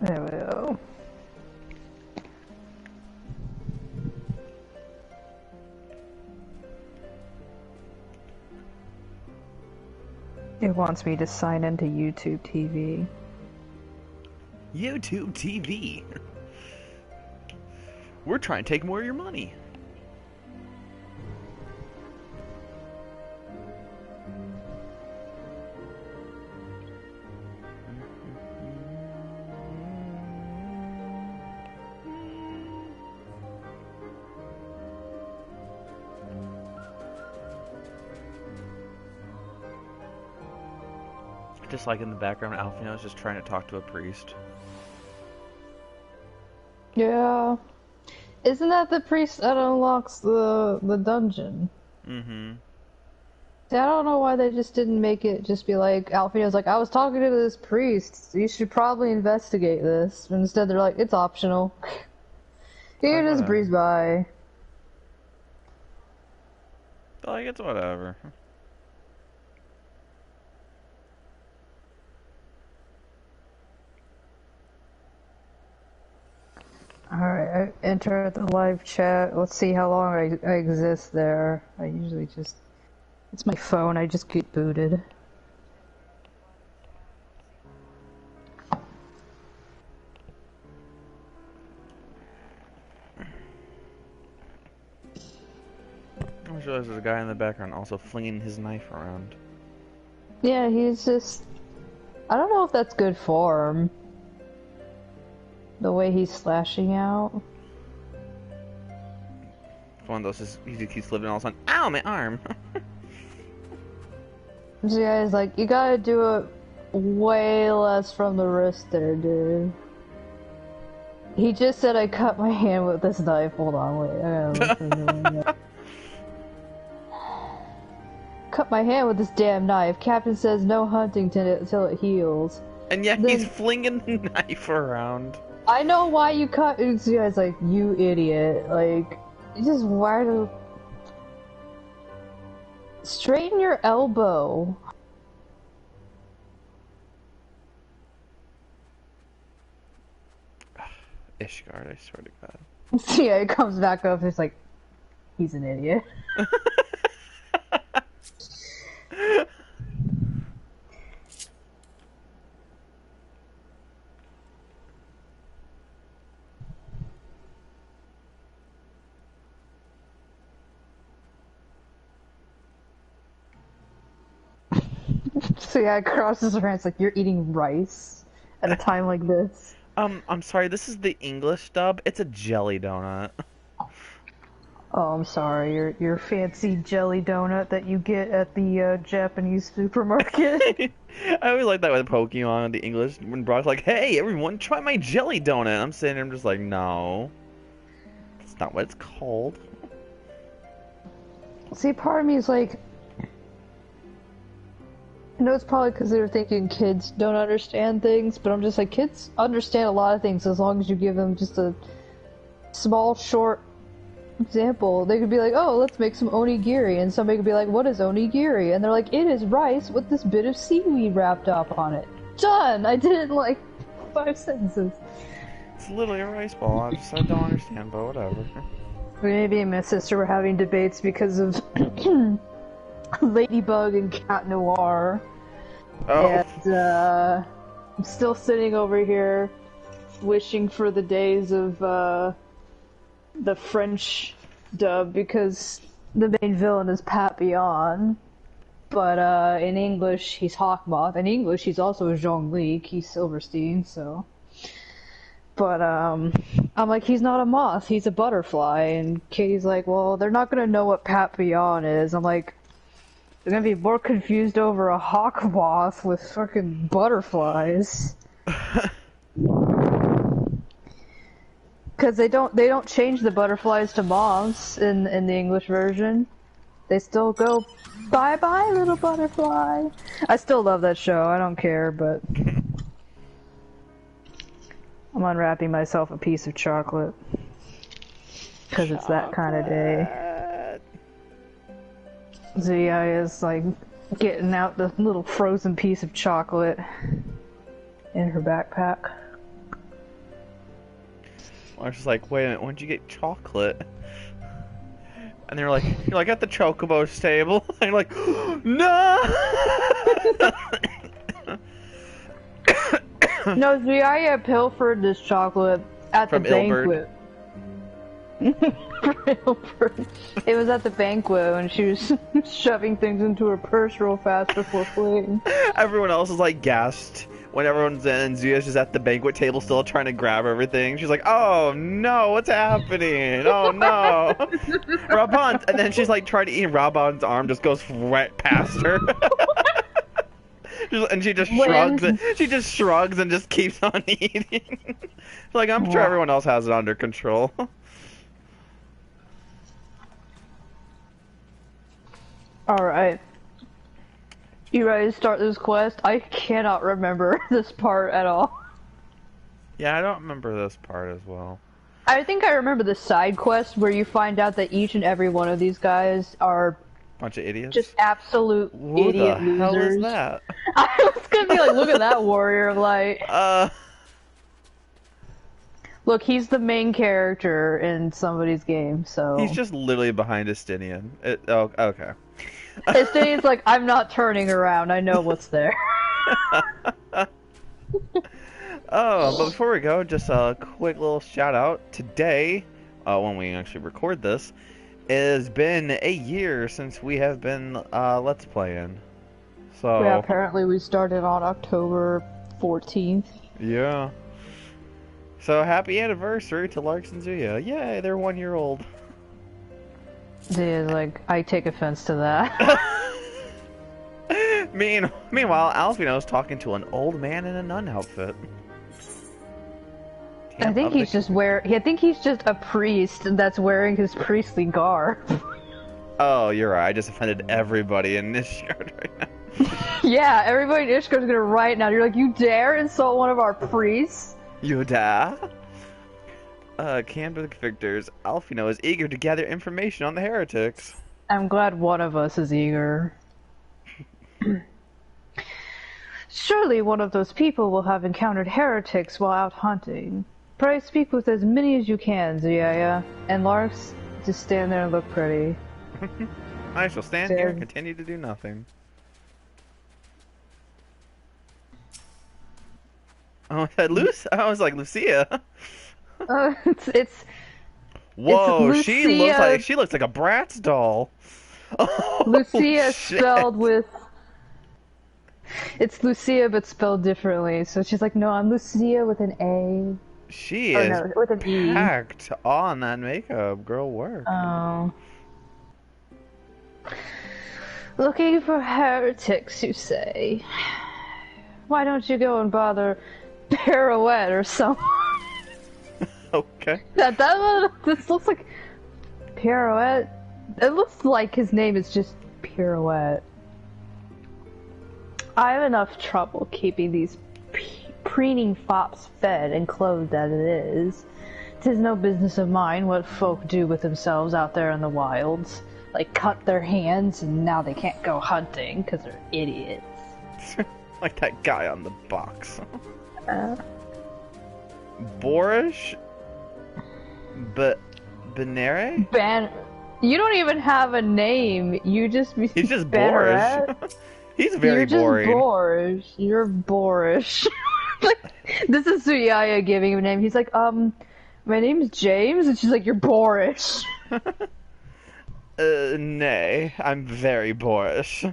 There we go. It wants me to sign into YouTube TV. YouTube TV? We're trying to take more of your money. Just like in the background, Alfino is just trying to talk to a priest. Yeah. Isn't that the priest that unlocks the dungeon? Mm-hmm. See, I don't know why they just didn't make it just be like, Alfino's like, I was talking to this priest, you should probably investigate this. But instead they're like, it's optional. You just breeze by. Like, it's whatever. Alright, I enter the live chat. Let's see how long I exist there. I usually just... It's my phone, I just get booted. I just realized there's a guy in the background also flinging his knife around. Yeah, he's just... I don't know if that's good form. The way he's slashing out. One of those he just keeps living all of a sudden. Ow, my arm! So yeah, he's like, you gotta do it way less from the wrist there, dude. He just said I cut my hand with this knife. Hold on, wait. I gotta listen. Cut my hand with this damn knife. Captain says no hunting until it heals. And yet he's flinging the knife around. I know why you cut. So you guys like, you idiot. Like, you just why to straighten your elbow. Ishgard, I swear to God. Yeah, it comes back up. It's like, he's an idiot. So yeah, it crosses around. It's like, you're eating rice at a time like this. I'm sorry, this is the English dub. It's a jelly donut. Oh, I'm sorry. Your fancy jelly donut that you get at the Japanese supermarket. I always like that with Pokemon, the English, when Brock's like, hey, everyone, try my jelly donut. I'm sitting there, I'm just like, no. That's not what it's called. See, part of me is like, I know it's probably because they were thinking kids don't understand things, but I'm just like, kids understand a lot of things as long as you give them just a small, short example. They could be like, oh, let's make some onigiri, and somebody could be like, what is onigiri? And they're like, it is rice with this bit of seaweed wrapped up on it. Done! I did it in like 5 sentences. It's literally a rice ball. I don't understand, but whatever. Maybe me and my sister were having debates because of Ladybug and Cat Noir. Oh. And I'm still sitting over here wishing for the days of the French dub, because the main villain is Papillon, but in English he's Hawkmoth. In English he's also Zhongli, he's Silverstein, so... But I'm like, he's not a moth, he's a butterfly, and Katie's like, well, they're not gonna know what Papillon is. I'm like, they're gonna be more confused over a hawk moth with fucking butterflies. Because they don't change the butterflies to moths in the English version. They still go, bye bye little butterfly. I still love that show, I don't care, but I'm unwrapping myself a piece of chocolate. Because it's that kind of day. Zia is like getting out the little frozen piece of chocolate in her backpack. I was just like, wait a minute, when'd you get chocolate? And they're like, you're like at the Chocobo's table. And you're like, no! No, Zia pilfered this chocolate at From the banquet. It was at the banquet when she was shoving things into her purse real fast before fleeing. Everyone else is like gassed when everyone's in, and Zia's just at the banquet table still trying to grab everything. She's like, oh no, what's happening? Oh no. Raban, and then she's like trying to eat, and Raban's arm just goes right past her. And she just shrugs. She just shrugs and just keeps on eating. Like, I'm sure everyone else has it under control. Alright. You ready to start this quest? I cannot remember this part at all. Yeah, I don't remember this part as well. I think I remember the side quest where you find out that each and every one of these guys are bunch of idiots. Just absolute idiot losers. Who the hell is that? I was gonna be like, look at that warrior of light. Look, he's the main character in somebody's game, so... He's just literally behind Estinian. Oh, okay. Estinian's like, I'm not turning around, I know what's there. Oh, but before we go, just a quick little shout out. Today, when we actually record this, it has been a year since we have been Let's Playing. So... Yeah, apparently we started on October 14th. Yeah. So happy anniversary to Larks and Zuya. Yay, they're 1 year old. Dude, like, I take offense to that. Meanwhile, Alfino's talking to an old man in a nun outfit. I think he's just I think he's just a priest that's wearing his priestly garb. Oh, you're right. I just offended everybody in this yard right now. Yeah, everybody in Ishgar's gonna write now. You're like, you dare insult one of our priests? You dare? Camp Victors, Alfino is eager to gather information on the heretics. I'm glad one of us is eager. Surely one of those people will have encountered heretics while out hunting. Pray speak with as many as you can, Zia. And Larks, just stand there and look pretty. I shall stand here and continue to do nothing. Oh, I was like, Lucia. It's Whoa, she looks like a Bratz doll. Oh, Lucia shit. spelled with... It's Lucia but spelled differently. So she's like, no, I'm Lucia with an A. She is with an E. packed on that makeup. Girl work. Oh. Looking for heretics, you say? Why don't you go and bother Pirouette or someone? Okay. This looks like Pirouette. It looks like his name is just Pirouette. I have enough trouble keeping these preening fops fed and clothed as it is. 'Tis no business of mine what folk do with themselves out there in the wilds. Like cut their hands and now they can't go hunting because they're idiots. Like that guy on the box. Boorish? But Benere? You don't even have a name. You just be He's just boorish. He's very boring. You're just boorish. You're boorish. Like, this is Suyaya giving him a name. He's like, my name's James, and she's like, you're boorish. Nay, I'm very boorish.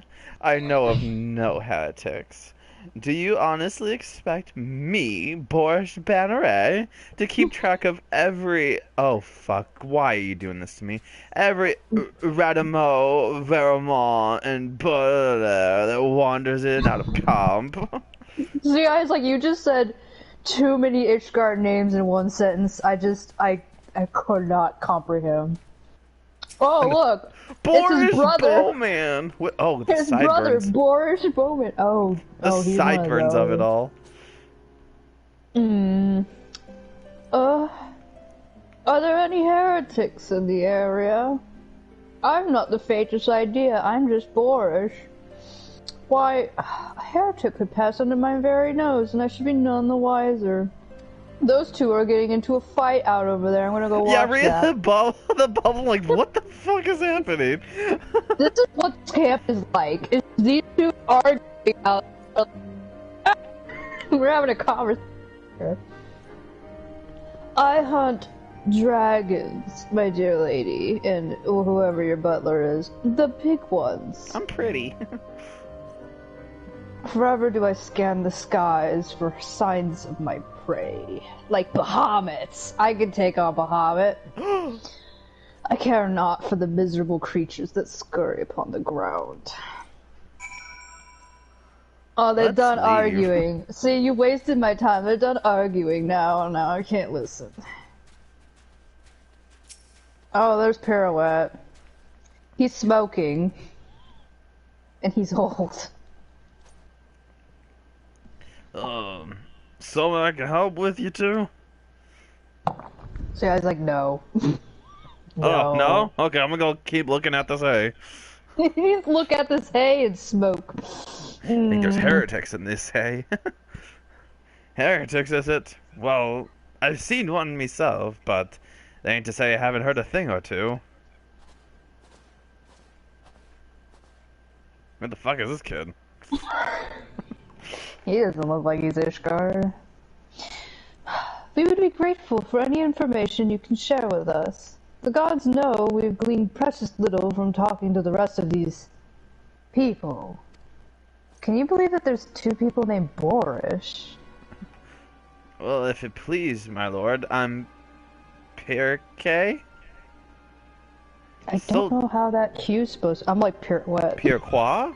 I know of no heretics. Do you honestly expect me, Boris Banneret, to keep track of every... Oh, fuck. Why are you doing this to me? Every Radamo, Veramont, and Burler that wanders in and out of camp. See, guys, like, you just said too many Ishgard names in one sentence. I could not comprehend. Oh, look! Boris it's his brother! Bowman! Oh, the his sideburns. Brother, Boris Bowman. The sideburns of it all. Are there any heretics in the area? I'm not the faintest idea. I'm just boorish. Why, a heretic could pass under my very nose, and I should be none the wiser. Those two are getting into a fight out over there. I'm gonna go watch Yeah, read that. the bubble, like, what the fuck is happening? This is what this camp is like. Is these two arguing out. We're having a conversation. I hunt dragons, my dear lady, and whoever your butler is. The big ones. I'm pretty. Forever do I scan the skies for signs of my prey. Like Bahamut. I can take on Bahamut. I care not for the miserable creatures that scurry upon the ground. Oh, they're done arguing. See, you wasted my time. They're done arguing now. Now I can't listen. Oh, there's Pirouette. He's smoking. And he's old. Something I can help with, you two? So I was like, no. Oh, no? Okay, I'm gonna go keep looking at this hay. Look at this hay and smoke. I think there's heretics in this hay. Heretics, is it? Well, I've seen one myself, but they ain't to say I haven't heard a thing or two. What the fuck is this kid? He doesn't look like he's Ishgard. We would be grateful for any information you can share with us. The gods know we've gleaned precious little from talking to the rest of these people. Can you believe that there's two people named Boorish? Well, if it please, my lord, I'm Pirke? I don't know how that Q's supposed to... I'm like Pirouette. Pirquois?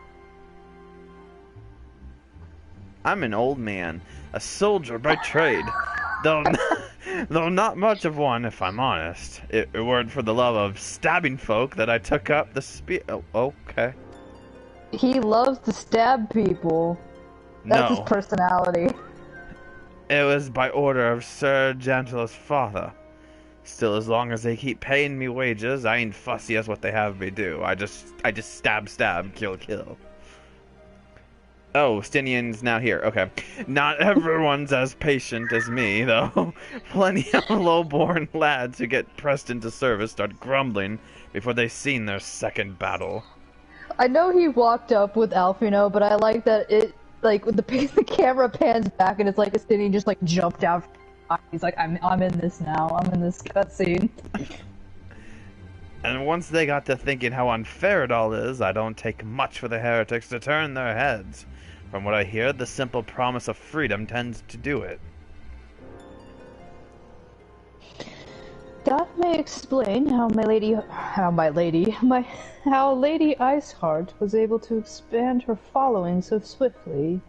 I'm an old man, a soldier by trade, though not much of one, if I'm honest. It weren't for the love of stabbing folk that I took up the spear. Oh, okay. He loves to stab people. That's his personality. It was by order of Sir Gentle's father. Still, as long as they keep paying me wages, I ain't fussy as what they have me do. I just stab, kill. Oh, Stinian's now here. Okay. Not everyone's as patient as me, though. Plenty of low-born lads who get pressed into service start grumbling before they've seen their second battle. I know he walked up with Alfino, but I like that it, like, with the camera pans back and it's like a Stinian just, like, jumped out. He's like, I'm in this now. I'm in this cutscene. And once they got to thinking how unfair it all is, I don't take much for the heretics to turn their heads. From what I hear, the simple promise of freedom tends to do it. That may explain how Lady Iceheart was able to expand her following so swiftly.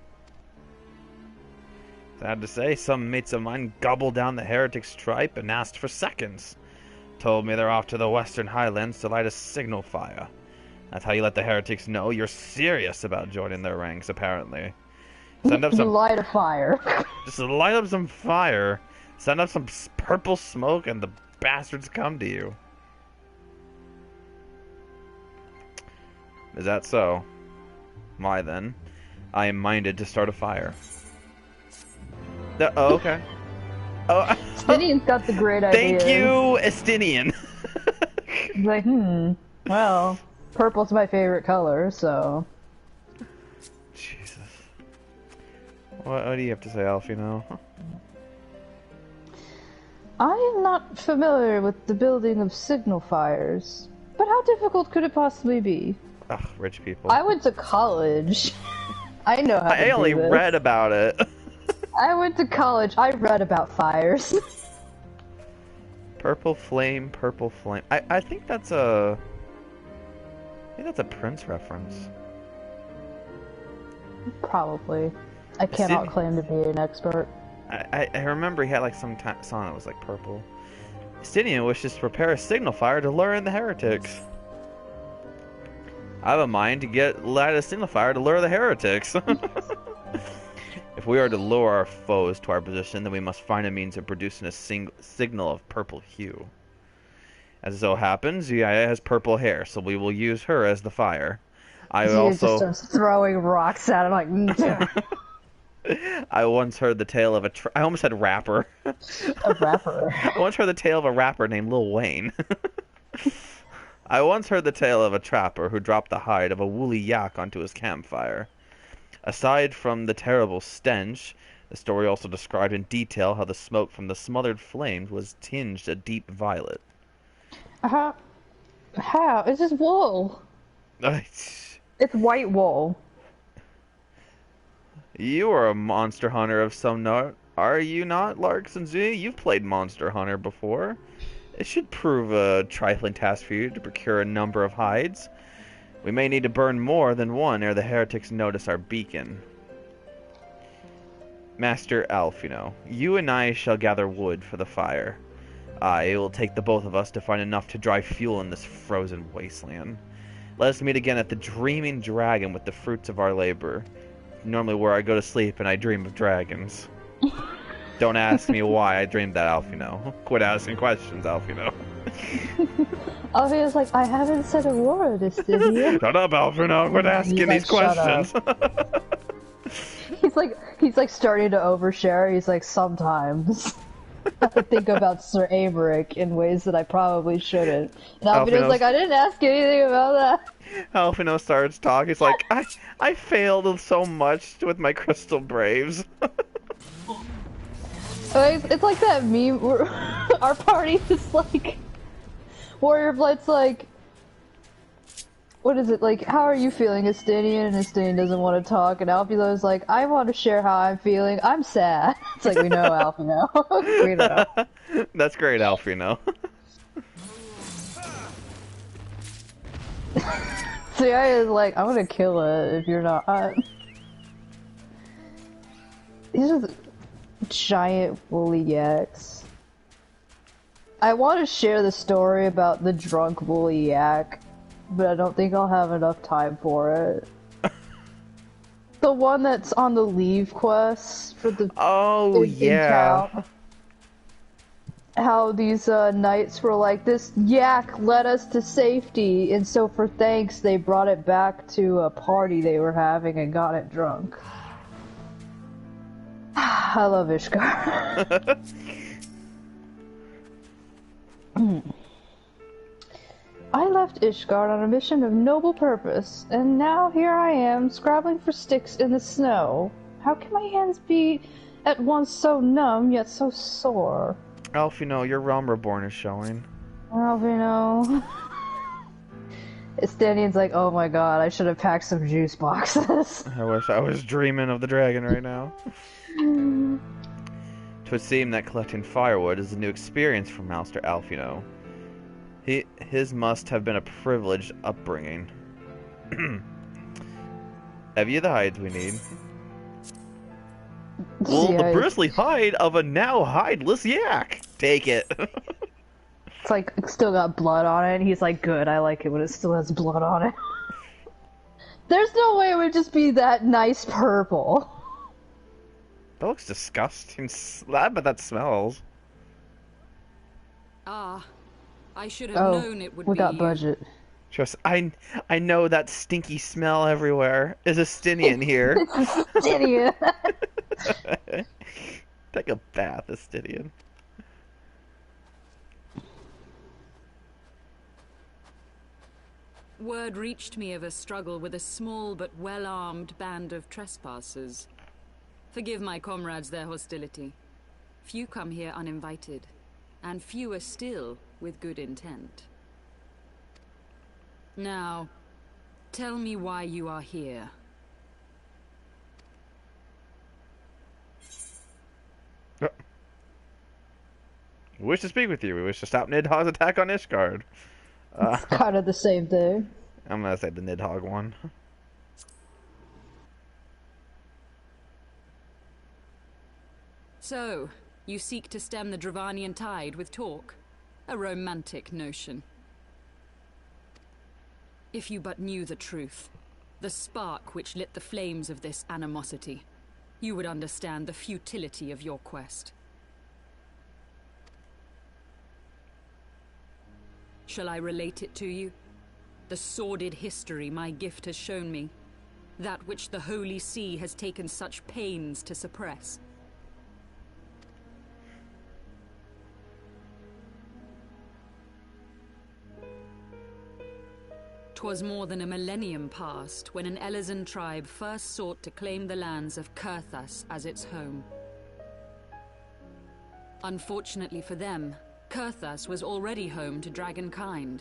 Sad to say, some mates of mine gobbled down the heretic's tripe and asked for seconds. Told me they're off to the Western Highlands to light a signal fire. That's how you let the heretics know you're serious about joining their ranks, apparently. Send up some... light a fire. Just light up some fire. Send up some purple smoke and the bastards come to you. Is that so? Why then? I am minded to start a fire. Oh, okay. Oh, Stinian's got the great idea. Thank you, Estinian. He's like, well, purple's my favorite color, so... Jesus. What do you have to say, Alfino? I am not familiar with the building of signal fires, but how difficult could it possibly be? Ugh, rich people. I went to college. I know how to do this. I only read about it. I went to college. I read about fires. Purple flame, purple flame. I think that's a... I think that's a Prince reference. Probably. I cannot claim to be an expert. I remember he had like some song that was like purple. Stinian wishes to prepare a signal fire to lure in the heretics. I have a mind to light a signal fire to lure the heretics. If we are to lure our foes to our position, then we must find a means of producing a signal of purple hue. As so happens, Yaya has purple hair, so we will use her as the fire. I Zia just also... starts throwing rocks at him like, I once heard the tale of I almost said rapper. a rapper. I once heard the tale of a rapper named Lil Wayne. I once heard the tale of a trapper who dropped the hide of a woolly yak onto his campfire. Aside from the terrible stench, the story also described in detail how the smoke from the smothered flames was tinged a deep violet. How? How? It's just wool. It's white wool. You are a monster hunter of some note, are you not, Larks and Z? You've played Monster Hunter before. It should prove a trifling task for you to procure a number of hides. We may need to burn more than one ere the heretics notice our beacon. Master Alfino, you and I shall gather wood for the fire. It will take the both of us to find enough to dry fuel in this frozen wasteland. Let us meet again at the Dreaming Dragon with the fruits of our labor. Normally where I go to sleep and I dream of dragons. Don't ask me why I dreamed that, Alfino. Quit asking questions, Alfino. Alfino's like, I haven't said a word, Estidia. Shut up, Alfino. Quit asking these questions. He's like starting to overshare. He's like, sometimes I think about Sir Amaric in ways that I probably shouldn't. And Alfino's like, I didn't ask anything about that. Alfino starts talking. He's like, I failed so much with my crystal braves. It's like that meme where our party is like, Warrior Blight's like, what is it, like, how are you feeling, Estinian? And Estinian doesn't want to talk, and Alfino's like, I want to share how I'm feeling, I'm sad. It's like, we know, Alfino. We know. That's great, Alfino. So I is like, I'm gonna kill it if you're not. These are the giant woolly yaks. I want to share the story about the drunk woolly yak, but I don't think I'll have enough time for it. The one that's on the leave quest for the in town. How these knights were like, this yak led us to safety, and so for thanks they brought it back to a party they were having and got it drunk. I love Ishgard. I left Ishgard on a mission of noble purpose, and now here I am, scrabbling for sticks in the snow. How can my hands be at once so numb, yet so sore? Alfino, your Realm Reborn is showing. Alfino. Estanian's like, oh my god, I should have packed some juice boxes. I wish I was dreaming of the dragon right now. It would seem that collecting firewood is a new experience for Master Alfino. His must have been a privileged upbringing. Have you the hides we need? Well, the bristly hide of a now hideless yak. Take it. It's like, it's still got blood on it, and he's like, good, I like it when it still has blood on it. There's no way it would just be that nice purple. That looks disgusting. I bet that smells. Ah, I should have known it would be. We got budget. Just, I know that stinky smell everywhere. Is a Stinian here? Stinian. Take a bath, Estinian. Word reached me of a struggle with a small but well-armed band of trespassers. Forgive my comrades their hostility. Few come here uninvited, and fewer still with good intent. Now, tell me why you are here. We wish to speak with you. We wish to stop Nidhogg's attack on Ishgard. It's kind of the same thing. I'm gonna say the Nidhogg one. So, you seek to stem the Dravanian tide with talk? A romantic notion. If you but knew the truth, the spark which lit the flames of this animosity, you would understand the futility of your quest. shall I relate it to you? The sordid history my gift has shown me. That which the Holy See has taken such pains to suppress. 'Twas more than a millennium past when an Elezen tribe first sought to claim the lands of Kurthas as its home. Unfortunately for them, Kurthas was already home to dragonkind,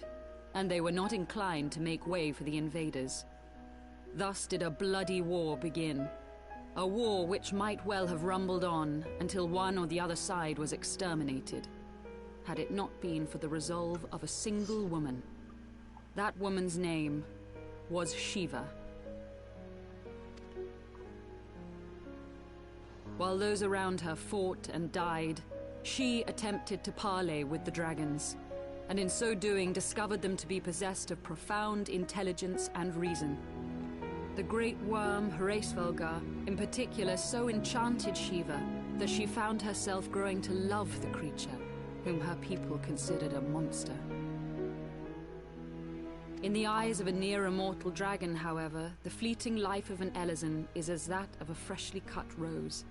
and they were not inclined to make way for the invaders. Thus did a bloody war begin, a war which might well have rumbled on until one or the other side was exterminated, had it not been for the resolve of a single woman. That woman's name was Shiva. While those around her fought and died, she attempted to parley with the dragons, and in so doing discovered them to be possessed of profound intelligence and reason. The great worm Heavensward in particular so enchanted Shiva that she found herself growing to love the creature, whom her people considered a monster. In the eyes of a near-immortal dragon, however, the fleeting life of an Elezen is as that of a freshly cut rose.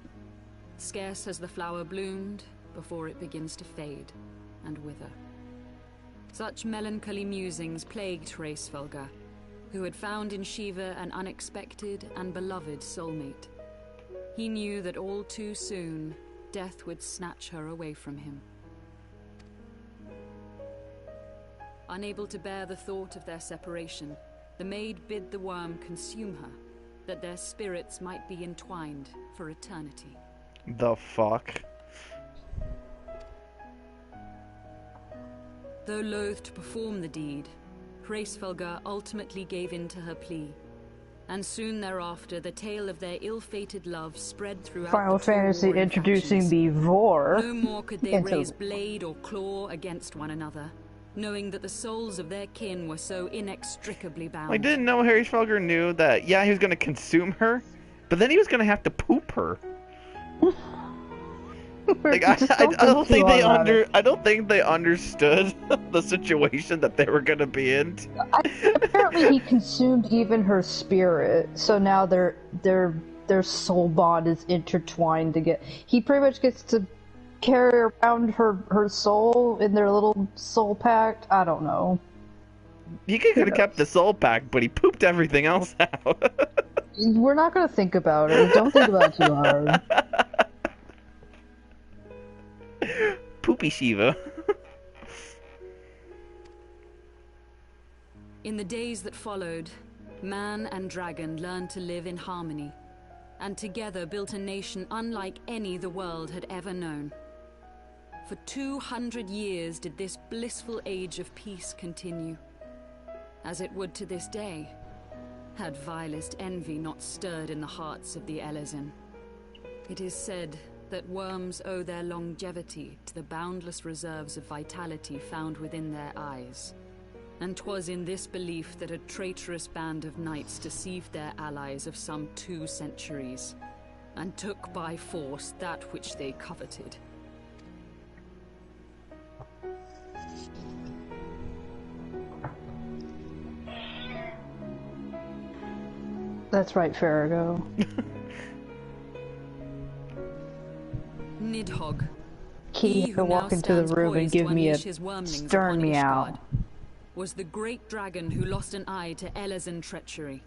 Scarce has the flower bloomed before it begins to fade and wither. Such melancholy musings plagued Heavensward, who had found in Shiva an unexpected and beloved soulmate. He knew that all too soon, death would snatch her away from him. Unable to bear the thought of their separation, the maid bid the worm consume her, that their spirits might be entwined for eternity. The fuck? Though loath to perform the deed, Heavensward ultimately gave in to her plea, and soon thereafter the tale of their ill-fated love spread throughout Final the two Fantasy warring introducing factions. the Vor. No more could they raise blade or claw against one another, knowing that the souls of their kin were so inextricably bound. I didn't know Heavensward knew that, yeah, he was gonna consume her, but then he was gonna have to poop her. Like, I don't think they understood the situation that they were gonna be in. Apparently he consumed even her spirit, so now their soul bond is intertwined again. He pretty much gets to carry around her soul in their little soul pact. I don't know. He could have kept the soul pack, but he pooped everything else out. We're not gonna think about it. Don't think about it too hard. Poopy Shiva. In the days that followed, man and dragon learned to live in harmony, and together built a nation unlike any the world had ever known. For 200 years did this blissful age of peace continue, as it would to this day, had vilest envy not stirred in the hearts of the Elezen. It is said that worms owe their longevity to the boundless reserves of vitality found within their eyes, and 'twas in this belief that a traitorous band of knights deceived their allies of some 2 centuries, and took by force that which they coveted. That's right, Farrago. Nidhogg. He who can now walk into the stands room and poised give to me a unleash his wormlings stern upon meow. Ishgard, was the great dragon who lost an eye to Elezen treachery.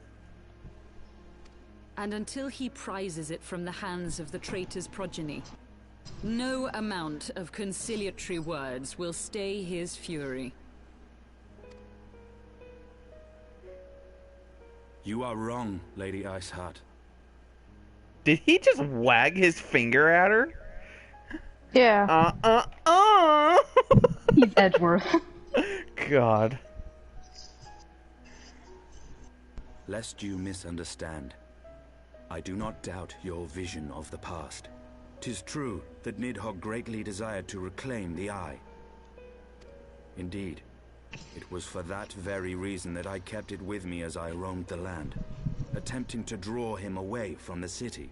And until he prizes it from the hands of the traitor's progeny, no amount of conciliatory words will stay his fury. You are wrong, Lady Iceheart. Did he just wag his finger at her? Yeah, he's Edgeworth. God. Lest you misunderstand, I do not doubt your vision of the past. 'Tis true that Nidhogg greatly desired to reclaim the Eye. Indeed, it was for that very reason that I kept it with me as I roamed the land, attempting to draw him away from the city.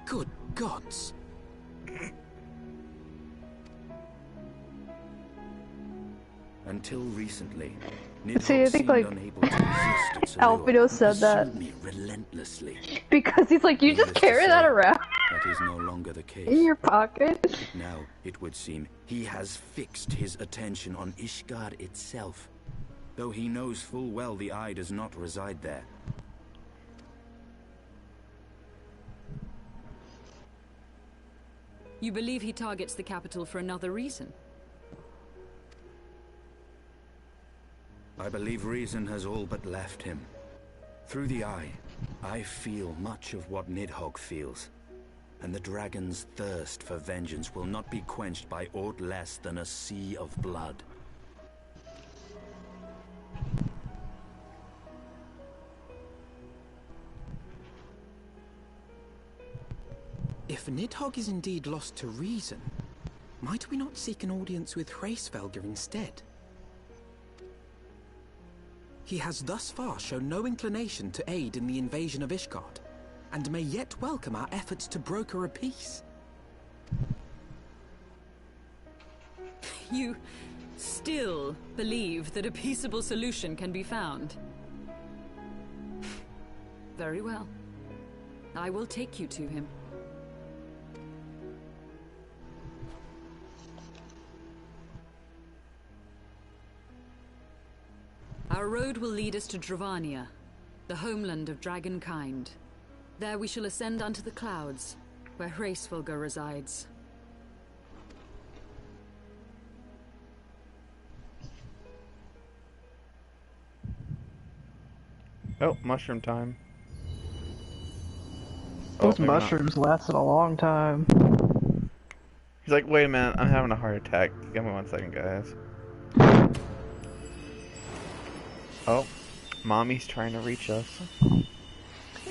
Good gods. Until recently, See, I Nidhogg think, seemed like, unable to resist its allure Alfredo and said that. pursued me relentlessly. Because he's like, you just Needless to carry that say, around That is no longer the case. in your pocket. Now, it would seem, he has fixed his attention on Ishgard itself, though he knows full well the eye does not reside there. You believe he targets the capital for another reason? I believe reason has all but left him. Through the eye, I feel much of what Nidhogg feels, and the dragon's thirst for vengeance will not be quenched by aught less than a sea of blood. If Nidhogg is indeed lost to reason, might we not seek an audience with Hraesvelgr instead? He has thus far shown no inclination to aid in the invasion of Ishgard, and may yet welcome our efforts to broker a peace. You still believe that a peaceable solution can be found? Very well. I will take you to him. Our road will lead us to Dravania, the homeland of dragonkind. There we shall ascend unto the clouds, where Hraesvelgr resides. Oh, mushroom time. Those maybe not. mushrooms lasted a long time. He's like, wait a minute, I'm having a heart attack. Give me 1 second, guys. Oh, mommy's trying to reach us.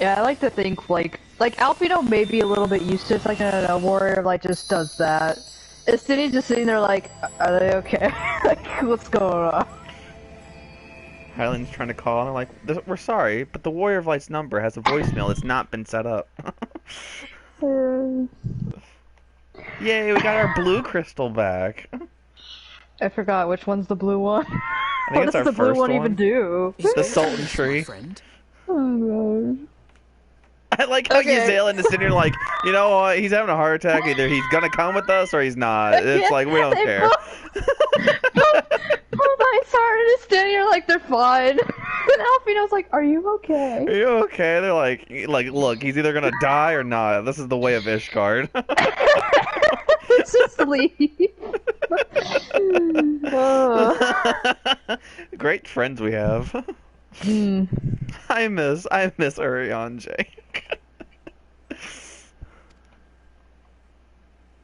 Yeah, I like to think, like Alpino may be a little bit used to it, like a warrior, like, just does that. Instead he's just sitting there like, are they okay? Like, what's going on? Hyland's trying to call, and I'm like, we're sorry, but the Warrior of Light's number has a voicemail that's not been set up. Yay, we got our blue crystal back. I forgot, which one's the blue one? I think What it's does our the blue first one even do? The Sultan Tree. Friend? Oh god. I like how Okay. Yuzalin is sitting here like, you know what, he's having a heart attack, either he's gonna come with us or he's not. It's Yeah, like, we don't they care. Both eyes are just standing here like they're fine. And Alfino's like, are you Are okay? you okay? They're like, look, he's either gonna die or not. This is the way of Ishgard. Let's just leave. Oh. Great friends we have. Mm. I miss Urion Jake.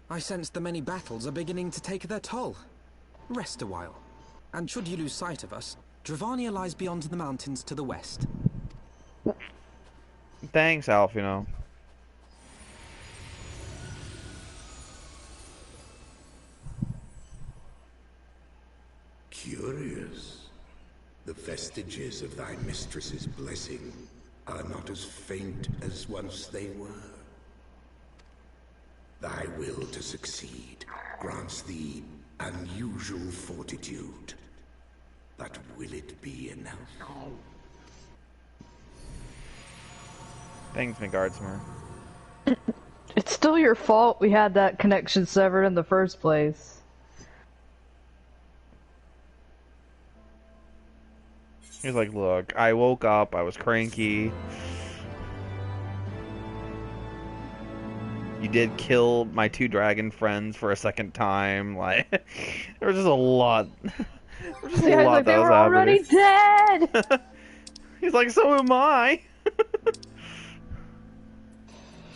I sense the many battles are beginning to take their toll. Rest a while. And should you lose sight of us, Dravania lies beyond the mountains to the west. Thanks, Alf, you know. Curious. The vestiges of thy mistress's blessing are not as faint as once they were. Thy will to succeed grants thee unusual fortitude. But will it be enough? Thanks, McGuardsmer. It's still your fault we had that connection severed in the first place. He's like, look, I woke up, I was cranky. You did kill my 2 dragon friends for a second time. Like, there was just a lot. There was just a Yeah, lot like, that they was were already happening. dead! He's like, so am I.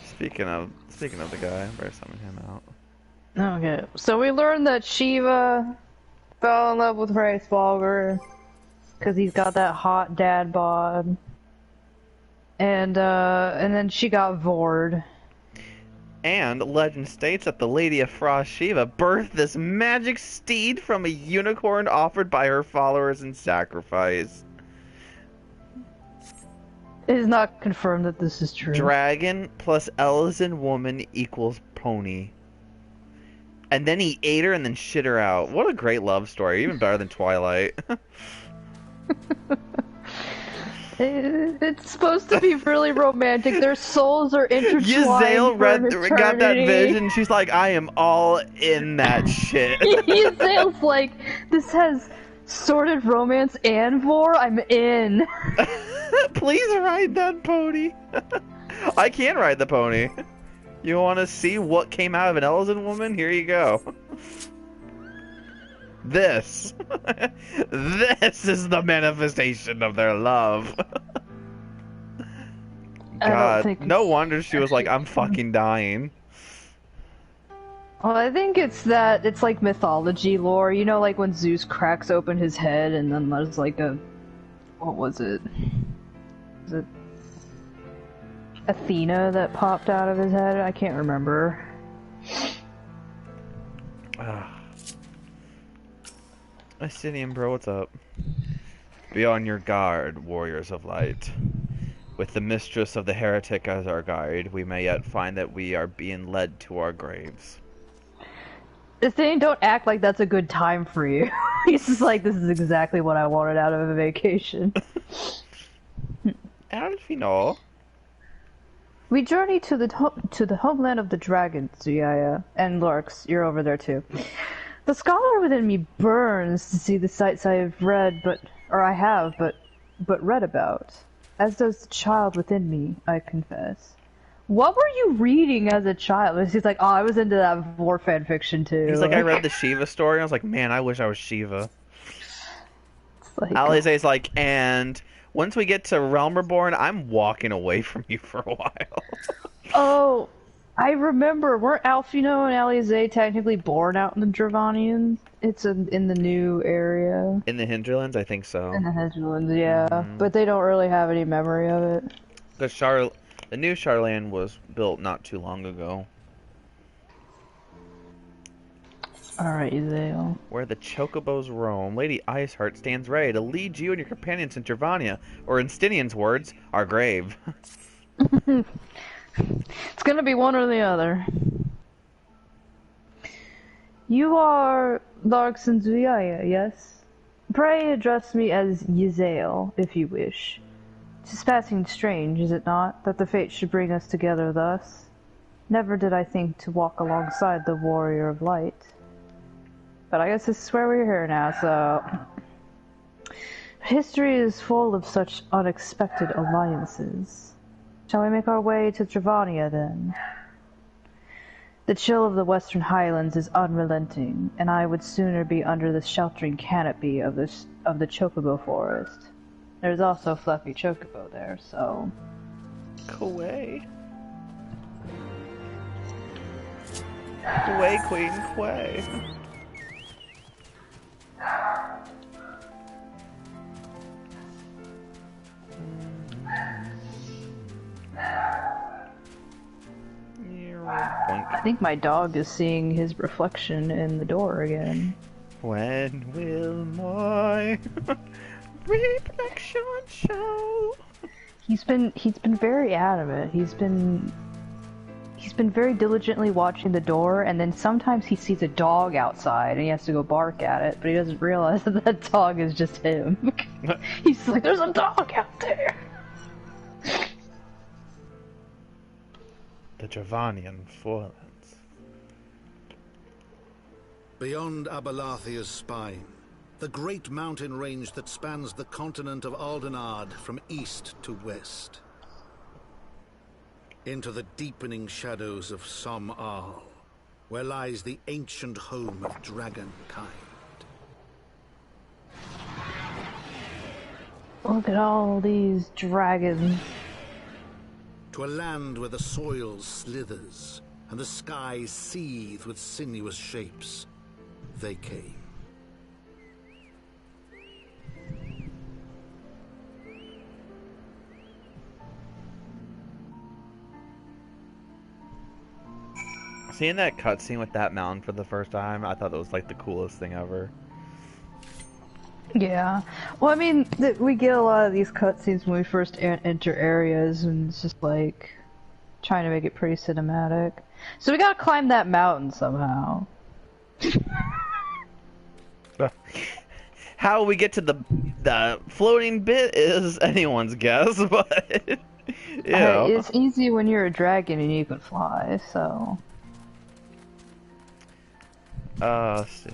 Speaking of the guy, I better summon him out. Okay, so we learned that Shiva fell in love with Hraesvelgr because he's got that hot dad bod, and then she got Vord. And legend states that the Lady of Frost Shiva birthed this magic steed from a unicorn offered by her followers in sacrifice. It is not confirmed that this is true. Dragon plus Elysian woman equals pony. And then he ate her and then shit her out. What a great love story. Even better than Twilight. It's supposed to be really romantic. Their souls are intertwined Yazael got that vision. She's like, I am all in that shit. Yazael's like, this has sordid romance and vor. I'm in. Please ride that pony. I can ride the pony. You want to see what came out of an Elysian woman? Here you go. This. This is the manifestation of their love. God, no wonder she was like, I'm fucking dying. Well, I think it's like mythology lore. You know, like when Zeus cracks open his head and then there's like a... What was it? Was it Athena that popped out of his head? I can't remember. Asinian bro, what's up? Be on your guard, warriors of light. With the mistress of the heretic as our guide, we may yet find that we are being led to our graves. Asinian, don't act like that's a good time for you. He's just like, this is exactly what I wanted out of a vacation. How did he know? We journey to the homeland of the dragons, Ziaya. And Lorx, you're over there too. The scholar within me burns to see the sights I have read, but read about. As does the child within me, I confess. What were you reading as a child? He's like, oh, I was into that war fan fiction too. He's like, I read the Shiva story, and I was like, man, I wish I was Shiva. Like, Alize's like, and once we get to Realm Reborn, I'm walking away from you for a while. Oh, I remember. Weren't Alfino and Alize technically born out in the Dravanians? It's in the new area. In the Hinterlands, I think so. In the Hinterlands, yeah. But they don't really have any memory of it. The new Charlene was built not too long ago. Alright, Uzale. Where the chocobos roam, Lady Iceheart stands ready to lead you and your companions in Dravania, or in Stinian's words, our grave. It's gonna be one or the other. You are Larx and Zuiaya, yes? Pray address me as Yazael, if you wish. 'Tis passing strange, is it not, that the fate should bring us together thus? Never did I think to walk alongside the warrior of light. But I guess this is where we're here now, so... History is full of such unexpected alliances. Shall we make our way to Dravania, then? The chill of the Western Highlands is unrelenting, and I would sooner be under the sheltering canopy of the Chocobo Forest. There's also Fluffy Chocobo there, so... Kway. Kway, Queen, Kway. I think my dog is seeing his reflection in the door again. When will my reflection show? He's been very adamant. He's been very diligently watching the door, and then sometimes he sees a dog outside and he has to go bark at it, but he doesn't realize that that dog is just him. He's like, there's a dog out there! The Dravanian Forelands. Beyond Abalathia's spine, the great mountain range that spans the continent of Aldenard from east to west. Into the deepening shadows of Som Al, where lies the ancient home of dragonkind. Look at all these dragons. To a land where the soil slithers and the skies seethe with sinuous shapes, they came. Seeing that cutscene with that mountain for the first time, I thought it was like the coolest thing ever. Yeah. Well, I mean, we get a lot of these cutscenes when we first enter areas, and it's just like trying to make it pretty cinematic. So we gotta climb that mountain somehow. How we get to the floating bit is anyone's guess, but you know. It's easy when you're a dragon and you can fly. So. Let's see.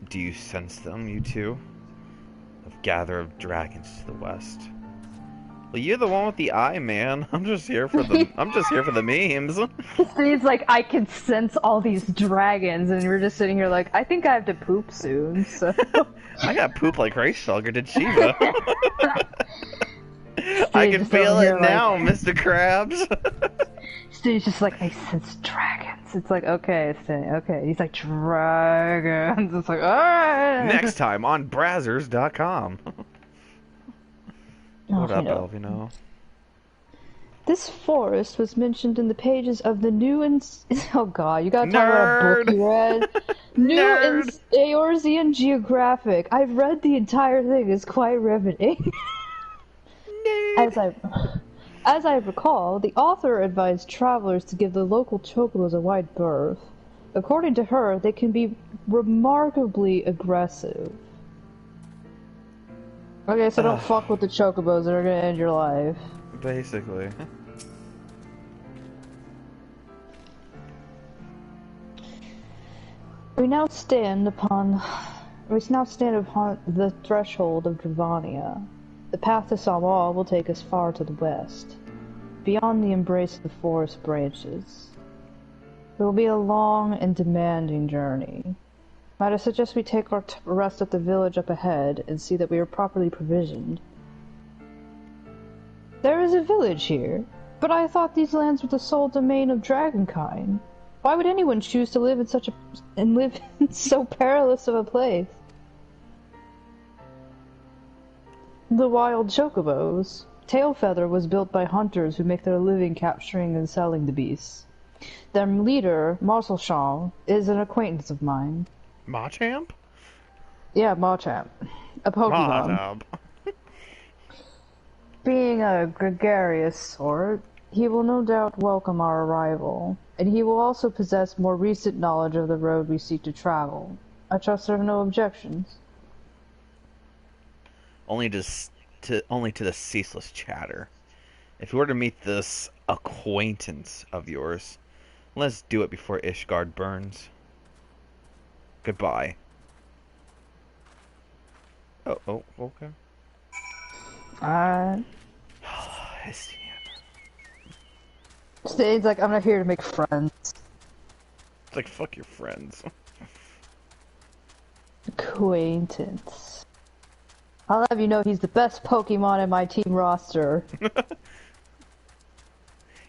Do you sense them, you two? Of gather of dragons to the west. Well, you're the one with the eye, man. I'm just here for the memes. He's like, I can sense all these dragons, and we're just sitting here like, I think I have to poop soon. So I got poop like Reisfelger did Shiva. I can feel it now, like... Mr. Krabs. Steve's just like, I sense dragons. It's like, okay, Steve, okay. He's like, dragons. It's like, alright. Next time on Brazzers.com. What up, Elvino? This forest was mentioned in the pages of the new oh god, you gotta talk about a book you read. New Eorzean Geographic. I've read the entire thing. It's quite riveting. As I recall, the author advised travelers to give the local chocobos a wide berth. According to her, they can be remarkably aggressive. Okay, so don't fuck with the chocobos that are gonna end your life. Basically. We now stand upon the threshold of Dravania. The path to Samal will take us far to the west, beyond the embrace of the forest branches. It will be a long and demanding journey. Might I suggest we take our rest at the village up ahead and see that we are properly provisioned? There is a village here, but I thought these lands were the sole domain of dragonkind. Why would anyone choose to live in so perilous of a place? The wild chocobos. Tailfeather was built by hunters who make their living capturing and selling the beasts. Their leader, Marcelchamp, is an acquaintance of mine. Machamp? Yeah, Machamp. A Pokemon. Being a gregarious sort, he will no doubt welcome our arrival, and he will also possess more recent knowledge of the road we seek to travel. I trust there are no objections. Only to the ceaseless chatter. If you were to meet this acquaintance of yours, let's do it before Ishgard burns. Goodbye. Oh, okay. Stade's like, I'm not here to make friends. It's like, fuck your friends. Acquaintance. I'll have you know he's the best Pokemon in my team roster.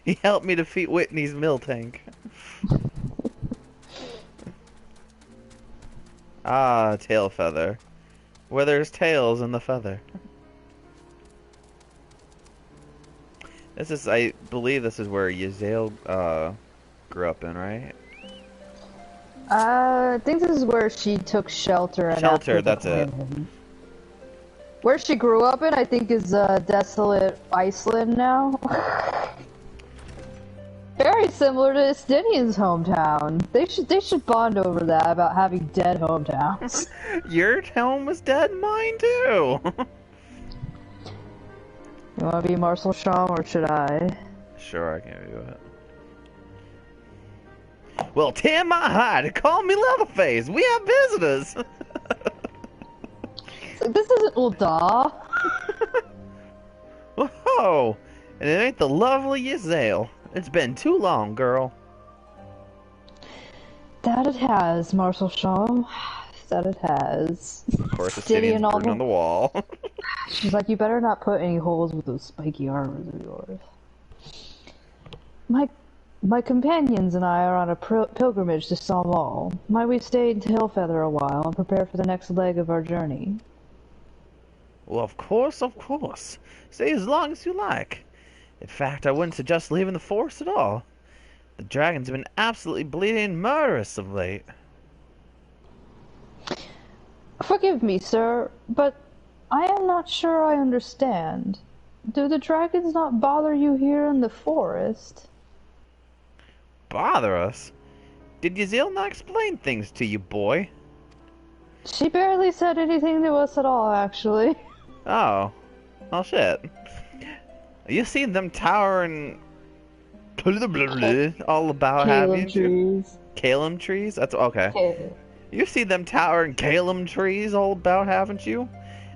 He helped me defeat Whitney's Miltank. Ah, Tailfeather. Where there's tails in the feather. I believe this is where Yazael, grew up in, right? I think this is where she took shelter. And that's it. Where she grew up in, I think, is desolate Iceland now. Very similar to Estinian's hometown. They should bond over that about having dead hometowns. Your home was dead, mine too. You want to be Marcelchamp, or should I? Sure, I can do it. Well, tear my hide, call me Leatherface. We have visitors. This isn't Ul'dah. Whoa! And it ain't the lovely Yazael. It's been too long, girl. That it has, Marcelchamp. That it has. Of course, it's sitting on the wall. She's like, you better not put any holes with those spiky armors of yours. My companions and I are on a pilgrimage to Samal. Might we stay in Tailfeather a while and prepare for the next leg of our journey? Well, of course, of course. Stay as long as you like. In fact, I wouldn't suggest leaving the forest at all. The dragons have been absolutely bleeding murderous of late. Forgive me, sir, but I am not sure I understand. Do the dragons not bother you here in the forest? Bother us? Did Yazel not explain things to you, boy? She barely said anything to us at all, actually. Oh. Oh, shit. You seen them towering... all about having trees. Calum trees? That's okay. You see them towering Calum trees all about, haven't you?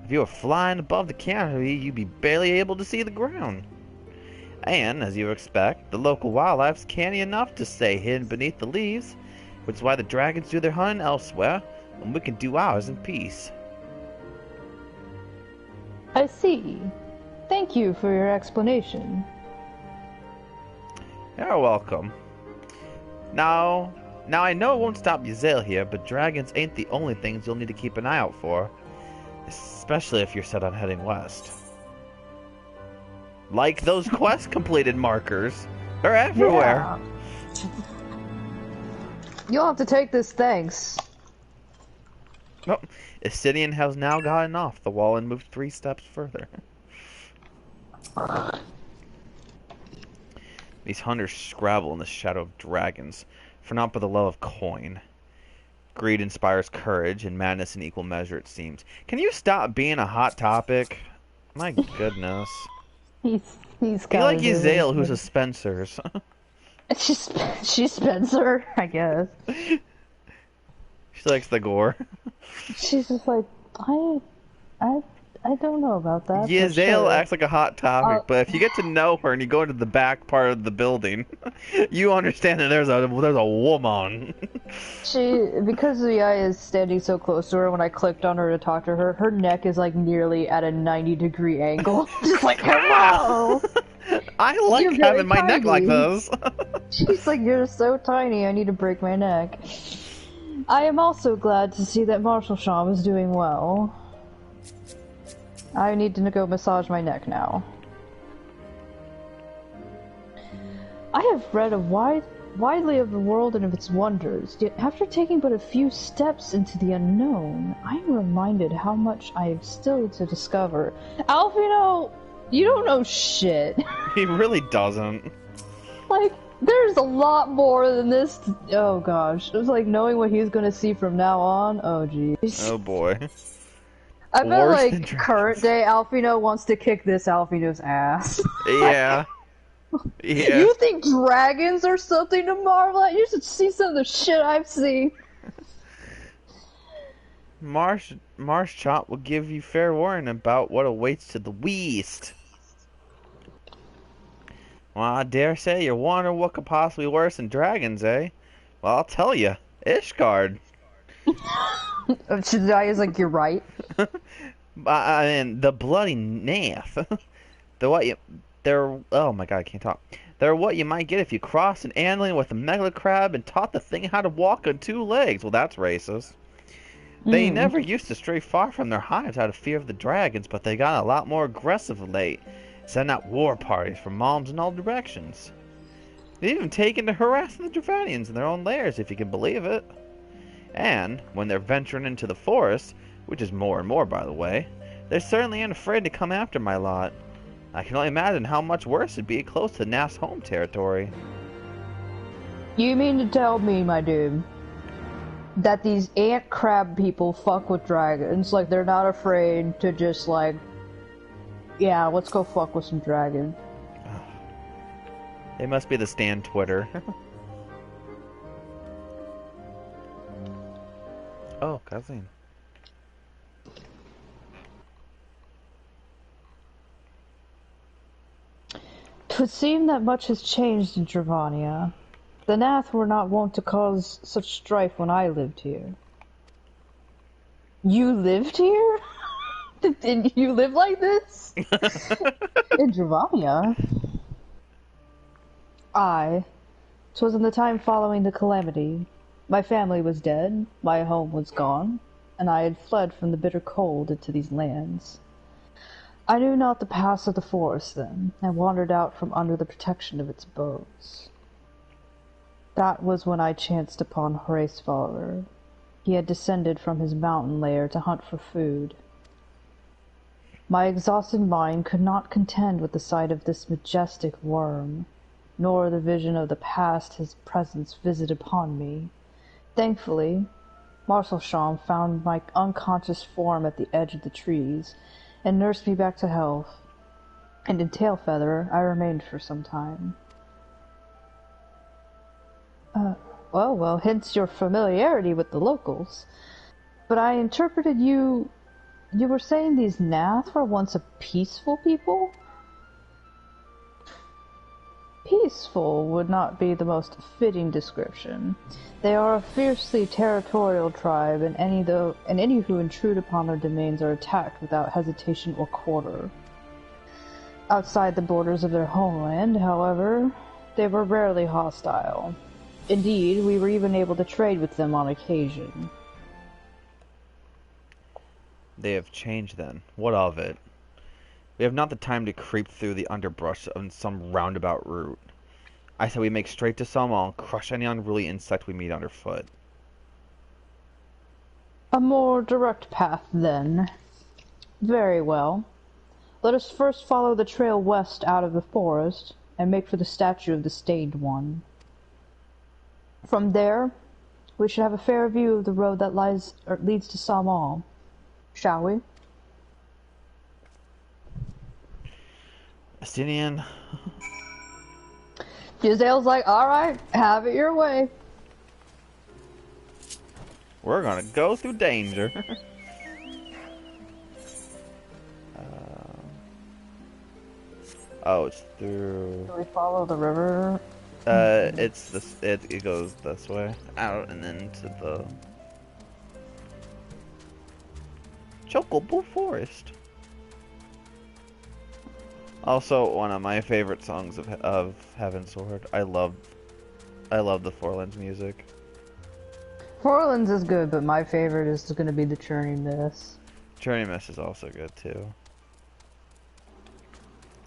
If you were flying above the canopy, you'd be barely able to see the ground. And, as you expect, the local wildlife's canny enough to stay hidden beneath the leaves, which is why the dragons do their hunting elsewhere, and we can do ours in peace. I see. Thank you for your explanation. You're welcome. Now I know it won't stop Yazel here, but dragons ain't the only things you'll need to keep an eye out for. Especially if you're set on heading west. Like those quest completed markers. They're everywhere. Yeah. You'll have to take this, thanks. Oh, Isidian has now gotten off the wall and moved 3 steps further. These hunters scrabble in the shadow of dragons, for not by the love of coin. Greed inspires courage, and madness in equal measure, it seems. Can you stop being a hot topic? My goodness. He's You like Yazel, who's a Spencer's. She's Spencer, I guess. She likes the gore. She's just like, I don't know about that. Yazel sure. acts like a hot topic, but if you get to know her and you go into the back part of the building, you understand that there's a woman. Because the eye is standing so close to her, when I clicked on her to talk to her, her neck is like nearly at a 90-degree angle. Just like, hello! I like having my neck like this. She's like, you're so tiny, I need to break my neck. I am also glad to see that Marshal Sham is doing well. I need to go massage my neck now. I have read widely of the world and of its wonders, yet after taking but a few steps into the unknown, I am reminded how much I have still to discover. Alfino, you don't know shit. He really doesn't. Like, there's a lot more than this. Oh gosh. It was like knowing what he's gonna see from now on. Oh jeez. Oh boy. I bet like current day Alfino wants to kick this Alfino's ass. Yeah. Yeah. You think dragons are something to marvel at? You should see some of the shit I've seen. Marsh Chop will give you fair warning about what awaits to the west. Well, I dare say you're wondering what could possibly be worse than dragons, eh? Well, I'll tell you. Ishgard. Shadia's like, you're right. I mean, the bloody nath. Oh my god, I can't talk. They're what you might get if you crossed an antling with a megalocrab and taught the thing how to walk on 2 legs. Well, that's racist. They never used to stray far from their hives out of fear of the dragons, but they got a lot more aggressive of late, sending out war parties from moms in all directions. They've even taken to harassing the Dravanians in their own lairs, if you can believe it. And, when they're venturing into the forest, which is more and more by the way, they certainly ain't afraid to come after my lot. I can only imagine how much worse it'd be close to Nath's home territory. You mean to tell me, my dude, that these ant crab people fuck with dragons? Like, they're not afraid to just like, yeah, let's go fuck with some dragon. They must be the Stan Twitter. Oh, cousin. Twould seem that much has changed in Dravania. The Nath were not wont to cause such strife when I lived here. You lived here? Did you live like this? In Dravania? Aye. 'Twas in the time following the calamity. My family was dead, my home was gone, and I had fled from the bitter cold into these lands. I knew not the paths of the forest then, and wandered out from under the protection of its boughs. That was when I chanced upon Heavensward. he had descended from his mountain lair to hunt for food. My exhausted mind could not contend with the sight of this majestic worm, nor the vision of the past his presence visited upon me. Thankfully, Marcelsham found my unconscious form at the edge of the trees, and nursed me back to health, and in Tailfeather I remained for some time. Well, hence your familiarity with the locals. But I interpreted you were saying these Nath were once a peaceful people? Peaceful would not be the most fitting description. They are a fiercely territorial tribe, and any who intrude upon their domains are attacked without hesitation or quarter. Outside the borders of their homeland, however, they were rarely hostile. Indeed, we were even able to trade with them on occasion. They have changed then. What of it? We have not the time to creep through the underbrush on some roundabout route. I say we make straight to Salmal and crush any unruly insect we meet underfoot. A more direct path, then. Very well. Let us first follow the trail west out of the forest, and make for the statue of the Stained One. From there, we should have a fair view of the road that leads to Salmal. Shall we? Astinian. Gisele's like, alright, have it your way. We're gonna go through danger. Oh, it's through... Can we follow the river? It's this. It goes this way, out and then to the Chocobo Forest. Also, one of my favorite songs of Heavensward. I love the Forlands music. Forlands is good, but my favorite is going to be the Churning Mist. Churning Mist is also good too.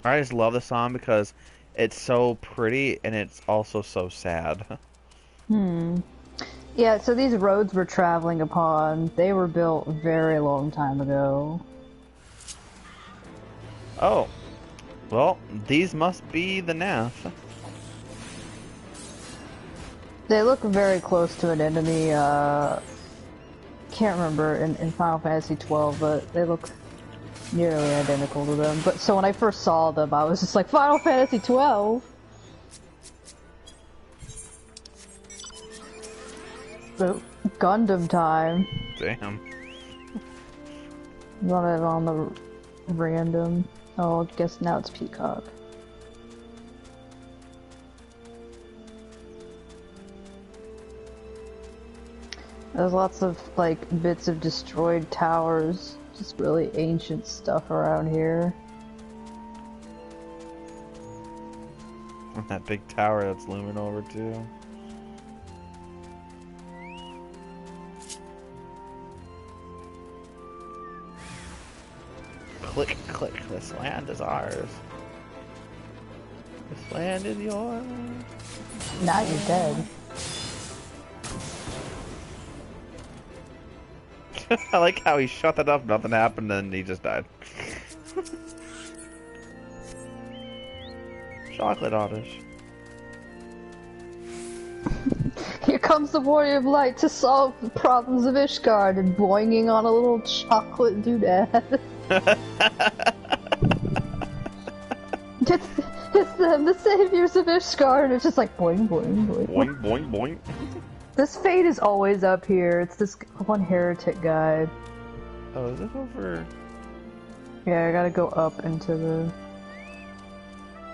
I just love the song because it's so pretty and it's also so sad. Yeah, so these roads we're traveling upon, they were built a very long time ago. Oh. Well, these must be the Nath. They look very close to an enemy, can't remember in Final Fantasy XII, but they look nearly identical to them. But so when I first saw them, I was just like, Final Fantasy XII? So, Gundam time. Damn. Run it on the random. Oh, I guess now it's Peacock. There's lots of, like, bits of destroyed towers. Just really ancient stuff around here. And that big tower that's looming over too. Click, click, this land is ours. This land is yours. Now you're dead. I like how he shut that up, nothing happened, and he just died. Chocolate Oddish. Here comes the Warrior of Light to solve the problems of Ishgard, and boinging on a little chocolate doodad. It's them, the saviors of Ishgard, and it's just like boing, boing, boing. Boing, boing, boing. This fate is always up here. It's this one heretic guy. Oh, is it over? Yeah, I gotta go up into the...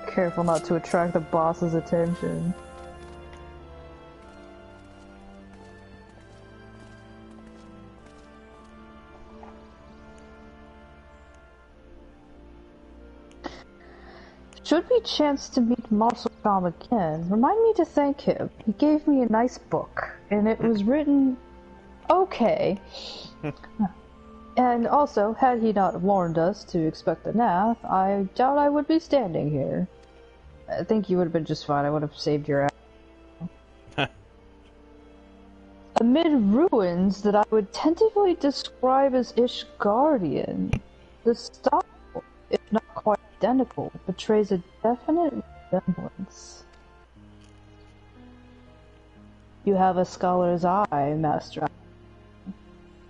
Careful not to attract the boss's attention. Should we chance to meet Marshal Sham again, remind me to thank him. He gave me a nice book, and it was written okay. And also, had he not warned us to expect the Nath, I doubt I would be standing here. I think you would have been just fine. I would have saved your ass. amid ruins that I would tentatively describe as Ishgardian. The style, if not quite identical, betrays a definite resemblance. You have a scholar's eye, Master.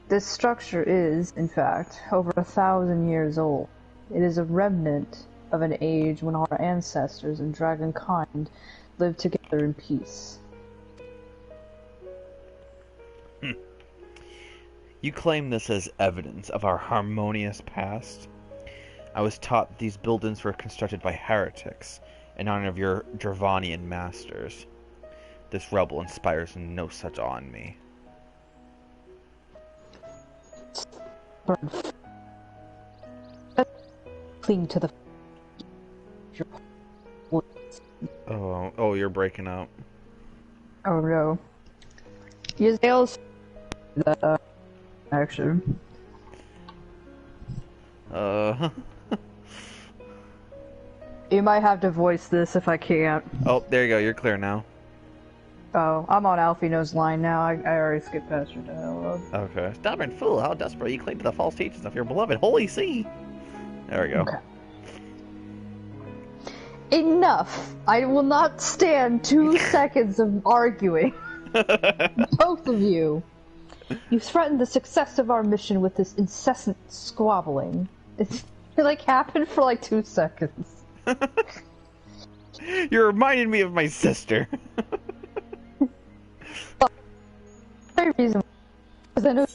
This structure is, in fact, over 1,000 years old. It is a remnant of an age when our ancestors and dragonkind lived together in peace. You claim this as evidence of our harmonious past? I was taught these buildings were constructed by heretics in honor of your Dravanian masters. This rebel inspires no such awe in me. Cling to the... Oh, you're breaking up. Oh no. Yzale's the action. You might have to voice this if I can't. Oh, there you go. You're clear now. Oh, I'm on Alfino's line now. I already skipped past your dialogue. Okay. Stubborn fool, how desperate you cling to the false teachings of your beloved Holy See. There we go. Okay. Enough! I will not stand 2 seconds of arguing. Both of you. You threatened the success of our mission with this incessant squabbling. It like happened for like 2 seconds. You're reminding me of my sister. The reason because I know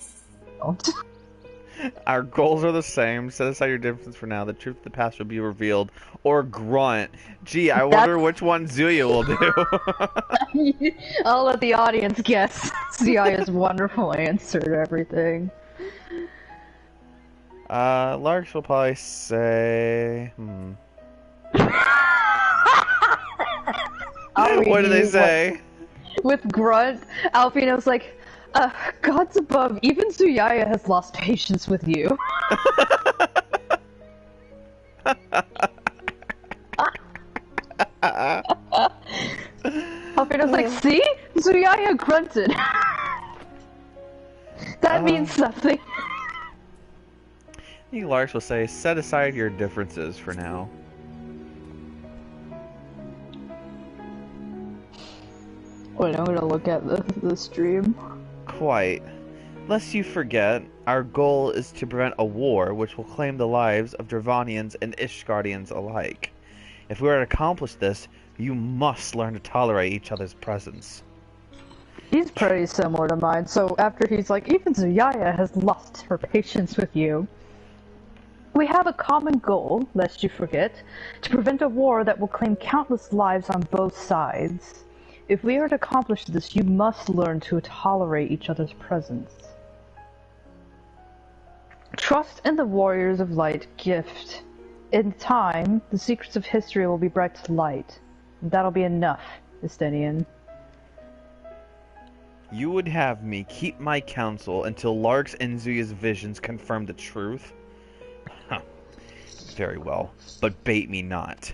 Our goals are the same. Set aside your differences for now. The truth of the past will be revealed. Or grunt. Gee, I wonder which one Zuya will do. I'll let the audience guess. Zia's wonderful answer to everything. Larks will probably say... What do they say? With grunt, Alfino's like, gods above, even Zuyaya has lost patience with you. Alfino's like, see? Zuyaya grunted. That means something. I think Larks will say, set aside your differences for now. Wait, I'm gonna look at the stream. Quite. Lest you forget, our goal is to prevent a war which will claim the lives of Dravanians and Ishgardians alike. If we are to accomplish this, you must learn to tolerate each other's presence. He's pretty similar to mine, so after he's like, even Zuyaya has lost her patience with you. We have a common goal, lest you forget, to prevent a war that will claim countless lives on both sides. If we are to accomplish this, you must learn to tolerate each other's presence. Trust in the Warriors of Light gift. In time, the secrets of history will be brought to light. That'll be enough, Estinian. You would have me keep my counsel until Lark's and Zuya's visions confirm the truth? Huh. Very well, but bait me not.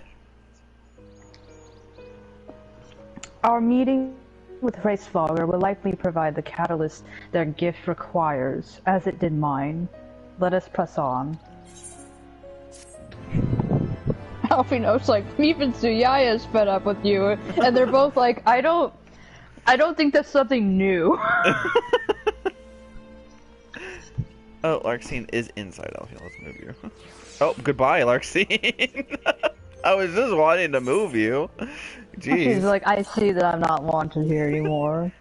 Our meeting with Reisvalger will likely provide the catalyst their gift requires, as it did mine. Let us press on. Alfino's like, even Zuyaya's fed up with you, and they're both like, I don't think that's something new. Oh, Larxene is inside Alfio. Let's move you. Oh, goodbye, Larxene. I was just wanting to move you. Jeez. He's like, I see that I'm not wanted here anymore.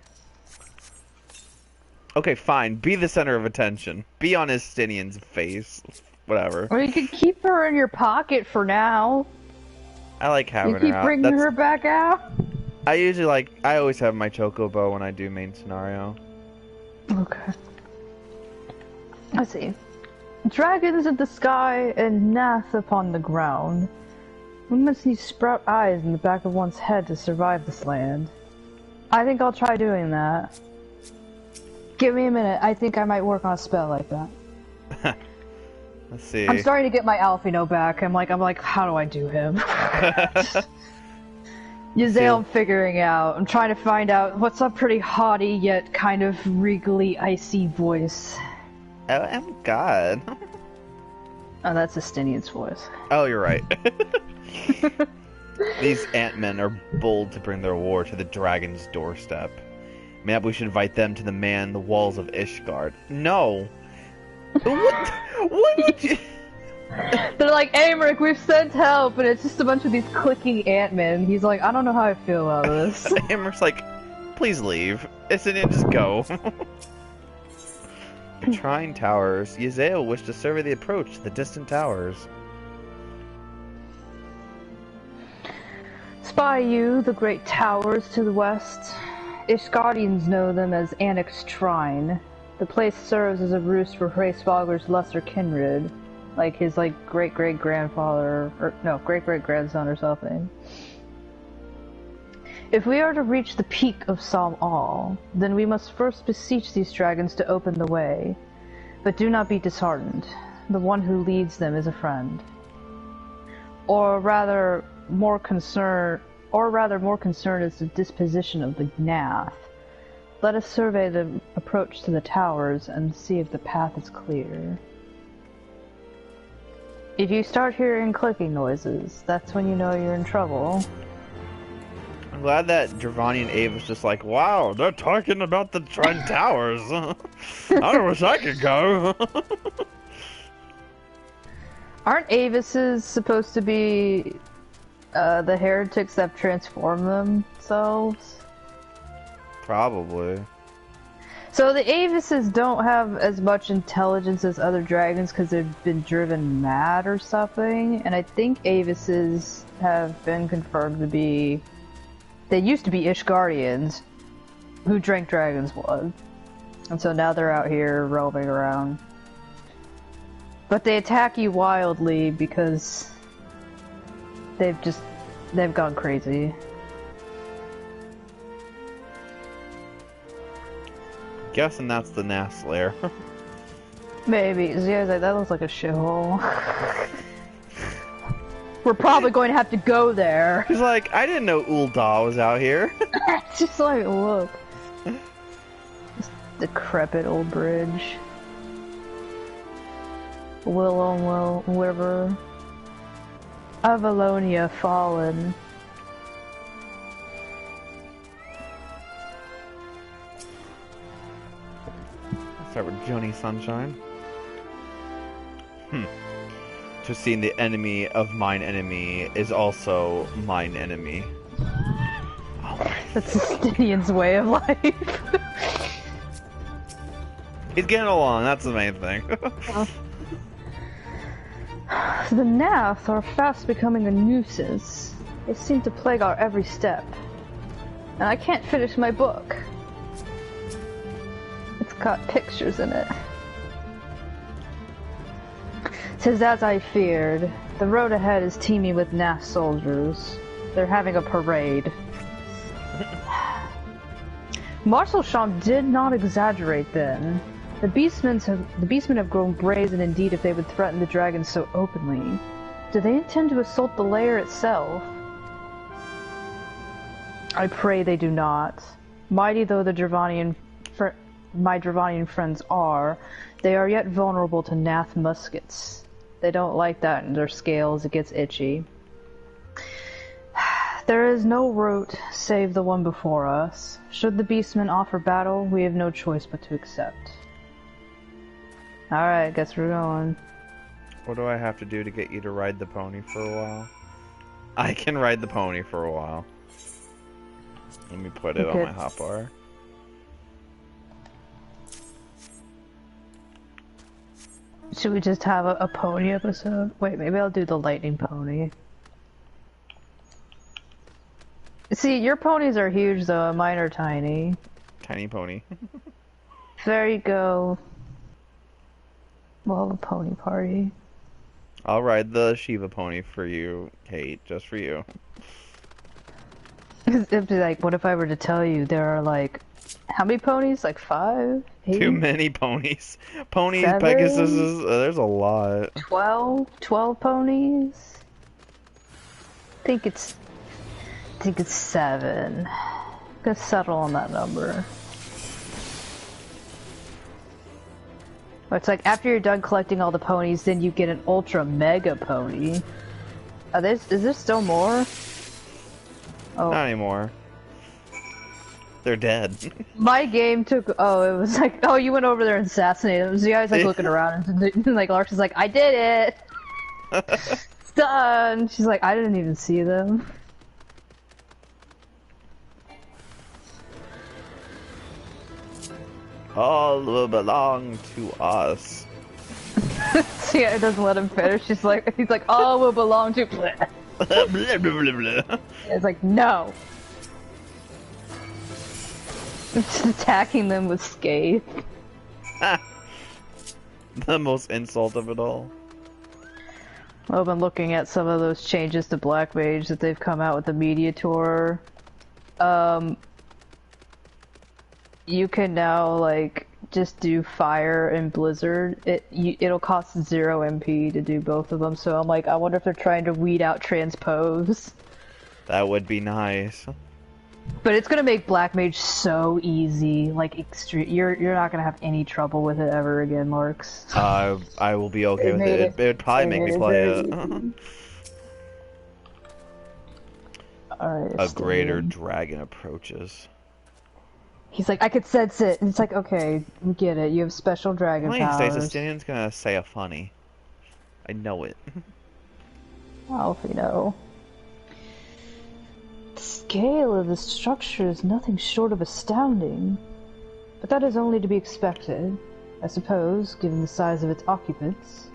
Okay, fine. Be the center of attention. Be on Estinian's face. Whatever. Or you could keep her in your pocket for now. I like having her You keep out. bringing her back out? I always have my chocobo when I do main scenario. Okay. Let's see. Dragons in the sky and Nath upon the ground. One must need sprout eyes in the back of one's head to survive this land. I think I'll try doing that. Give me a minute. I think I might work on a spell like that. Let's see. I'm starting to get my Alfino back. I'm like, how do I do him? Yazel, I'm figuring out. I'm trying to find out what's a pretty haughty yet kind of regally icy voice. Oh, God. Oh, that's Estinian's voice. Oh, you're right. These ant-men are bold to bring their war to the dragon's doorstep. Maybe we should invite them to man the walls of Ishgard. No. What would you... They're like, Amric, we've sent help, and it's just a bunch of these clicking ant-men. He's like, I don't know how I feel about this. Amric's like, please leave. Istinian, just go. The Trine Towers. Yazel wished to survey the approach to the distant towers. Spy you, the great towers to the west. Ishgardians know them as Annex Trine. The place serves as a roost for Hraesvalgr's lesser kindred, like his great-great-grandfather, or no, great-great-grandson or something. If we are to reach the peak of Psalm All, then we must first beseech these dragons to open the way. But do not be disheartened. The one who leads them is a friend. Or rather, more concerned is the disposition of the Gnath. Let us survey the approach to the towers and see if the path is clear. If you start hearing clicking noises, that's when you know you're in trouble. I'm glad that Dravani and Ava was just like, wow, they're talking about the Trine Towers. I wish I could go. Aren't Avises supposed to be the heretics that have transformed themselves? Probably. So the Avises don't have as much intelligence as other dragons because they've been driven mad or something, and I think Avises have been confirmed to be... They used to be Ishgardians who drank dragon's blood, and so now they're out here roaming around. But they attack you wildly because they've gone crazy. Guessing that's the Nast Slayer. Maybe. Zia's like, that looks like a shithole. We're probably going to have to go there. He's like, I didn't know Ul'dah was out here. It's just like, look. This decrepit old bridge. Willow River. Avalonia fallen. Start with Joni Sunshine. Just seeing the enemy of mine enemy is also mine enemy. Oh. That's Justinian's way of life. He's getting along, that's the main thing. The Nath are fast becoming a nuisance. They seem to plague our every step. And I can't finish my book. It's got pictures in it. 'Tis as I feared. The road ahead is teeming with Nath soldiers. They're having a parade. Marshal Sham did not exaggerate then. The beastmen have grown brazen indeed if they would threaten the dragons so openly. Do they intend to assault the lair itself? I pray they do not. Mighty though the my Dravanian friends are, they are yet vulnerable to Nath muskets. They don't like that in their scales, it gets itchy. There is no route save the one before us. Should the beastmen offer battle, we have no choice but to accept. Alright, guess we're going. What do I have to do to get you to ride the pony for a while? I can ride the pony for a while. Let me put it on my hotbar. Should we just have a pony episode? Wait, maybe I'll do the lightning pony. See, your ponies are huge though, and mine are tiny. Tiny pony. There you go. We'll have a pony party. I'll ride the Shiva pony for you, Kate, just for you. It'd be like, what if I were to tell you there are like, how many ponies? Like 5? 8? Too many ponies. Ponies, 7? Pegasuses, there's a lot. 12? 12 ponies? I think it's I think it's 7. Let's settle on that number. It's like after you're done collecting all the ponies, then you get an ultra mega pony. Is there still more? Oh. Not anymore. They're dead. My game took. Oh, it was like, oh, you went over there and assassinated them. So the guy's like looking around, and like Lark's is like, I did it. Done. She's like, I didn't even see them. All will belong to us. So yeah, it doesn't let him finish. He's like, all will belong to. Blah, blah, blah, blah. It's like, no. It's attacking them with scathe. The most insult of it all. I've been looking at some of those changes to Black Mage that they've come out with the media tour. You can now like just do fire and blizzard. It'll cost 0 MP to do both of them. So I'm like, I wonder if they're trying to weed out transpose. That would be nice. But it's gonna make Black Mage so easy, like extreme. You're not gonna have any trouble with it ever again, Marks. I will be okay with it. It would probably make me play it. Alright. A greater dragon approaches. He's like, I could sense it. And it's like, okay, we get it. You have special dragon powers. Justinian's gonna say a funny. I know it. Alfino. The scale of the structure is nothing short of astounding. But that is only to be expected, I suppose, given the size of its occupants.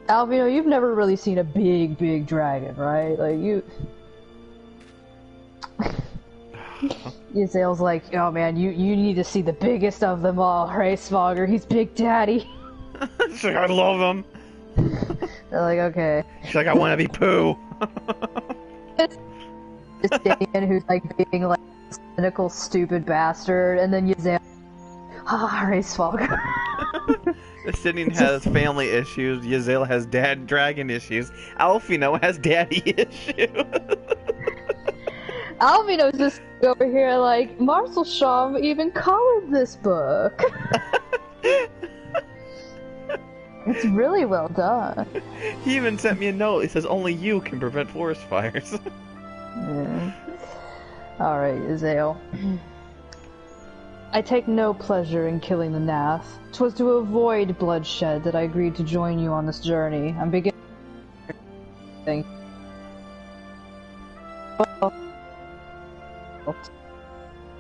Alvino, you've never really seen a big dragon, right? Like, you... Yzael's like, oh man, you need to see the biggest of them all, right, Smogger? He's Big Daddy. She's like, I love him. They're like, okay. She's like, I want to be Pooh. This Damien who's like being like a cynical, stupid bastard, and then Yzael, right, Smogger. Justinian has family issues. Yzael has dragon issues. Alfino has daddy issues. Alvino's just over here like, Marcel Sham even colored this book. It's really well done. He even sent me a note. He says only you can prevent forest fires. Yeah. Alright, Yzael. I take no pleasure in killing the Nath. 'Twas to avoid bloodshed that I agreed to join you on this journey. I'm beginning.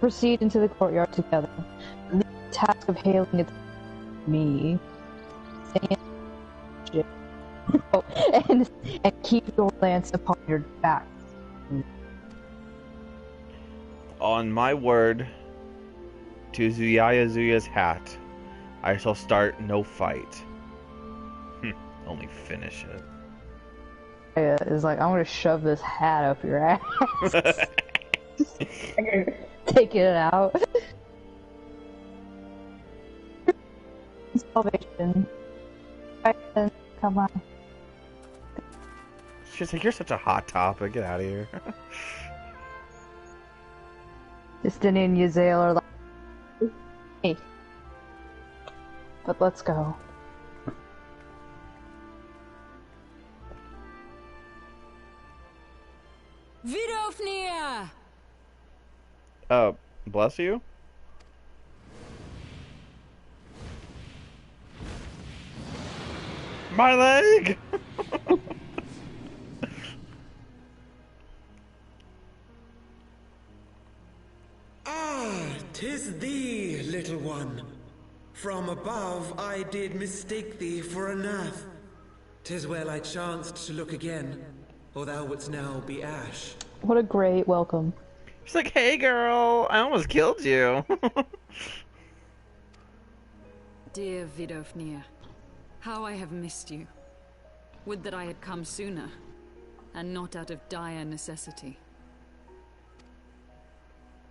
Proceed into the courtyard together. The task of hailing it me. and keep your lance upon your back. On my word, to Zuya's hat, I shall start no fight. Only finish it. Is like, I'm gonna shove this hat up your ass. Taking it out. Salvation. Come on. She's like, you're such a hot topic. Get out of here. Justinian and Yzael are like, hey. But let's go. Vidofnir! Bless you? My leg! Ah, 'tis thee, little one. From above I did mistake thee for a Nath. 'Tis well I chanced to look again, or thou wouldst now be ash. What a great welcome. She's like, hey girl, I almost killed you. Dear Vidofnir, how I have missed you. Would that I had come sooner, and not out of dire necessity.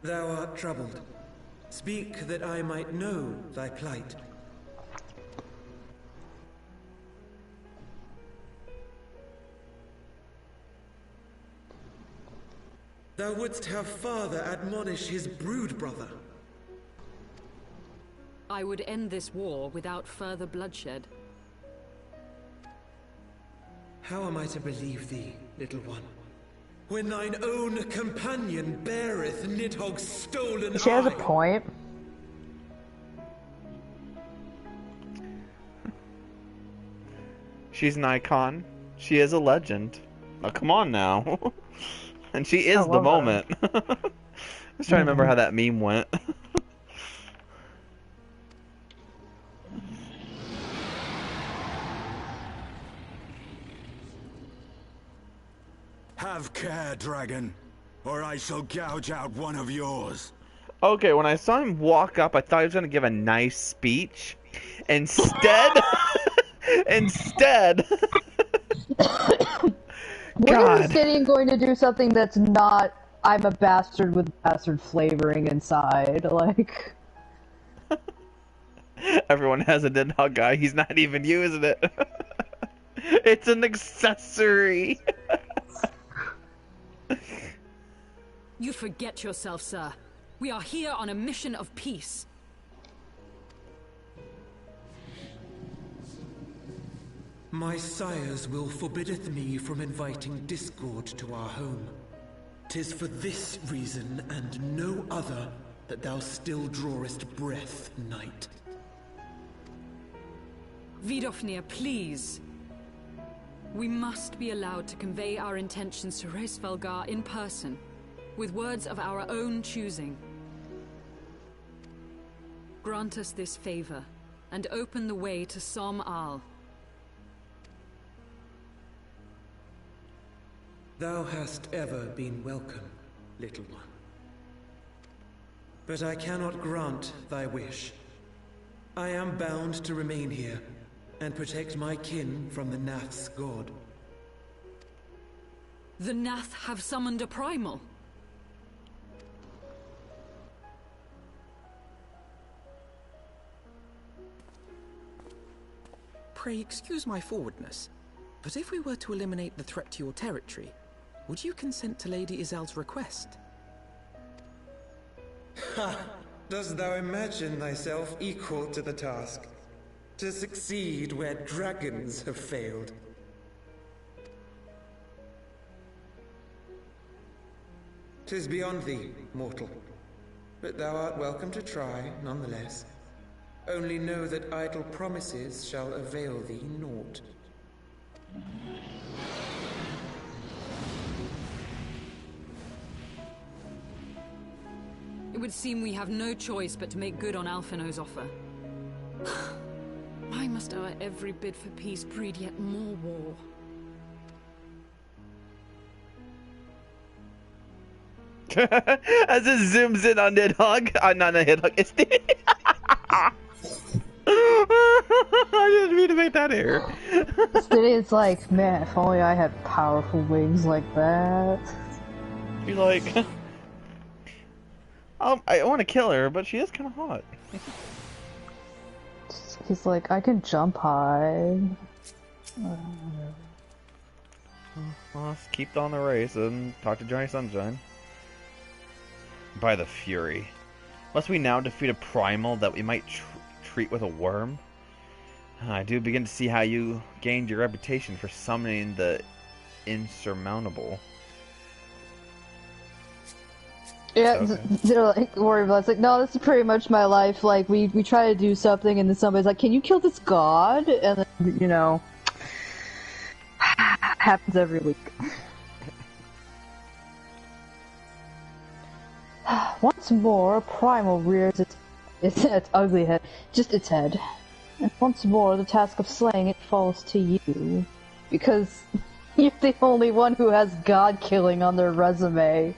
Thou art troubled. Speak that I might know thy plight. Thou wouldst have father admonish his brood brother. I would end this war without further bloodshed. How am I to believe thee, little one, when thine own companion beareth Nidhogg's stolen She has a eye? point. She's an icon. She is a legend. Oh, come on now. And she is the love her. moment. I was trying to remember how that meme went. Have care, dragon, or I shall gouge out one of yours. Okay, when I saw him walk up, I thought he was going to give a nice speech. Instead... Instead... When God. is Gideon going to do something that's not I'm a bastard with bastard flavoring inside? Like... Everyone has a Nidhogg guy. He's not even using it. It's an accessory. You forget yourself, sir. We are here on a mission of peace. My sire's will forbiddeth me from inviting discord to our home. 'Tis for this reason and no other that thou still drawest breath, knight. Vidofnir, please. We must be allowed to convey our intentions to Reisvelgar in person, with words of our own choosing. Grant us this favor, and open the way to Som Al. Thou hast ever been welcome, little one. But I cannot grant thy wish. I am bound to remain here and protect my kin from the Nath's god. The Nath have summoned a primal. Pray excuse my forwardness, but if we were to eliminate the threat to your territory, would you consent to Lady Izel's request? Ha! Dost thou imagine thyself equal to the task? To succeed where dragons have failed? "'Tis beyond thee, mortal. But thou art welcome to try, nonetheless. Only know that idle promises shall avail thee naught. It would seem we have no choice but to make good on Alphino's offer. Why must our every bid for peace breed yet more war? As it zooms in on Nidhogg, not a Nidhogg, it's I didn't mean to make that error. It's like, man, if only I had powerful wings like that. You're like, I want to kill her, but she is kind of hot. He's like, I can jump high. Well, let's keep on the race and talk to Johnny Sunshine. By the Fury. Must we now defeat a primal that we might treat with a worm? I do begin to see how you gained your reputation for summoning the insurmountable. Yeah, Okay. they're like worried about it. It's like, no, this is pretty much my life. Like, we try to do something, and then somebody's like, can you kill this god? And then, you know, happens every week. Once more, a primal rears its ugly head, just its head. And once more, the task of slaying it falls to you. Because you're the only one who has god killing on their resume.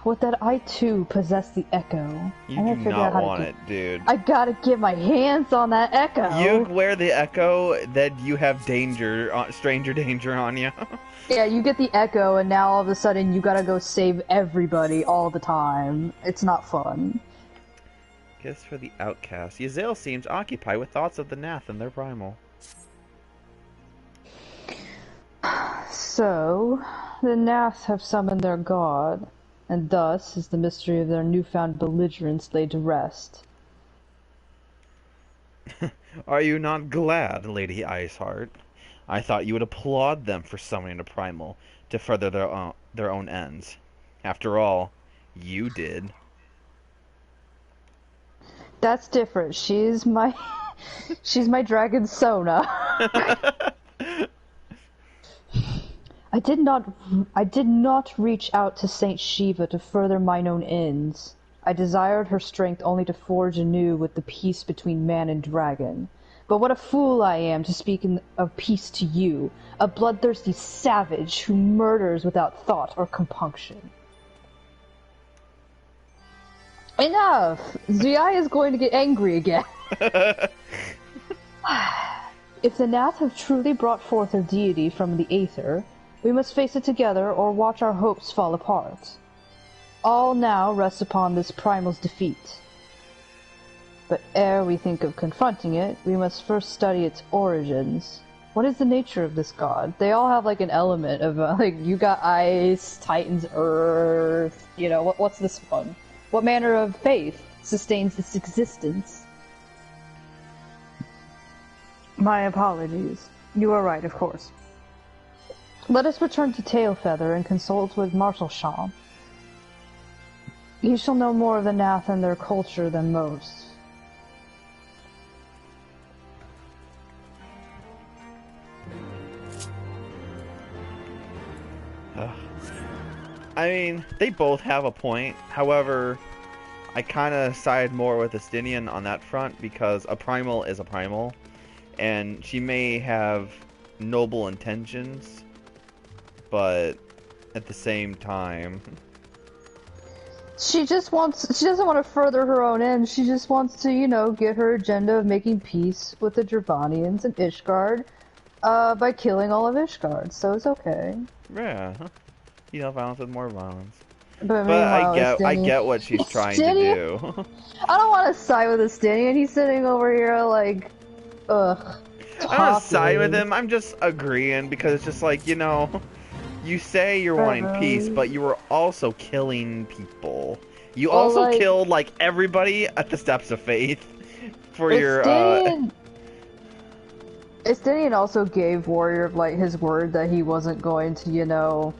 With that, I too possess the echo. You do not want it, dude. I gotta get my hands on that echo. You wear the echo, then you have danger, stranger danger on you. Yeah, you get the echo, and now all of a sudden you gotta go save everybody all the time. It's not fun. Guess for the outcast. Yazel seems occupied with thoughts of the Nath and their primal. So, the Nath have summoned their god, and thus is the mystery of their newfound belligerence laid to rest. Are you not glad, Lady Iceheart? I thought you would applaud them for summoning a primal to further their own ends. After all, you did. That's different. She's my dragon Sona. I did not reach out to Saint Shiva to further mine own ends. I desired her strength only to forge anew with the peace between man and dragon. But what a fool I am to speak of peace to you, a bloodthirsty savage who murders without thought or compunction. Enough! Zui is going to get angry again. If the Nath have truly brought forth their deity from the Aether, we must face it together or watch our hopes fall apart. All now rests upon this primal's defeat. But ere we think of confronting it, we must first study its origins. What is the nature of this god? They all have like an element of like, you got ice, Titan's earth, you know, what's this one? What manner of faith sustains its existence? My apologies. You are right, of course. Let us return to Tailfeather and consult with Marshal Shaw. He shall know more of the Nath and their culture than most. I mean, they both have a point. However, I kind of side more with Estinian on that front because a primal is a primal, and she may have noble intentions, but at the same time, she doesn't want to further her own ends. She just wants to, you know, get her agenda of making peace with the Dravanians and Ishgard by killing all of Ishgard. So it's okay. yeah. You know, violence with more violence. But I get what she's trying to do. I don't want to side with Estinian. He's sitting over here like, ugh. I'm not siding with him. I'm just agreeing because it's just like, you know, you say you're wanting peace, but you were also killing people. You also killed like everybody at the Steps of Faith for your. Estinian also gave Warrior of Light his word that he wasn't going to, you know,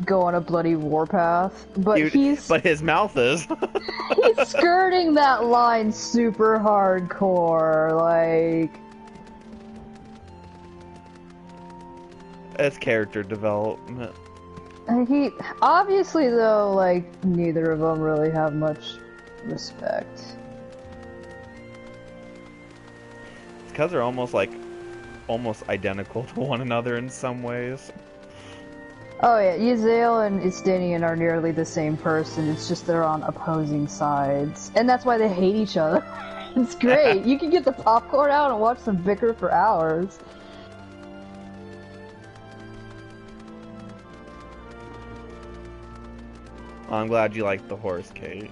go on a bloody warpath, but but his mouth is. He's skirting that line super hardcore, like. It's character development. He obviously though, like neither of them really have much respect. It's because they're almost identical to one another in some ways. Oh yeah, Yzael and Estinian are nearly the same person, it's just they're on opposing sides. And that's why they hate each other. It's great, you can get the popcorn out and watch them bicker for hours. I'm glad you liked the horse, Kate.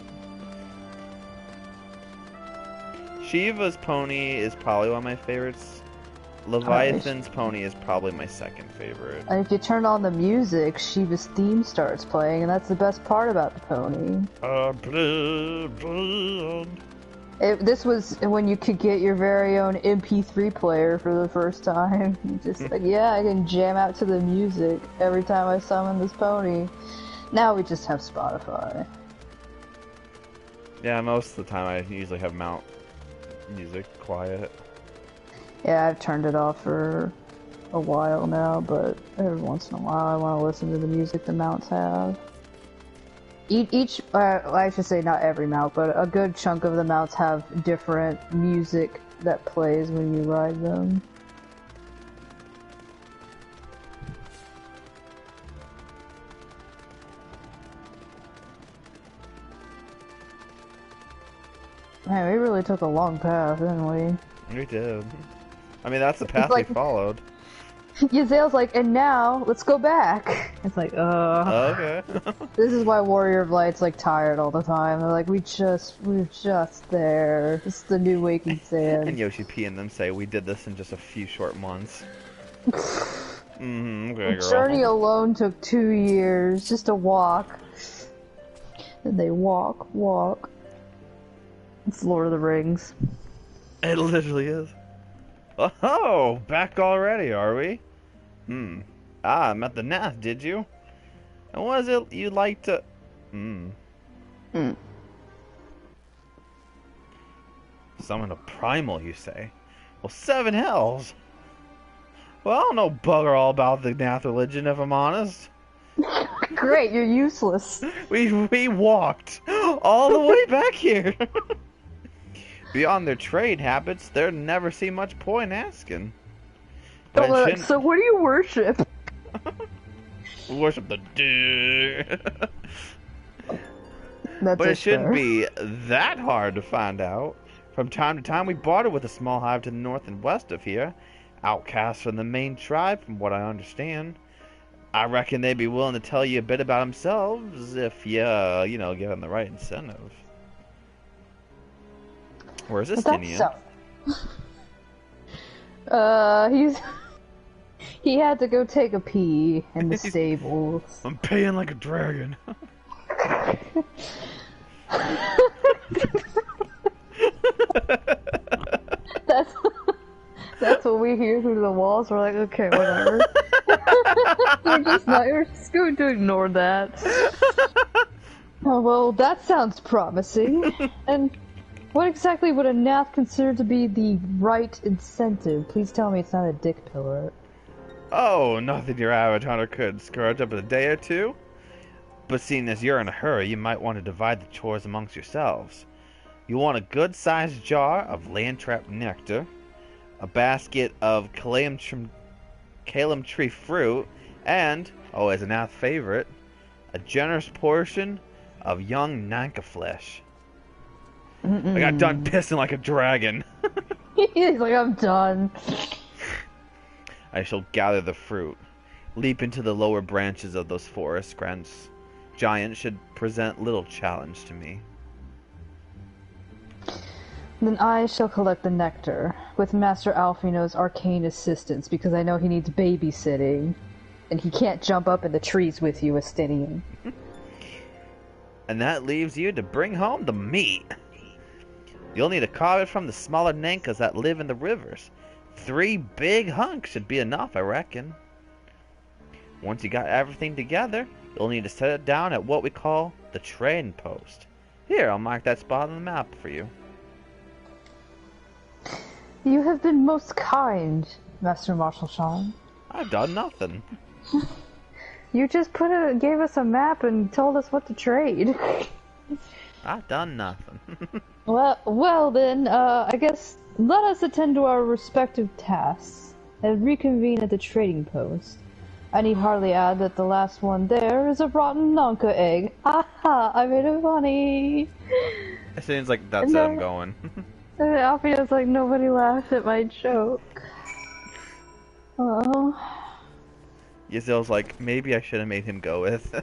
Shiva's pony is probably one of my favorites. Leviathan's pony is probably my second favorite. And if you turn on the music, Shiva's theme starts playing, and that's the best part about the pony. This was when you could get your very own MP3 player for the first time. Just like, yeah, I can jam out to the music every time I summon this pony. Now we just have Spotify. Yeah, most of the time I usually have mount music quiet. Yeah, I've turned it off for a while now, but every once in a while I want to listen to the music the mounts have. I should say not every mount, but a good chunk of the mounts have different music that plays when you ride them. Man, we really took a long path, didn't we? We did. I mean, that's the path we followed. Yzael's like, and now, let's go back. It's like, okay. This is why Warrior of Light's like tired all the time. They're like, we're just there. This is the new Waking Sand. And Yoshi P and them say, we did this in just a few short months. Okay. Okay, The girl. journey alone took 2 years just to walk. And they walk. It's Lord of the Rings. It literally is. Oh, back already, are we? Ah, met the Nath, did you? And was it you'd like to... Summon a primal, you say? Well, 7 hells! Well, I don't know bugger all about the Nath religion, if I'm honest. Great, you're useless. We walked all the way back here. Beyond their trade habits, there never seemed much point asking. So what do you worship? Worship the deer. That's But it shouldn't fair. be that hard to find out. From time to time, we barter with a small hive to the north and west of here. Outcasts from the main tribe, from what I understand. I reckon they'd be willing to tell you a bit about themselves if you, give them the right incentive. Where's this Tinian? He had to go take a pee in the stables. I'm paying like a dragon. That's what we hear through the walls. We're like, okay, whatever. We're just going to ignore that. Oh, well, that sounds promising. And what exactly would a Nath consider to be the right incentive? Please tell me it's not a dick pillar. Oh, nothing your average hunter could scourge up in a day or two. But seeing as you're in a hurry, you might want to divide the chores amongst yourselves. You want a good-sized jar of land-trap nectar, a basket of calam tree fruit, and, as a Nath favorite, a generous portion of young Nanka flesh. I got done pissing like a dragon. He's like, I'm done. I shall gather the fruit, leap into the lower branches of those forest grants. Giants should present little challenge to me. Then I shall collect the nectar, with Master Alfino's arcane assistance, because I know he needs babysitting, and he can't jump up in the trees with you, Estinian. And that leaves you to bring home the meat. You'll need to carve it from the smaller Nankas that live in the rivers. 3 big hunks should be enough, I reckon. Once you got everything together, you'll need to set it down at what we call the trading post. Here, I'll mark that spot on the map for you. You have been most kind, Master Marshal Sean. I've done nothing. You just gave us a map and told us what to trade. I've done nothing. Well then, I guess let us attend to our respective tasks and reconvene at the trading post. I need hardly add that the last one there is a rotten Nanka egg. Ha ha! I made it funny. It seems like that's it. I'm going. And Alfio's like, nobody laughed at my joke. Oh. Yzil's like, maybe I should have made him go with.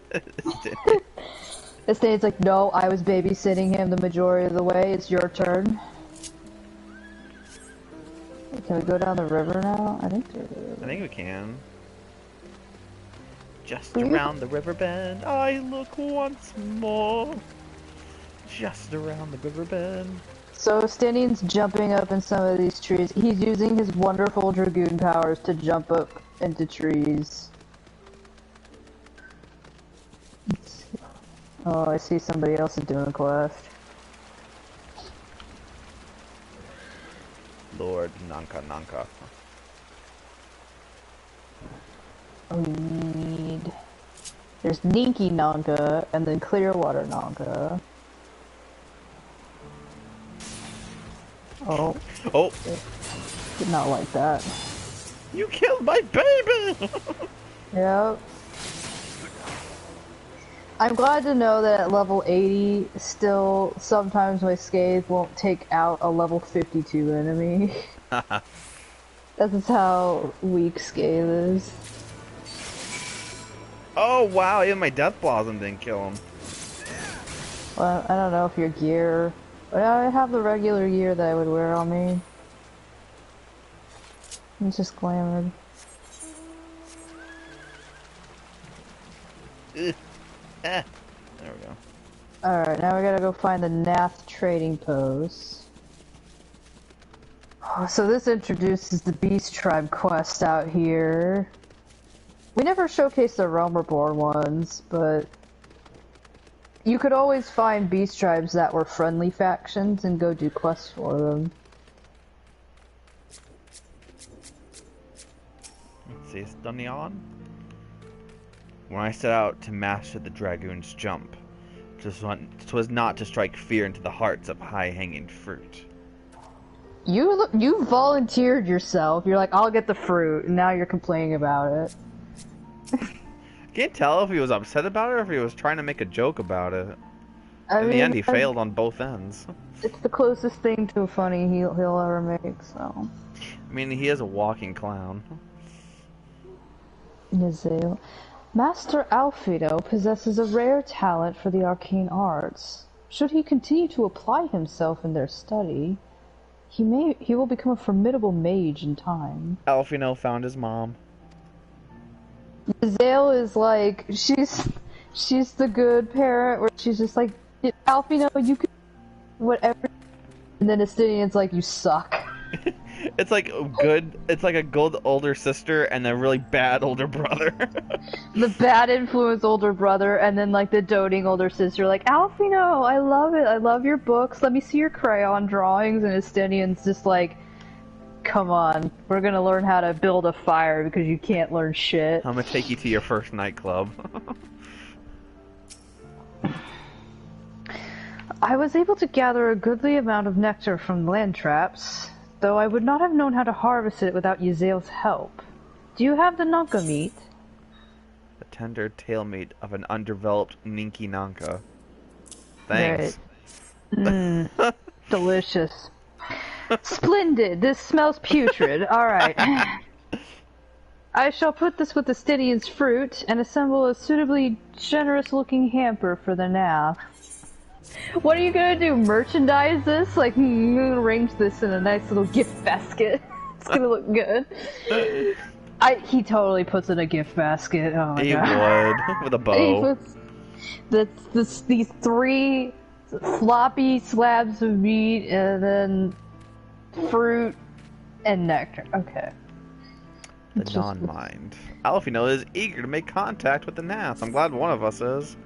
Estate's like, no, I was babysitting him the majority of the way. It's your turn. Can we go down the river now? I think we can. Just around the river bend, I look once more. Just around the river bend. So Stinian's jumping up in some of these trees. He's using his wonderful dragoon powers to jump up into trees. Oh, I see somebody else is doing a quest. Lord Nanka. There's Ninky Nanka and then Clearwater Nanka. Oh. Did not like that. You killed my baby! Yep. I'm glad to know that at level 80, still, sometimes my Scathe won't take out a level 52 enemy. That's how weak Scathe is. Oh wow, even my Death Blossom didn't kill him. Well, I don't know if your gear... I have the regular gear that I would wear on me. It's just glamored. There we go. Alright, now we gotta go find the Nath trading post. Oh, so this introduces the Beast Tribe quest out here. We never showcased the Realm Reborn ones, but you could always find Beast Tribes that were friendly factions and go do quests for them. Let's see, Stunion. When I set out to master the Dragoon's jump, was not to strike fear into the hearts of high-hanging fruit. You volunteered yourself. You're like, I'll get the fruit, and now you're complaining about it. Can't tell if he was upset about it or if he was trying to make a joke about it. In the end, he failed on both ends. It's the closest thing to a funny he'll ever make, so... I mean, he is a walking clown. Nizale. Master Alfredo possesses a rare talent for the arcane arts. Should he continue to apply himself in their study, he will become a formidable mage in time. Alfino found his mom. Nizale is like, she's the good parent where she's just like, Alfino, you can whatever, and then Estinian's like, you suck. It's like good. It's like a good older sister and a really bad older brother. The bad influence older brother, and then like the doting older sister, like, Alfino, I love it. I love your books. Let me see your crayon drawings. And Estinian's just like, come on, we're gonna learn how to build a fire because you can't learn shit. I'm gonna take you to your first nightclub. I was able to gather a goodly amount of nectar from land traps, though I would not have known how to harvest it without Yzale's help. Do you have the Nanka meat? The tender tail meat of an undeveloped Ninki Nanka. Thanks. Right. Delicious. Splendid! This smells putrid. Alright. I shall put this with the Stydian's fruit and assemble a suitably generous-looking hamper for the Nath. What are you gonna do? Merchandise this? Like, I'm gonna arrange this in a nice little gift basket. It's gonna look good. He totally puts in a gift basket. Oh my god. He would, with a bow. He puts these 3 floppy slabs of meat and then fruit and nectar. Okay. The non-mind. Alfino is eager to make contact with the Nath. I'm glad one of us is.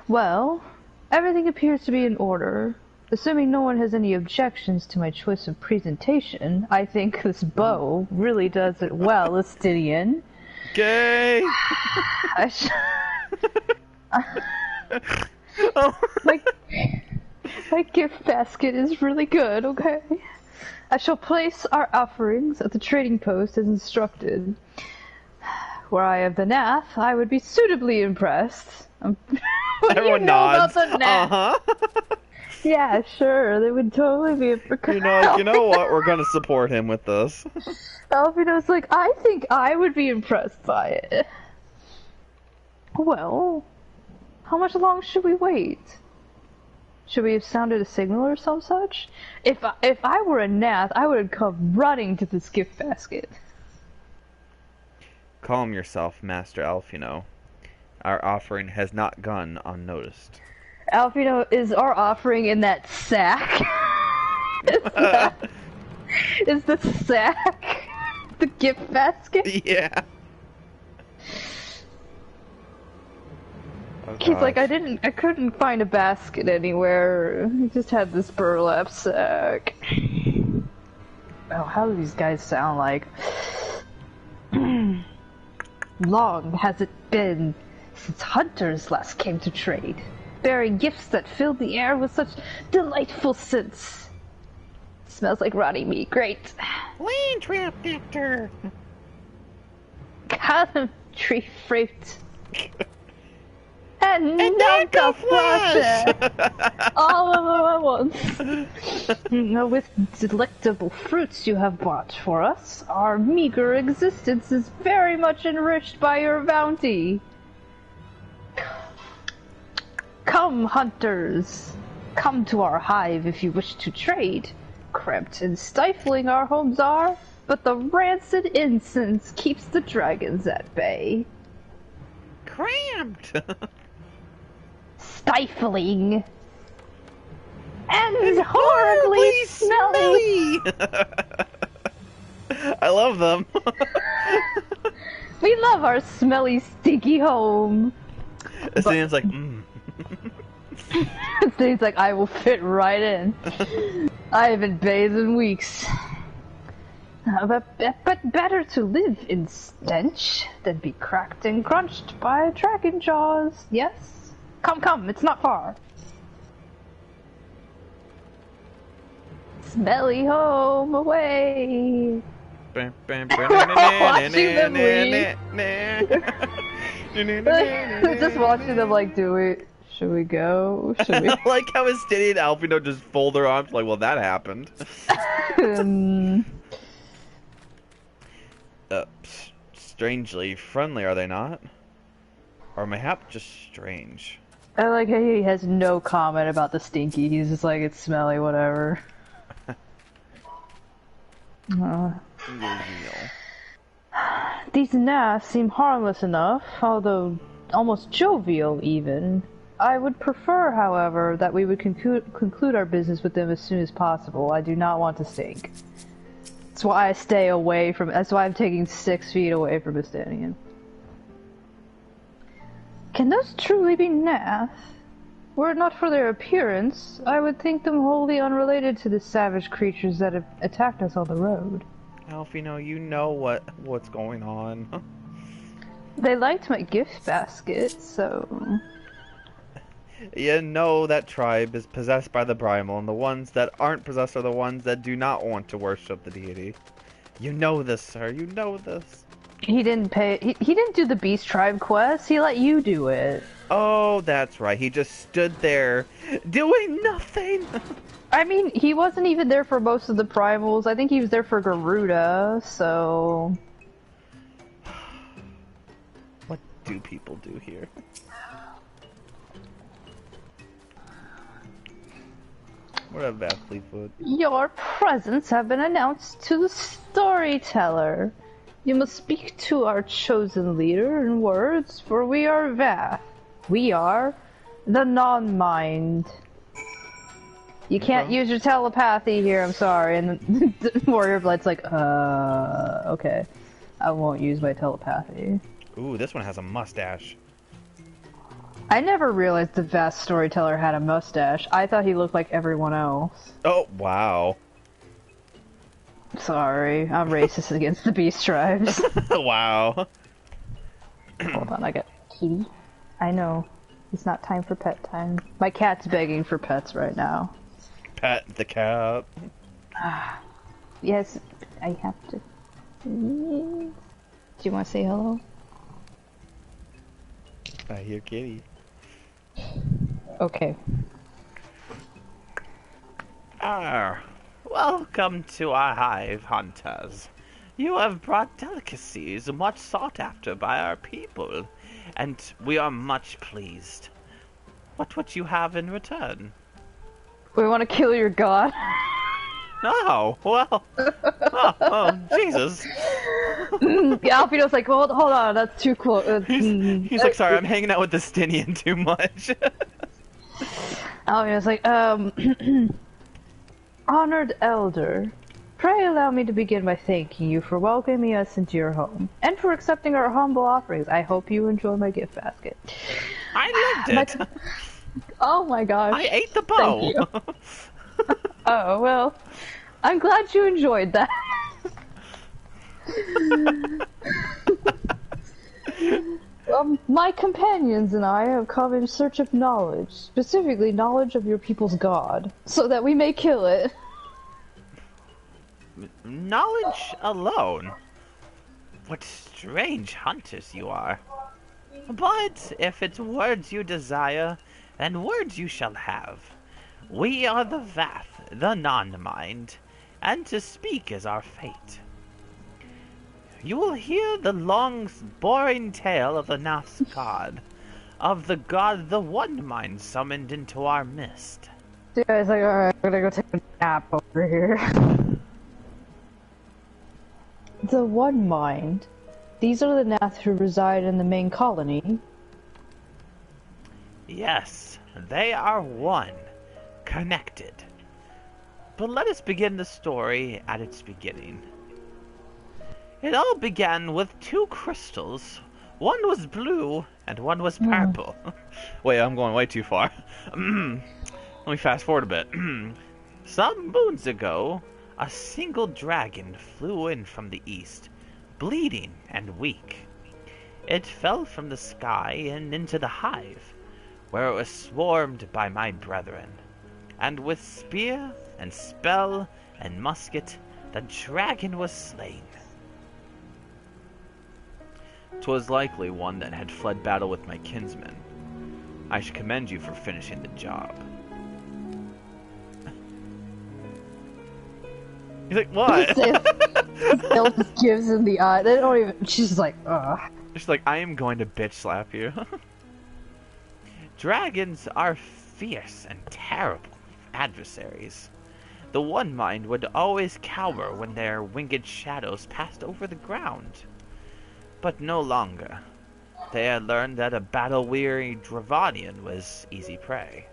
Well, everything appears to be in order. Assuming no one has any objections to my choice of presentation, I think this bow really does it well, Estidian. Gay! My gift basket is really good, okay? I shall place our offerings at the trading post as instructed. Were I of the Nath, I would be suitably impressed. Everyone nods. Yeah, sure. They would totally be impressed. You know what? We're gonna support him with this. Alfino's like, I think I would be impressed by it. Well, how much longer should we wait? Should we have sounded a signal or some such? If I were a Nath, I would have come running to this gift basket. Calm yourself, Master Alfino. Our offering has not gone unnoticed. Alfino, is our offering in that sack? Is the sack the gift basket? Yeah. Oh, He's like, I couldn't find a basket anywhere. I just had this burlap sack. Oh, how do these guys sound like? Long has it been since hunters last came to trade, bearing gifts that filled the air with such delightful scents. Smells like rotting meat. Great. Land trap nectar. Country fruit. And Nanka flesh! All of them at once. With delectable fruits you have bought for us, our meager existence is very much enriched by your bounty. Come, hunters! Come to our hive if you wish to trade. Cramped and stifling our homes are, but the rancid incense keeps the dragons at bay. Cramped! Stifling! And horribly smelly! I love them. We love our smelly, stinky home. Estinian's like, Estinian's like, I will fit right in. I haven't bathed in weeks. But better to live in stench than be cracked and crunched by dragon jaws. Yes? Come, it's not far. Smelly home away. Watching them leave. Just watching them like, should we go? Should we? Like how Estinian and Alpino just fold their arms like, well, that happened. Strangely friendly, are they not? Or mayhap just strange? I like how he has no comment about the stinky. He's just like, it's smelly, whatever. These naths seem harmless enough, although almost jovial even. I would prefer, however, that we would conclude our business with them as soon as possible. I do not want to stink. That's why I stay away from. That's why I'm taking 6 feet away from Estinian. Can those truly be naths? Were it not for their appearance, I would think them wholly unrelated to the savage creatures that have attacked us on the road. Alfino, you know what's going on. They liked my gift basket, so... You know that tribe is possessed by the Primal, and the ones that aren't possessed are the ones that do not want to worship the deity. You know this, sir. You know this. He didn't pay. He didn't do the Beast Tribe quest. He let you do it. Oh, that's right. He just stood there doing nothing. I mean, he wasn't even there for most of the primals. I think he was there for Garuda, so... What do people do here? What about Fleetwood? Your presents have been announced to the storyteller. You must speak to our chosen leader in words, for we are Vath. We are the non-mind. You can't use your telepathy here, I'm sorry. And the Warrior Blood's like, okay. I won't use my telepathy. Ooh, this one has a mustache. I never realized the vast storyteller had a mustache. I thought he looked like everyone else. Oh, wow. Sorry, I'm racist against the beast tribes. Wow. Hold on, I got kitty. I know. It's not time for pet time. My cat's begging for pets right now. Pet the cat. Yes, I have to. Do you want to say hello? I hear kitty. Okay. Welcome to our hive, hunters. You have brought delicacies much sought after by our people, and we are much pleased. What would you have in return? We want to kill your god. Oh, well. Oh, Jesus. Alfino's like, hold on, that's too close. He's like, sorry, I'm hanging out with the Stinian too much. Alfino's like, honored elder, pray allow me to begin by thanking you for welcoming us into your home, and for accepting our humble offerings. I hope you enjoy my gift basket. I loved it. Oh my gosh. I ate the bow. Oh, well, I'm glad you enjoyed that. My companions and I have come in search of knowledge, specifically knowledge of your people's god, so that we may kill it. Knowledge alone? What strange hunters you are. But if it's words you desire, then words you shall have. We are the Vath, the non-mind, and to speak is our fate. You will hear the long, boring tale of the Nath's god, of the god the One Mind summoned into our midst. The guy's like, alright, I'm gonna go take a nap over here. The One Mind. These are the Nath who reside in the main colony. Yes, they are one, connected. But let us begin the story at its beginning. It all began with two crystals. One was blue and one was purple. Wait, I'm going way too far. Let me fast forward a bit. Some moons ago, a single dragon flew in from the east, bleeding and weak. It fell from the sky and into the hive, where it was swarmed by my brethren. And with spear and spell and musket, the dragon was slain. 'Twas likely one that had fled battle with my kinsmen. I should commend you for finishing the job. He's like, what? Bill just gives him the eye. They don't even. She's just like, ugh. She's like, I am going to bitch slap you. Dragons are fierce and terrible adversaries. The One Mind would always cower when their winged shadows passed over the ground. But no longer. They had learned that a battle-weary Dravanian was easy prey.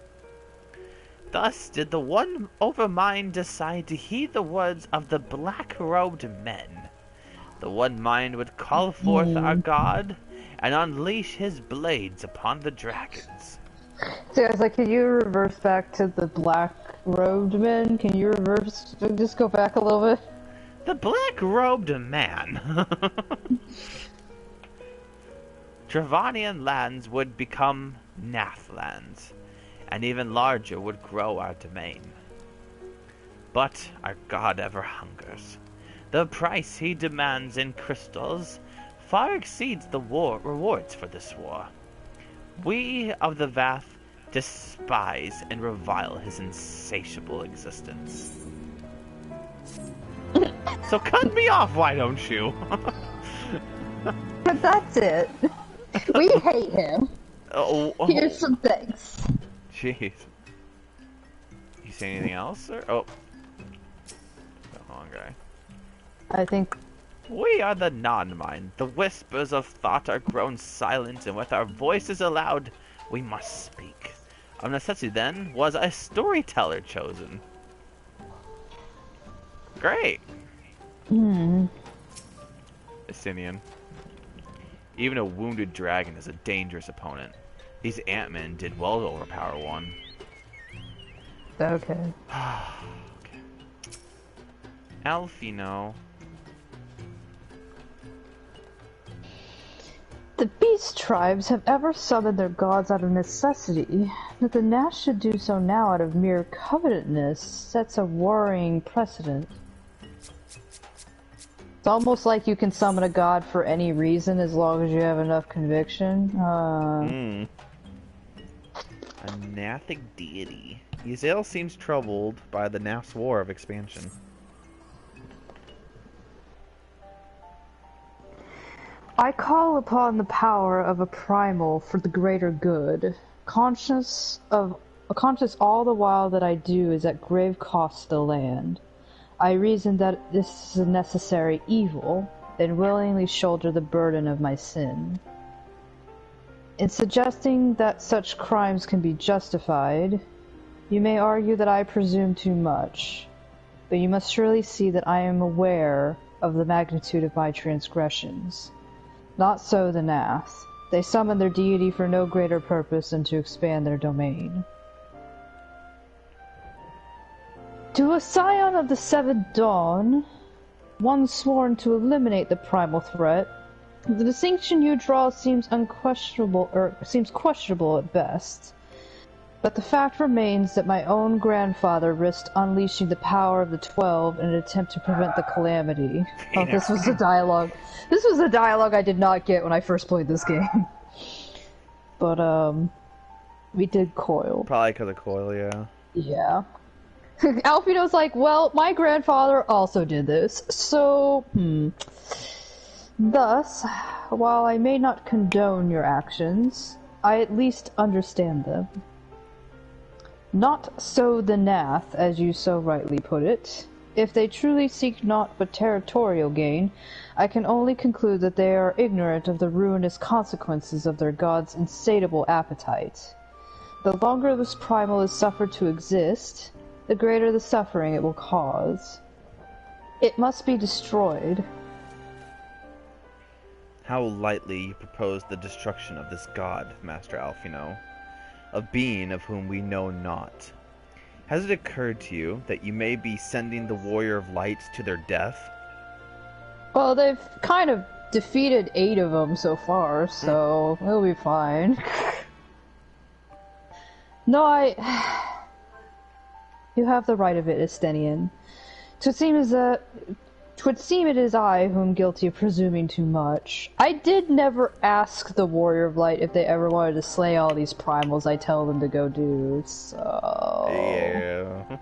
Thus did the One Overmind decide to heed the words of the black-robed men. The One Mind would call forth our god and unleash his blades upon the dragons. So I was like, can you reverse back to the black-robed men? Can you reverse, just go back a little bit? The black-robed man. Dravanian lands would become Nath lands, and even larger would grow our domain. But our god ever hungers. The price he demands in crystals far exceeds the rewards for this war. We of the Vath despise and revile his insatiable existence. So cut me off, why don't you? But that's it. We hate him. Here's some things. Jeez. You say anything else, or oh, wrong guy. I think we are the non-mind. The whispers of thought are grown silent, and with our voices aloud, we must speak. Of necessity, then, was a storyteller chosen. Great. Estinian. Even a wounded dragon is a dangerous opponent. These Ant-Men did well to overpower one. Okay. Okay. Alfino. The beast tribes have ever summoned their gods out of necessity. That the Nash should do so now out of mere covetousness sets a worrying precedent. It's almost like you can summon a god for any reason as long as you have enough conviction. A Nathic deity. Yzael seems troubled by the Nath's war of expansion. I call upon the power of a primal for the greater good, conscious all the while that I do is at grave cost to the land. I reason that this is a necessary evil, and willingly shoulder the burden of my sin. In suggesting that such crimes can be justified, you may argue that I presume too much, but you must surely see that I am aware of the magnitude of my transgressions. Not so the Nath. They summon their deity for no greater purpose than to expand their domain. To a scion of the Seventh Dawn, one sworn to eliminate the primal threat, the distinction you draw seems questionable at best. But the fact remains that my own grandfather risked unleashing the power of the 12 in an attempt to prevent the calamity. Oh, this was a dialogue. This was a dialogue I did not get when I first played this game. But, we did Coil. Probably because of Coil, yeah. Yeah. Alfino's like, well, my grandfather also did this, so, Thus, while I may not condone your actions, I at least understand them. Not so the Nath, as you so rightly put it. If they truly seek naught but territorial gain, I can only conclude that they are ignorant of the ruinous consequences of their god's insatiable appetite. The longer this primal is suffered to exist, the greater the suffering it will cause. It must be destroyed. How lightly you propose the destruction of this god, Master Alphino, a being of whom we know not. Has it occurred to you that you may be sending the Warrior of Light to their death? Well, they've kind of defeated 8 of them so far, so it'll be fine. No, You have the right of it, Estenian. 'Twould seem it is I who am guilty of presuming too much. I did never ask the Warrior of Light if they ever wanted to slay all these primals I tell them to go do, so... Yeah.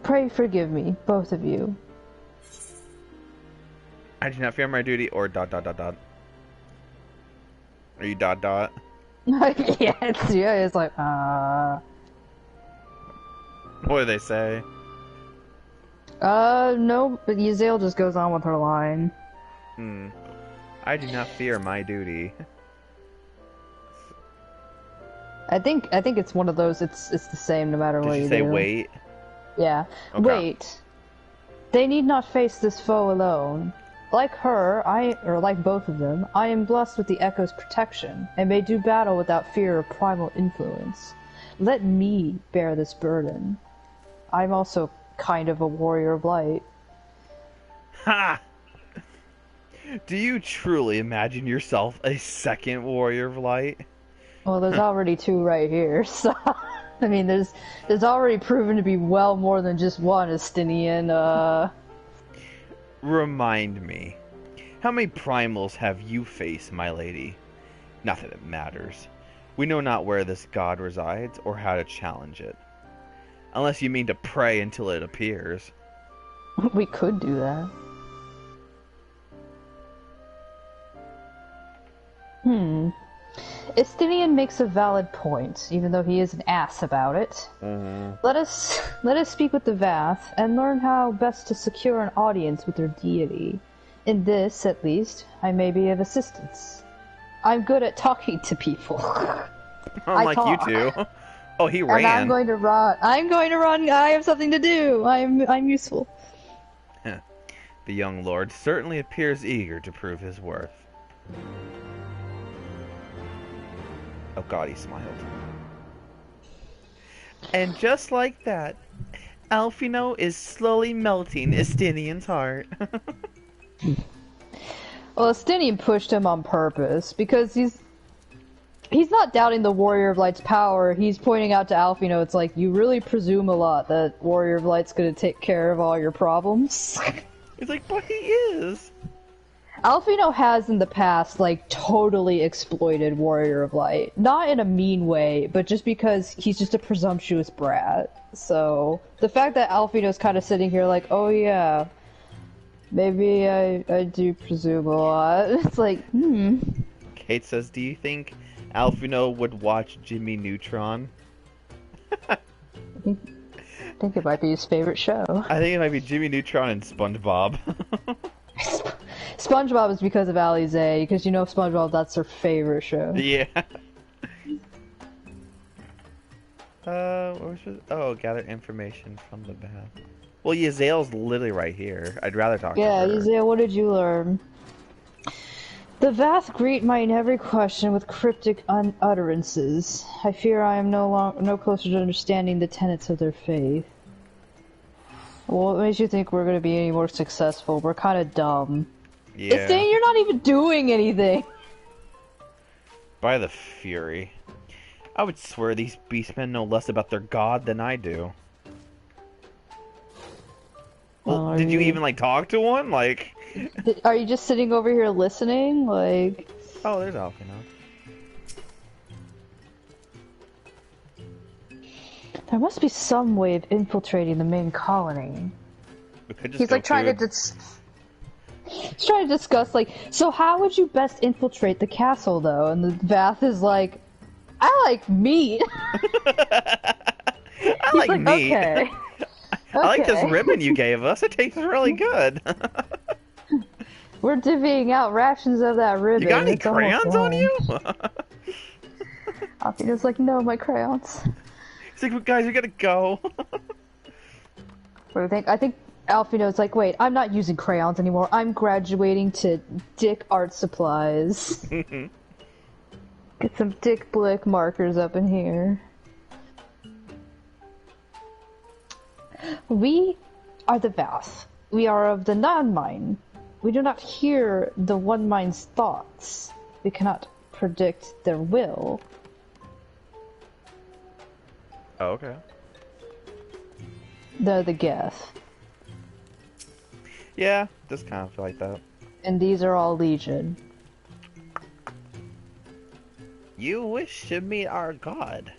Pray forgive me, both of you. I do not fear my duty, or ... Are you ... Yeah, it's like, What do they say? No, but Yazael just goes on with her line. I do not fear my duty. I think it's one of those, it's the same no matter what you do. Did you say wait? Yeah. Okay. Wait. They need not face this foe alone. Like her, like both of them, I am blessed with the Echo's protection, and may do battle without fear of primal influence. Let me bear this burden. I'm also kind of a Warrior of Light. Ha! Do you truly imagine yourself a second Warrior of Light? Well, there's already 2 right here, so... I mean, there's already proven to be well more than just one Estinian, Remind me, how many primals have you faced, my lady? Not that it matters. We know not where this god resides, or how to challenge it. Unless you mean to pray until it appears. We could do that. Estinian makes a valid point, even though he is an ass about it. Let us speak with the Vath, and learn how best to secure an audience with their deity. In this, at least, I may be of assistance. I'm good at talking to people. Unlike you two. Oh, he ran. And I'm going to run. I have something to do. I'm useful. The young lord certainly appears eager to prove his worth. Oh god, he smiled. And just like that, Alphino is slowly melting Estinian's heart. Well, Estinian pushed him on purpose, because he's not doubting the Warrior of Light's power. He's pointing out to Alphino, it's like, you really presume a lot that Warrior of Light's gonna take care of all your problems. He's like, but he is! Alphino has in the past, like, totally exploited Warrior of Light. Not in a mean way, but just because he's just a presumptuous brat. So, the fact that Alphino's kind of sitting here like, oh yeah, maybe I do presume a lot. It's like, Kate says, do you think Alphino would watch Jimmy Neutron? I think it might be his favorite show. I think it might be Jimmy Neutron and SpongeBob. SpongeBob is because of Alize, because you know SpongeBob, that's her favorite show. Yeah. Oh, gather information from the bath. Well, Yazael's literally right here. I'd rather talk to her. Yeah, Yazael, what did you learn? The Vath greet mine every question with cryptic utterances. I fear I am no closer to understanding the tenets of their faith. Well, what makes you think we're going to be any more successful? We're kind of dumb. Yeah. It's saying you're not even doing anything. By the Fury. I would swear these beastmen know less about their god than I do. Well, did you even, like, talk to one? Like... Are you just sitting over here listening? Like... Oh, there's Alphino. There must be some way of infiltrating the main colony. He's like trying to he's trying to discuss, like, so how would you best infiltrate the castle, though? And the Vath is like, I like meat. I like meat. Okay. I like this Okay. ribbon you gave us. It tastes really good. We're divvying out rations of that ribbon. You got any It's almost crayons on gone. you? Alfino's like, no, my crayons. He's like, guys, we gotta go. What do you think? I think Alfino's like, wait, I'm not using crayons anymore. I'm graduating to Dick Art Supplies. Get some Dick Blick markers up in here. We are the Vath. We are of the non-mind. We do not hear the one mind's thoughts. We cannot predict their will. Oh, okay. They're the Geth. Yeah, just kind of feel like that. And these are all Legion. You wish to meet our god.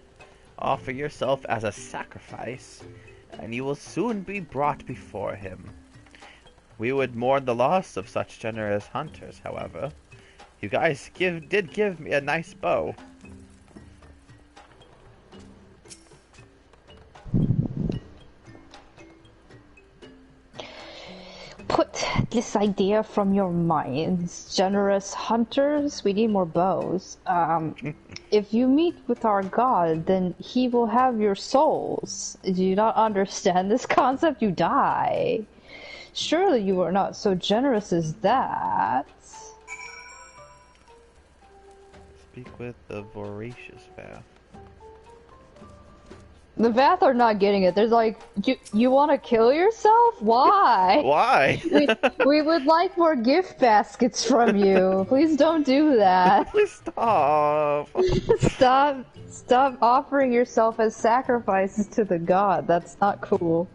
Offer yourself as a sacrifice, and you will soon be brought before him. We would mourn the loss of such generous hunters, however. You guys did give me a nice bow. Put this idea from your minds. Generous hunters, we need more bows. If you meet with our god, then he will have your souls. Do you not understand this concept? You die. Surely you are not so generous as that. Speak with the voracious Vath. The Vath are not getting it. They're like, you want to kill yourself? Why? Why? we would like more gift baskets from you. Please don't do that. Please stop. Stop offering yourself as sacrifices to the god. That's not cool.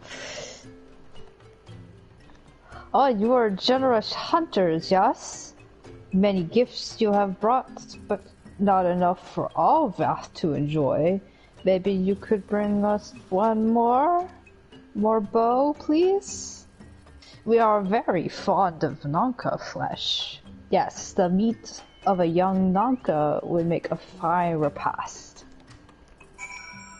Oh, you are generous hunters, yes? Many gifts you have brought, but not enough for all Vath to enjoy. Maybe you could bring us one more? More bow, please? We are very fond of Nanka flesh. Yes, the meat of a young Nanka would make a fine repast.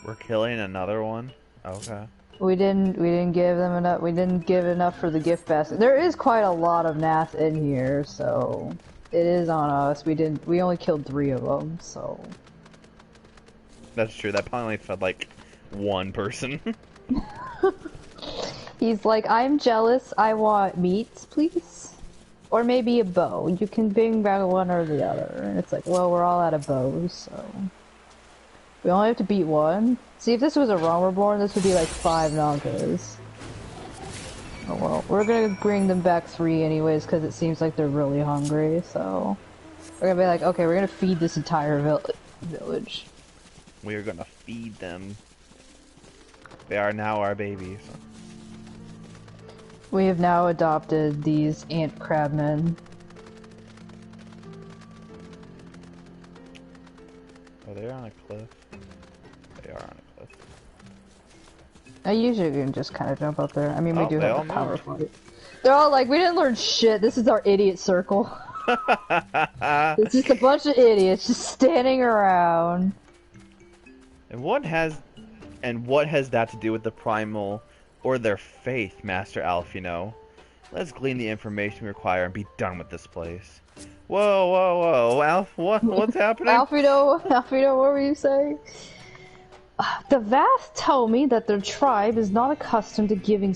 We're killing another one? Okay. We didn't give them enough. We didn't give enough for the gift basket. There is quite a lot of Nath in here, so it is on us. We only killed 3 of them, so. That's true. That probably only fed like one person. He's like, I'm jealous. I want meats, please. Or maybe a bow. You can bring back one or the other. And it's like, well, we're all out of bows, so. We only have to beat 1. See, if this was a Realm Reborn, this would be like 5 Nankas. Oh well, we're gonna bring them back 3 anyways, because it seems like they're really hungry, so. We're gonna be like, okay, we're gonna feed this entire village. We are gonna feed them. They are now our babies. We have now adopted these ant crabmen. Oh, they're on a cliff. They are on a cliff. I usually can just kind of jump up there. I mean, we do they have all a power moved. fight. They're all like, we didn't learn shit. This is our idiot circle. It's just a bunch of idiots just standing around. And what has that to do with the primal or their faith, Master Alfino? Let's glean the information we require and be done with this place. Whoa, whoa, whoa, Alf, what's happening? Alfredo, what were you saying? The Vath tell me that their tribe is not accustomed to giving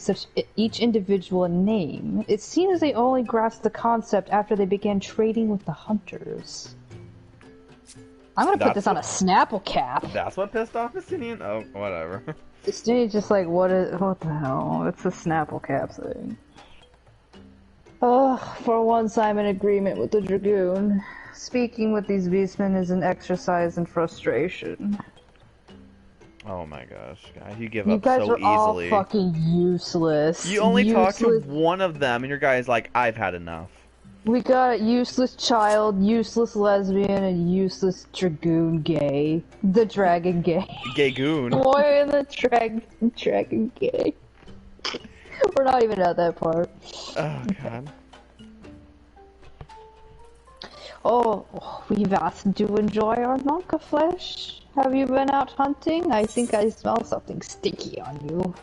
each individual a name. It seems they only grasped the concept after they began trading with the hunters. I'm gonna put this on a Snapple cap. That's what pissed off Justinian? Oh, whatever. Justinian's just like, what the hell? It's a Snapple cap thing. Ugh, for once I'm in agreement with the Dragoon. Speaking with these beastmen is an exercise in frustration. Oh my gosh, guys, you give You up guys so are all easily. fucking useless. You only talk to one of them, and your guy's like, I've had enough. We got a useless child, useless lesbian, and useless Dragoon gay. The Dragon gay. Gay goon. Boy and the Dragon gay. We're not even at that part. Oh god. Oh, we Vath do enjoy our Nanka flesh. Have you been out hunting? I think I smell something sticky on you.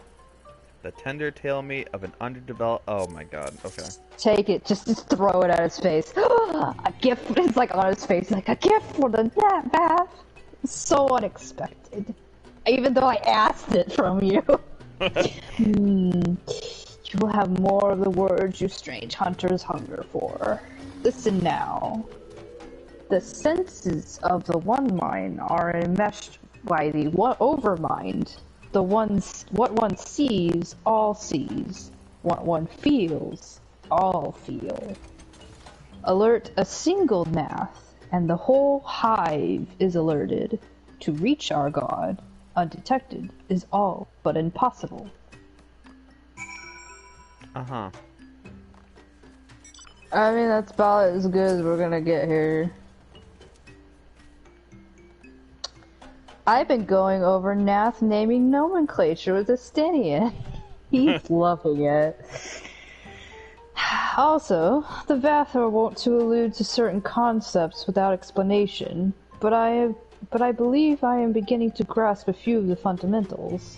the tender tail meat of an underdeveloped. Oh my god. Okay. Take it. Just throw it at his face. A gift. It's like on his face. Like a gift for the nat bath. So unexpected. Even though I asked it from you. You will have more of the words you strange hunters hunger for. Listen now. The senses of the one mind are enmeshed by the overmind. What one sees, all sees. What one feels, all feel. Alert a single Nath, and the whole hive is alerted. To reach our god, undetected, is all but impossible. Uh-huh. I mean, that's about as good as we're gonna get here. I've been going over Nath naming nomenclature with Estinian. He's loving it. Also, the Vathor want to allude to certain concepts without explanation, but I believe I am beginning to grasp a few of the fundamentals.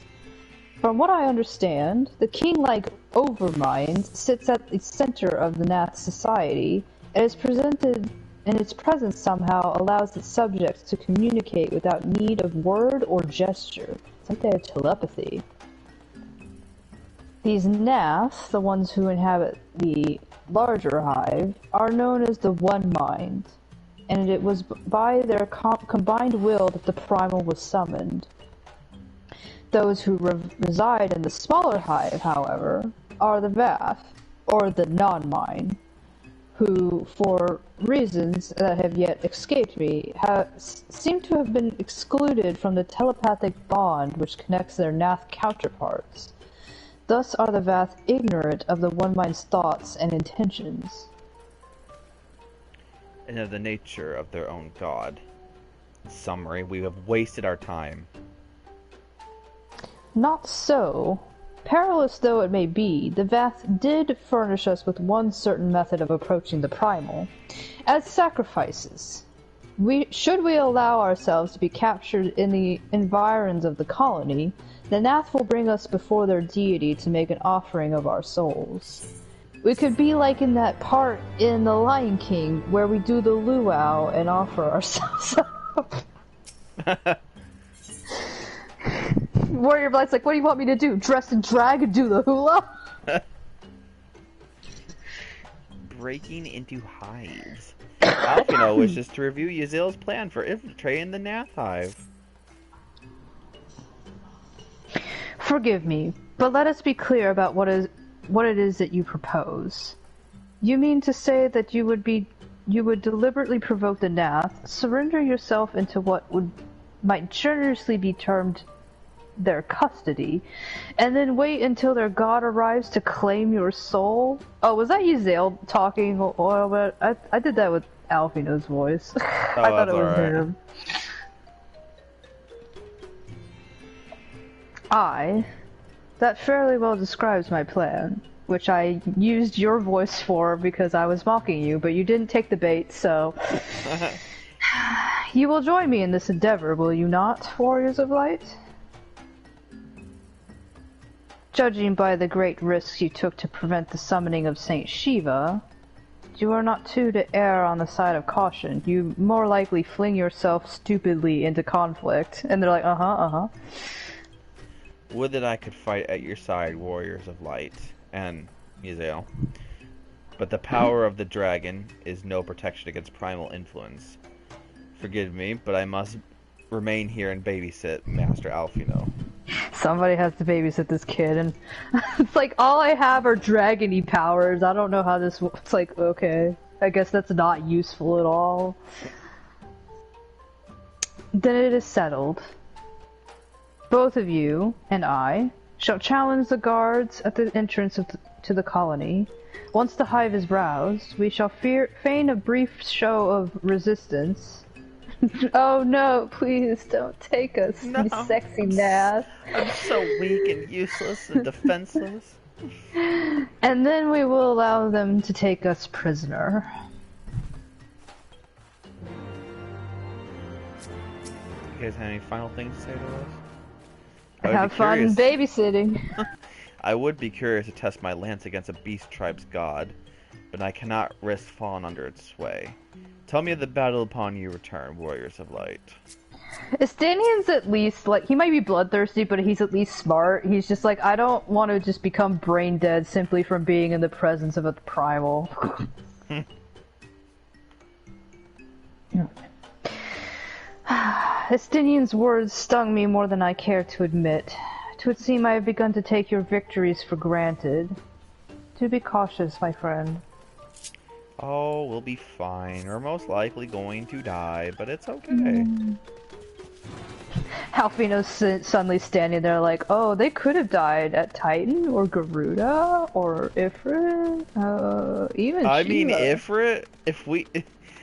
From what I understand, the king-like Overmind sits at the center of the Nath society and is presented, and its presence somehow allows its subjects to communicate without need of word or gesture. It's like they have telepathy. These Nath, the ones who inhabit the larger hive, are known as the One Mind, and it was by their combined will that the primal was summoned. Those who reside in the smaller hive, however, are the Vath, or the non-mind, who, for reasons that have yet escaped me, seem to have been excluded from the telepathic bond which connects their Nath counterparts. Thus are the Vath ignorant of the One Mind's thoughts and intentions. And of the nature of their own god. In summary, we have wasted our time. Not so. Perilous though it may be, the Vath did furnish us with one certain method of approaching the primal. As sacrifices. Should we allow ourselves to be captured in the environs of the colony, the Nath will bring us before their deity to make an offering of our souls. We could be like in that part in The Lion King where we do the luau and offer ourselves up. Warrior Blight's like, what do you want me to do? Dress and drag and do the hula? Breaking into hives. Alphino wishes to review Ysill's plan for infiltrating the Nath hive. Forgive me, but let us be clear about what it is that you propose. You mean to say that you would deliberately provoke the Nath, surrender yourself into what might generously be termed their custody, and then wait until their god arrives to claim your soul? Oh, was that Yzael talking? Or I did that with Alphino's voice. Oh, I thought it was him. That fairly well describes my plan, which I used your voice for because I was mocking you, but you didn't take the bait, so... You will join me in this endeavor, will you not, Warriors of Light? Judging by the great risks you took to prevent the summoning of Saint Shiva, you are not too to err on the side of caution. You more likely fling yourself stupidly into conflict. And they're like, Would that I could fight at your side, Warriors of Light, and Yzael. But the power of the dragon is no protection against primal influence. Forgive me, but I must remain here and babysit Master Alphino. Somebody has to babysit this kid, and it's like, all I have are dragon-y powers. I don't know how this works. It's like, okay, I guess that's not useful at all. Then it is settled. Both of you and I shall challenge the guards at the entrance to the colony. Once the hive is roused, we shall feign a brief show of resistance. Oh no, please don't take us, No, you sexy Nath. I'm so weak and useless and defenseless. And then we will allow them to take us prisoner. You guys have any final things to say to us? Have fun babysitting. I would be curious to test my lance against a beast tribe's god, but I cannot risk falling under its sway. Tell me of the battle upon you return, warriors of light. Estanian's at least, like, he might be bloodthirsty, but he's at least smart. He's just like, I don't want to just become brain dead simply from being in the presence of a primal. Estinian's words stung me more than I care to admit. 'Twould seem I have begun to take your victories for granted. Do be cautious, my friend. Oh, we'll be fine. We're most likely going to die, but it's okay. Alfino's suddenly standing there like, oh, they could have died at Titan, or Garuda, or Ifrit, even I mean, Sheila.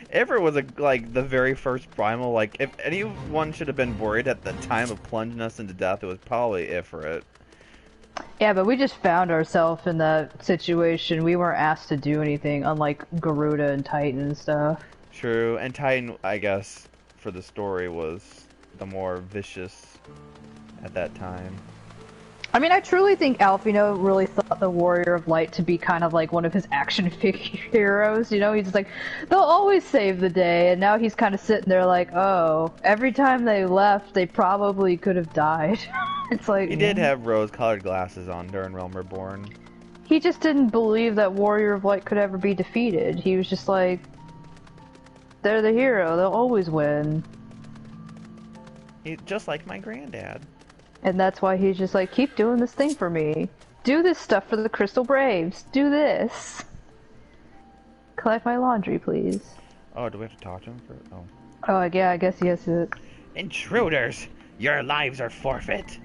Ifrit was like the very first primal. Like, if anyone should have been worried at the time of plunging us into death, it was probably Ifrit. Yeah, but we just found ourselves in that situation. We weren't asked to do anything, unlike Garuda and Titan and stuff. True, and Titan, I guess, for the story, was the more vicious at that time. I mean, I truly think Alfino really thought the Warrior of Light to be kind of like one of his action figure heroes, you know? He's just like, they'll always save the day, and now he's kind of sitting there like, oh, every time they left, they probably could have died. It's like... He did have rose-colored glasses on during Realm Reborn. He just didn't believe that Warrior of Light could ever be defeated. He was just like, they're the hero, they'll always win. Just like my granddad. And that's why he's just like, keep doing this thing for me. Do this stuff for the Crystal Braves. Do this. Collect my laundry, please. Oh, do we have to talk to him for... Oh. Oh, yeah, I guess he has to... Intruders! Your lives are forfeit.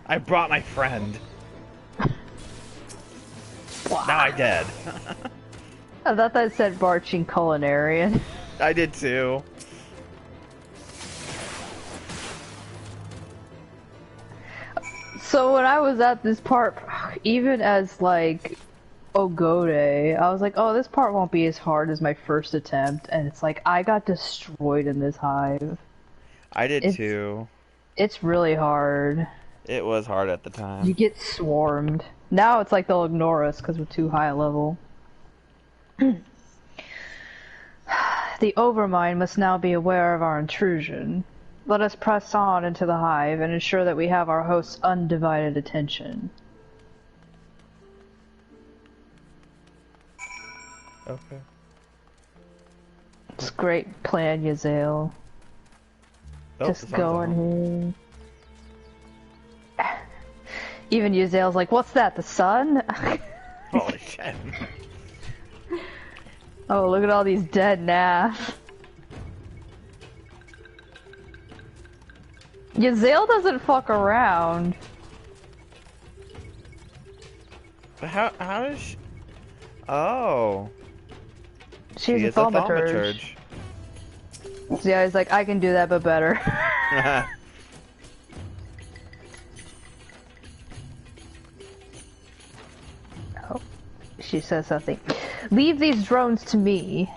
I brought my friend. Now I'm dead. I thought that said Barching Culinarian. I did too. So when I was at this part, even as like Ogode, I was like, oh, this part won't be as hard as my first attempt, and it's like, I got destroyed in this hive. I did too. It's really hard. It was hard at the time. You get swarmed. Now it's like they'll ignore us because we're too high a level. The Overmind must now be aware of our intrusion. Let us press on into the hive and ensure that we have our host's undivided attention. Okay. It's a great plan, Yazel. Oh, Just go in here. Even Yazel's like, what's that, the sun? Holy shit. Oh, look at all these dead Nath. Yazel doesn't fuck around. How does she... Oh. She's She a is a thaumaturge. So yeah, he's like, I can do that, but better. Oh, she says something. Leave these drones to me.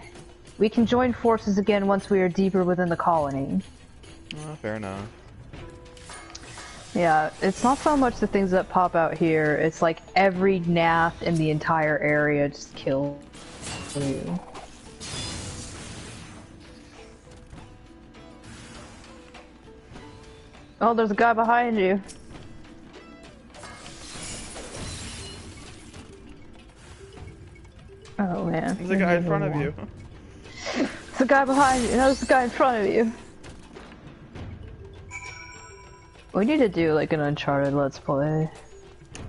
We can join forces again once we are deeper within the colony. Oh, fair enough. Yeah, it's not so much the things that pop out here, it's like every Nath in the entire area just kills you. Oh, there's a guy behind you. Oh man. There's a guy in front of you. There's a guy behind you. No, there's a guy in front of you. We need to do like an Uncharted Let's Play.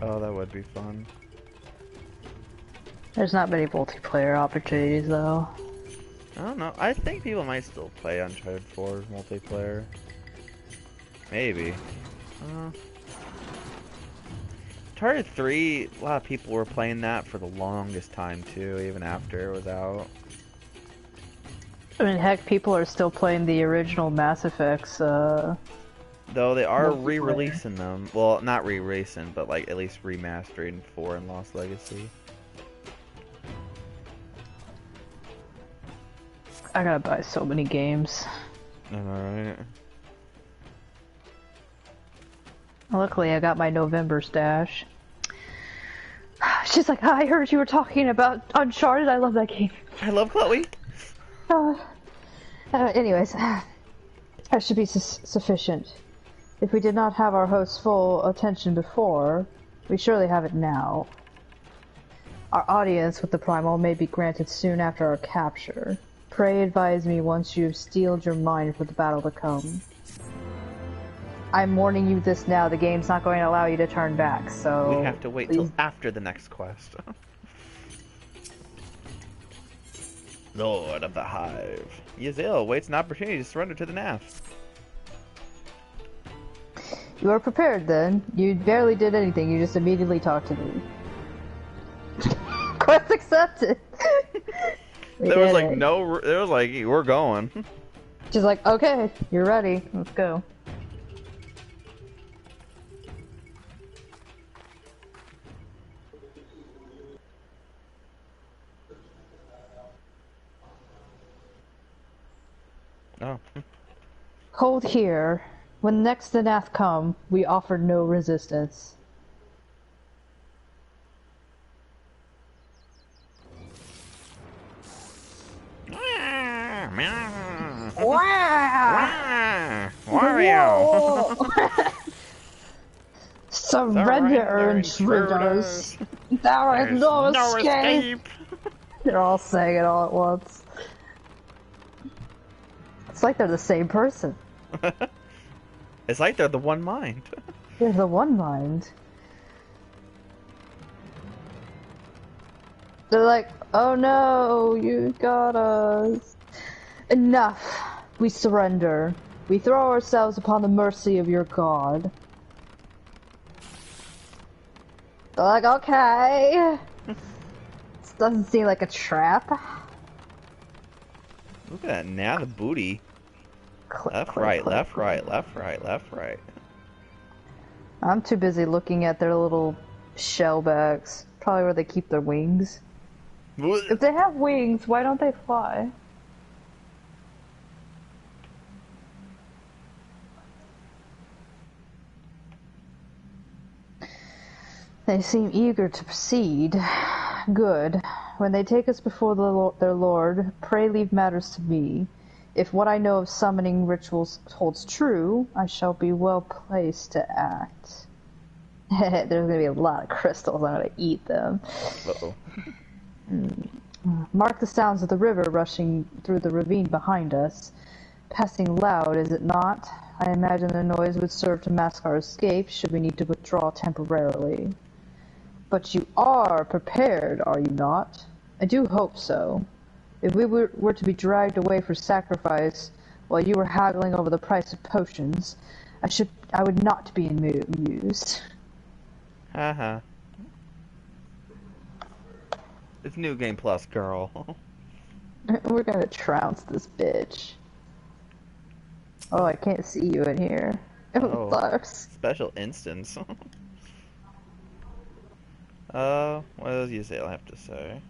Oh, that would be fun. There's not many multiplayer opportunities though. I don't know. I think people might still play Uncharted 4 multiplayer. Maybe. Uncharted 3, a lot of people were playing that for the longest time too, even after it was out. I mean, heck, people are still playing the original Mass Effects, Though they are re-releasing them. Well, not re-releasing, but like at least remastering 4 and Lost Legacy. I gotta buy so many games. Alright. Luckily, I got my November stash. She's like, I heard you were talking about Uncharted. I love that game. I love Chloe. Anyways, that should be sufficient. If we did not have our host's full attention before, we surely have it now. Our audience with the Primal may be granted soon after our capture. Pray advise me once you have steeled your mind for the battle to come. I'm warning you this now, the game's not going to allow you to turn back, so... We have to wait till after the next quest. Lord of the Hive. Yazil awaits an opportunity to surrender to the NAF. You are prepared then. You barely did anything, you just immediately talked to me. Quest accepted! There was like no... There was like, we're going. She's like, okay, you're ready, let's go. Oh. Hold here. When next the Nath come, we offer no resistance. Wario! Surrender, intruders! There is no escape! They're all saying it all at once. It's like they're the same person. It's like they're the one mind. They're the one mind. They're like, oh no, you got us. Enough. We surrender. We throw ourselves upon the mercy of your god. They're like, okay. This doesn't seem like a trap. Look at that, now the booty. Click, Left, click, right, click, left, click. right, left, right, left, right. I'm too busy looking at their little shell bags. Probably where they keep their wings. If they have wings, why don't they fly? They seem eager to proceed. Good. When they take us before their lord, pray leave matters to me. If what I know of summoning rituals holds true, I shall be well placed to act. There's gonna be a lot of crystals. I'm gonna eat them. Uh-oh. Mark the sounds of the river rushing through the ravine behind us. Passing loud, is it not? I imagine the noise would serve to mask our escape should we need to withdraw temporarily. But you are prepared, are you not? I do hope so. If we were to be dragged away for sacrifice while you were haggling over the price of potions, I would not be amused. Haha. It's New Game Plus, girl. We're gonna trounce this bitch. Oh, I can't see you in here. Oh, sucks. special instance. What does Ysael have to say?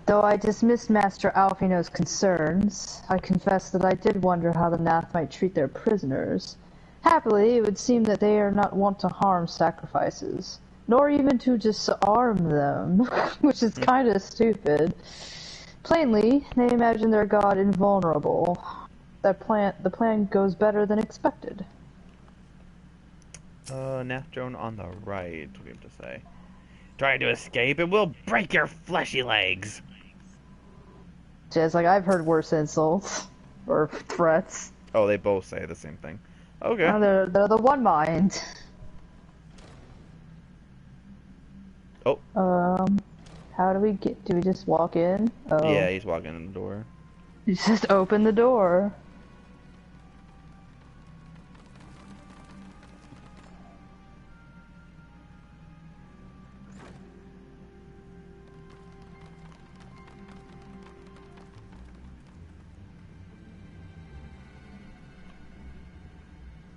Though I dismissed Master Alfino's concerns, I confess that I did wonder how the Nath might treat their prisoners. Happily, it would seem that they are not wont to harm sacrifices, nor even to disarm them, which is kind of stupid. Plainly, they imagine their god invulnerable. The plan goes better than expected. Nath drone on the right, what do we have to say? Try to escape and we'll break your fleshy legs! Just like, I've heard worse insults. Or threats. Oh, they both say the same thing. Okay. Oh, they're the one mind. Oh. How do we just walk in? Oh. Yeah, he's walking in the door. You just open the door.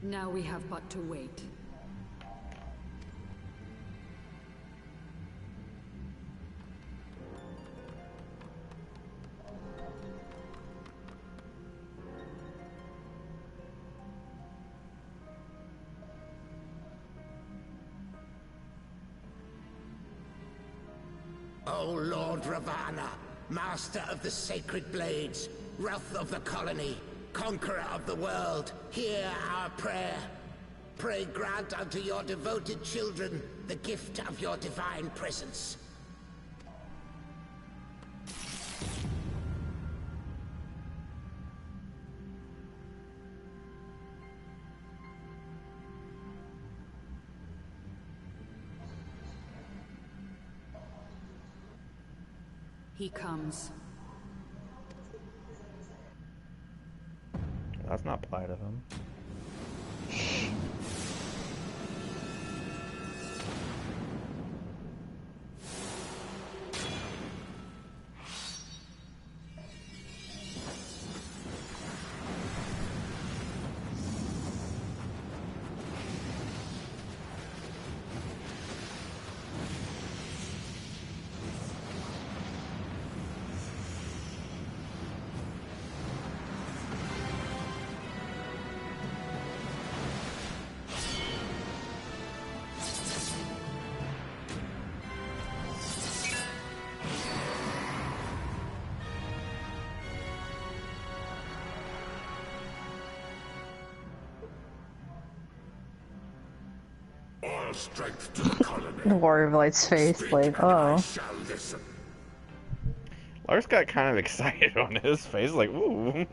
Now we have but to wait. O Lord Ravana, master of the sacred blades, wrath of the colony, conqueror of the world, hear our prayer. Pray grant unto your devoted children the gift of your divine presence. He comes. That's not polite of him. All strength to the colony. The Warrior of Light's face, Speak, like, and I oh. shall listen. Lars got kind of excited on his face, like, ooh.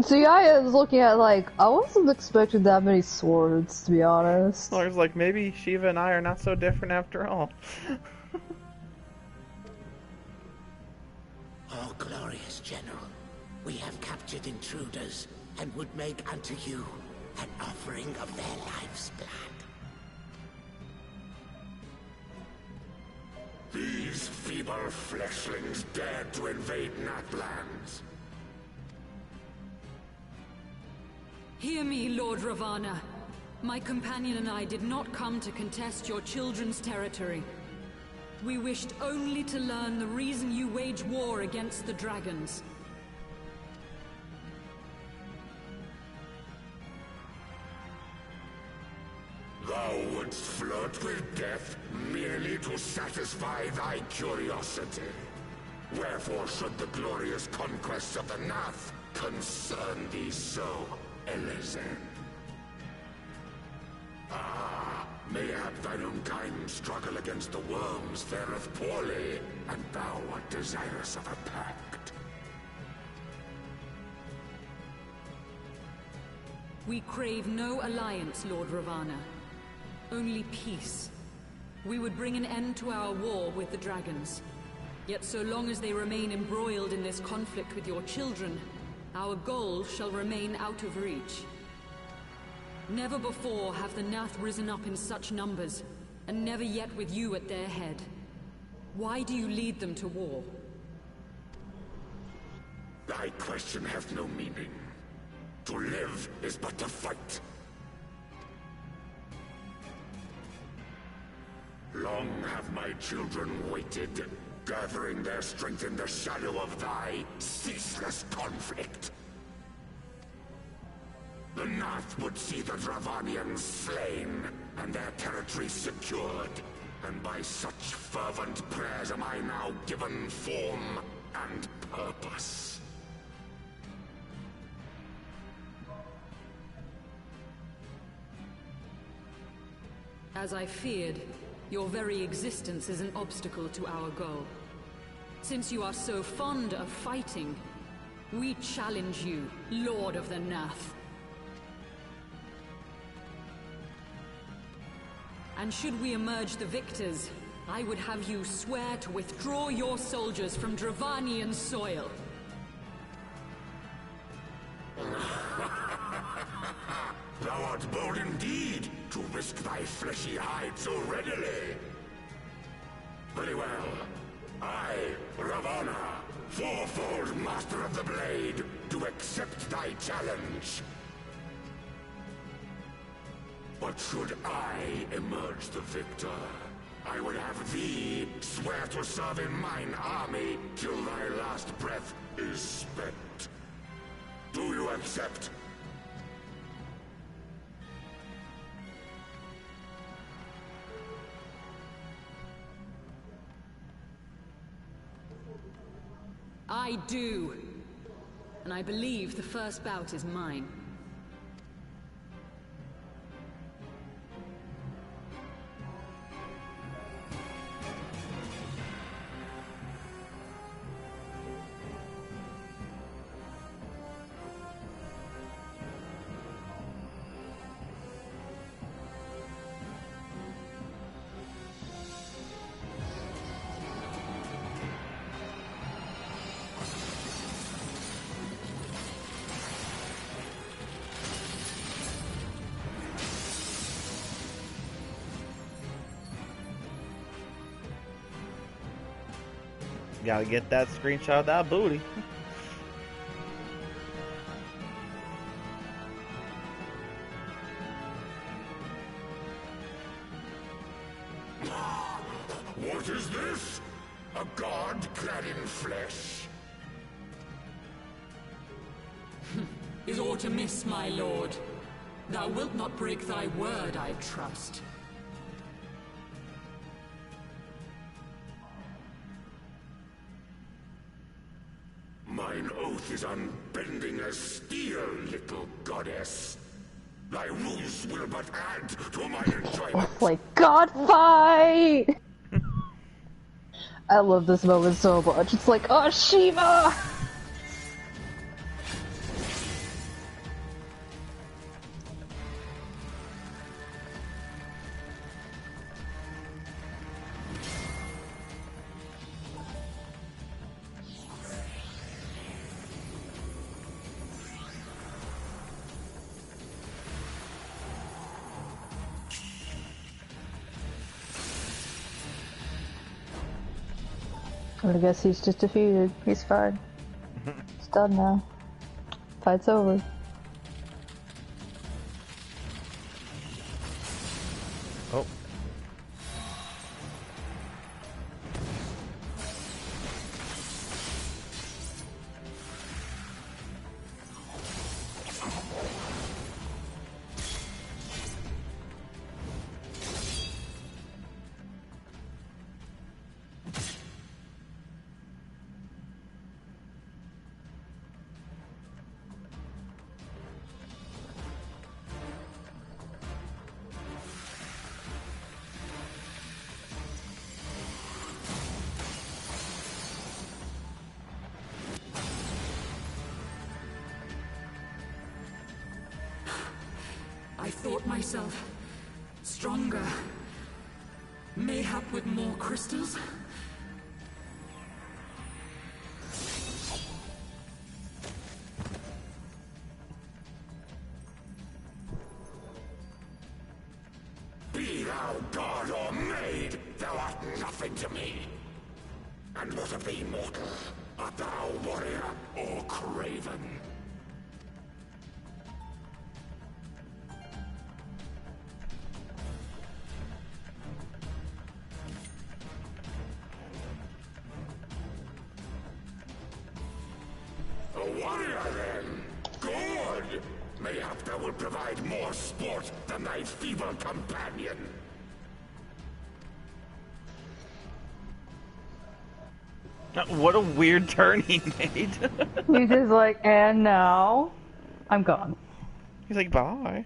See, I was looking at, like, I wasn't expecting that many swords, to be honest. Lars like, maybe Shiva and I are not so different after all. Oh, glorious general, we have captured intruders and would make unto you an offering of their life's blood. These feeble fleshlings dared to invade Natlands. Hear me, Lord Ravana. My companion and I did not come to contest your children's territory. We wished only to learn the reason you wage war against the dragons. Thou wouldst flirt with death merely to satisfy thy curiosity. Wherefore should the glorious conquests of the Nath concern thee so, Elezen? Ah, mayhap thine own kind struggle against the worms fareth poorly, and thou art desirous of a pact. We crave no alliance, Lord Ravana. Only peace. We would bring an end to our war with the dragons. Yet so long as they remain embroiled in this conflict with your children, our goal shall remain out of reach. Never before have the Nath risen up in such numbers, and never yet with you at their head. Why do you lead them to war? Thy question hath no meaning. To live is but to fight. Long have my children waited, gathering their strength in the shadow of thy ceaseless conflict. The Nath would see the Dravanians slain, and their territory secured. And by such fervent prayers am I now given form and purpose. As I feared, your very existence is an obstacle to our goal. Since you are so fond of fighting, we challenge you, Lord of the Nath. And should we emerge the victors, I would have you swear to withdraw your soldiers from Dravanian soil. Thou art bold indeed to risk thy fleshy hide so readily. Very well. I, Ravana, fourfold master of the blade, do accept thy challenge. But should I emerge the victor, I would have thee swear to serve in mine army till thy last breath is spent. Do you accept? I do. And I believe the first bout is mine. Gotta get that screenshot of that booty. What is this? A god clad in flesh? Is aught amiss, my lord? Thou wilt not break thy word, I trust. Mine oath is unbending as steel, little goddess. Thy ruse will but add to my enjoyment. Oh my god, fight! I love this moment so much. It's like, oh, Shiva! I guess he's just defeated. He's fine. It's done now. Fight's over. Oh. I thought myself stronger. Mayhap with more crystals? Be thou god or maid, thou art nothing to me. And what of thee, mortal? Art thou warrior or craven? A warrior, then? Good! Mayhap thou will provide more sport than thy feeble companion. What a weird turn he made. He's just like, and now, I'm gone. He's like, bye.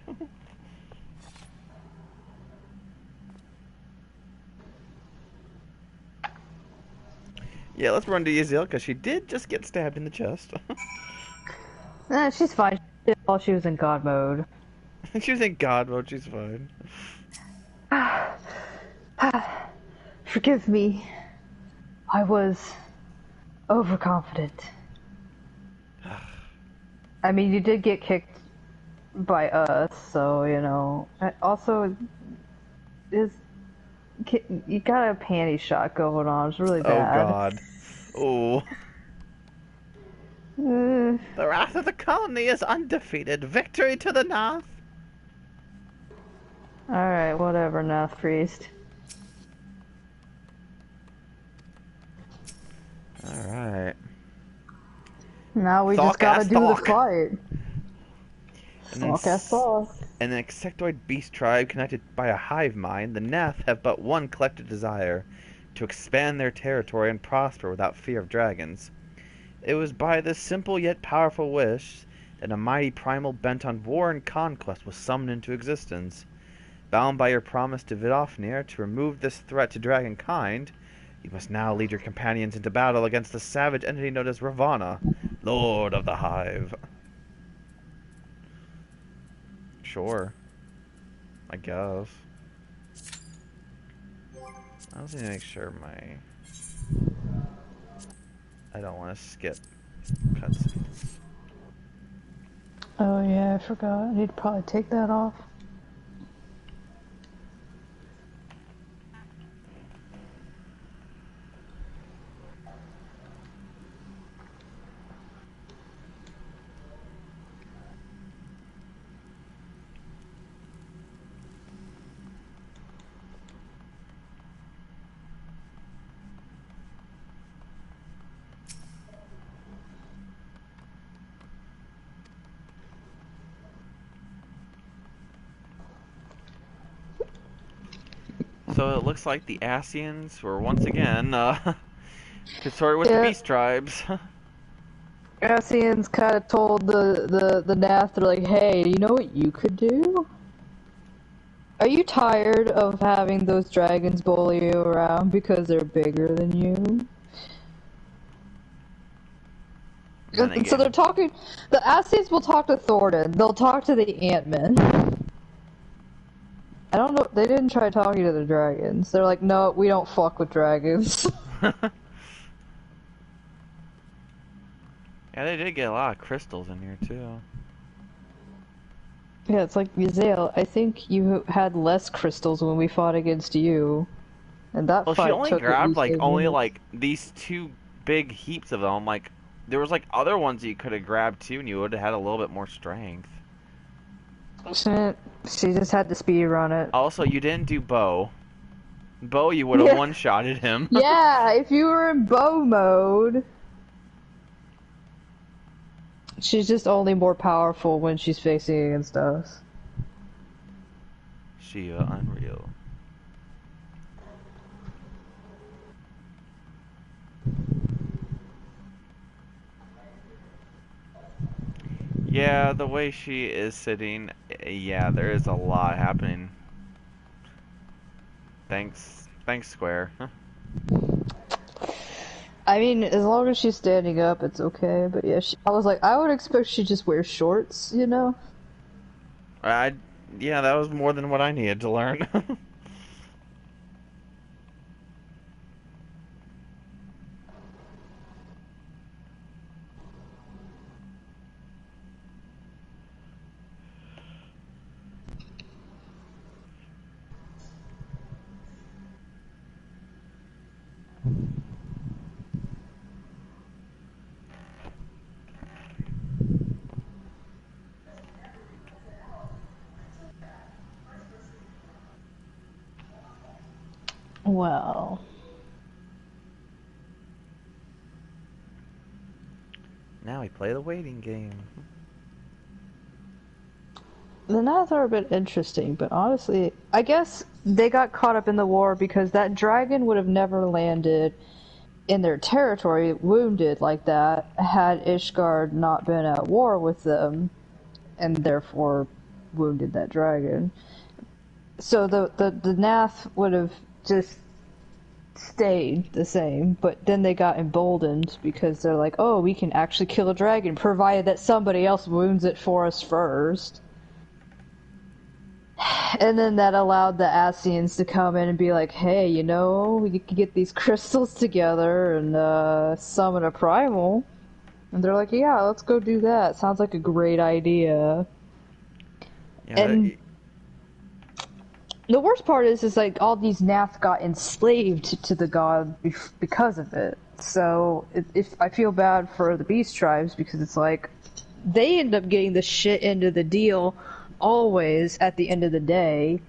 Yeah, let's run to Yazil, because she did just get stabbed in the chest. She's fine. She did while she was in God mode. She was in God mode, she's fine. Forgive me. I was overconfident. I mean, you did get kicked by us, so, you know. Also, you got a panty shot going on. It's really bad. Oh, God. Oh. The wrath of the colony is undefeated. Victory to the North. Alright, whatever, Nath Priest. Alright. Now we just gotta do the fight. An insectoid beast tribe connected by a hive mind, the Nath have but one collective desire: to expand their territory and prosper without fear of dragons. It was by this simple yet powerful wish that a mighty primal bent on war and conquest was summoned into existence. Bound by your promise to Vidofnir to remove this threat to dragonkind, you must now lead your companions into battle against the savage entity known as Ravana, Lord of the Hive. Sure. I guess. I also need to make sure I don't want to skip cutscenes. Oh yeah, I forgot. I need to probably take that off. So it looks like the Asians were once again consorted with the Beast Tribes. Asians kind of told the Nath, they're like, hey, you know what you could do? Are you tired of having those dragons bully you around because they're bigger than you? And so they're talking, the Asians will talk to Thornton, they'll talk to the Ant-Men. I don't know, they didn't try talking to the dragons. They're like, no, we don't fuck with dragons. Yeah, they did get a lot of crystals in here, too. Yeah, it's like, Yzael, I think you had less crystals when we fought against you. And that well, fight she only took grabbed, like, only, minutes. like, these two big heaps of them. Like, there was, like, other ones you could have grabbed, too, and you would have had a little bit more strength. She just had to speed run it. Also, you didn't do Bo. Bo, you would have one-shotted him. Yeah, if you were in bow mode. She's just only more powerful when she's facing against us. Shiva Unreal. Yeah, the way she is sitting, yeah, there is a lot happening. Thanks, Square. I mean, as long as she's standing up, it's okay. But yeah, I was like, I would expect she just wear shorts, you know? Yeah, that was more than what I needed to learn. Well. Now we play the waiting game. The Nath are a bit interesting, but honestly, I guess they got caught up in the war because that dragon would have never landed in their territory wounded like that had Ishgard not been at war with them and therefore wounded that dragon. So the Nath would have just stayed the same, but then they got emboldened because they're like, oh, we can actually kill a dragon provided that somebody else wounds it for us first. And then that allowed the Asians to come in and be like, hey, you know, we can get these crystals together and summon a primal. And they're like, yeah, let's go do that. Sounds like a great idea. Yeah, and the worst part is like all these Nath got enslaved to the god because of it. So if I feel bad for the Beast Tribes because it's like they end up getting the shit end of the deal always at the end of the day,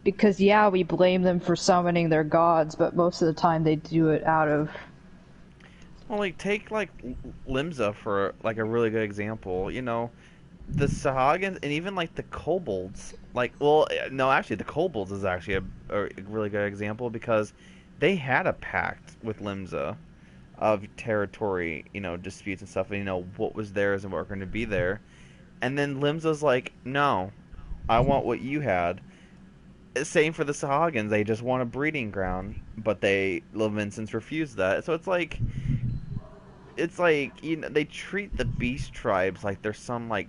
because yeah, we blame them for summoning their gods, but most of the time they do it out of... Well, like, take, like, Limsa for, like, a really good example. You know, the Sahagins and even, like, the Kobolds. Like, well, no, actually, the Kobolds is actually a really good example because they had a pact with Limsa. of territory, disputes and stuff, and what was theirs and what were going to be there. And then Limsa's like, no, I want what you had. Same for the Sahagins. They just want a breeding ground, but Levinsons refused that. So it's like they treat the beast tribes like they're some like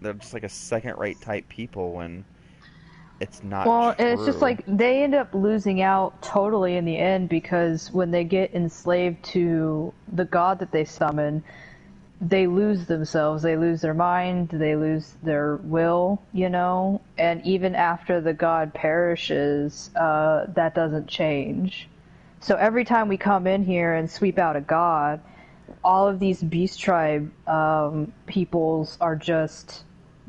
they're just like a second-rate type people when it's not Well, true. and it's just like they end up losing out totally in the end, because when they get enslaved to the god that they summon, they lose themselves, they lose their mind, they lose their will, and even after the god perishes, that doesn't change. So every time we come in here and sweep out a god, all of these beast tribe peoples are just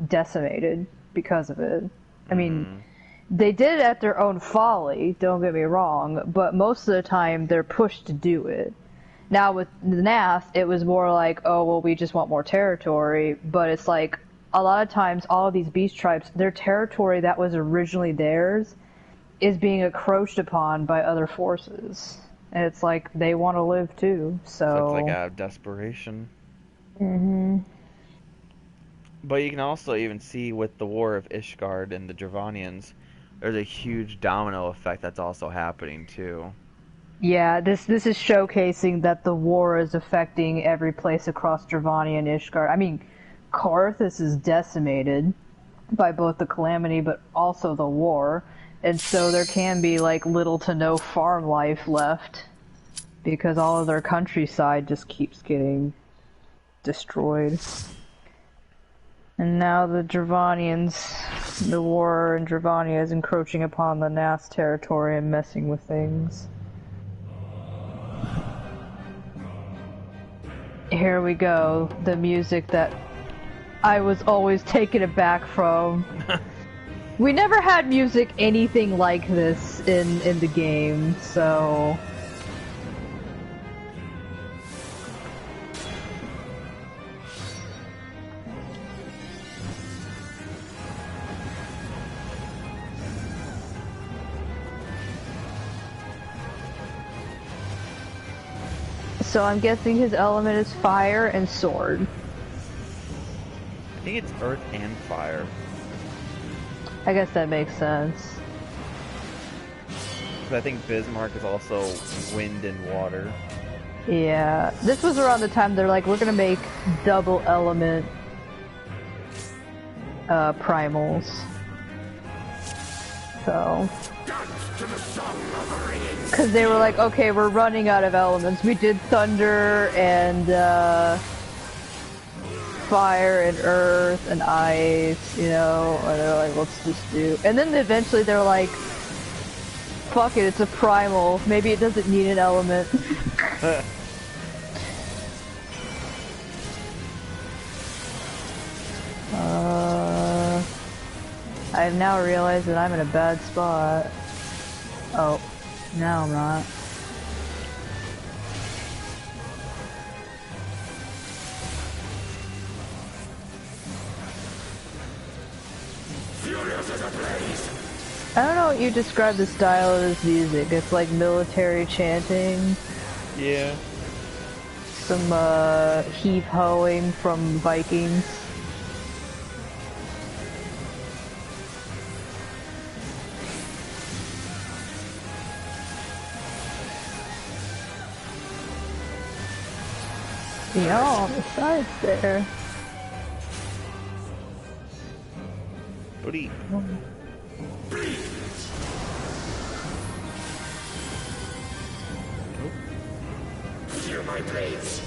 decimated because of it. I mean, they did it at their own folly, don't get me wrong, but most of the time they're pushed to do it. Now with the Nath, it was more like, oh, well, we just want more territory, but it's like, a lot of times all of these beast tribes, their territory that was originally theirs is being encroached upon by other forces. And it's like, they want to live too, so... it's like out of desperation. Mm-hmm. But you can also even see with the War of Ishgard and the Dravanians, there's a huge domino effect that's also happening too. Yeah, this is showcasing that the war is affecting every place across Dravania and Ishgard. I mean, Karthus is decimated by both the calamity but also the war, and so there can be like little to no farm life left because all of their countryside just keeps getting destroyed. And now the Dravanians, the war in Dravania is encroaching upon the Nath territory and messing with things. Here we go, the music that I was always taken aback from. We never had music anything like this in the game, so... So I'm guessing his element is fire and sword. I think it's earth and fire. I guess that makes sense. But I think Bismarck is also wind and water. Yeah, this was around the time they're like, we're gonna make double element primals. So... Because they were like, okay, we're running out of elements. We did thunder and fire and earth and ice, and they're like, let's just do... And then eventually they're like, fuck it, it's a primal. Maybe it doesn't need an element. I've now realized that I'm in a bad spot. Oh, no I'm not. I don't know what you describe the style of this music. It's like military chanting. Yeah. Some heave-hoing from Vikings. Yeah, on the sides there. Buddy. Feel my blades.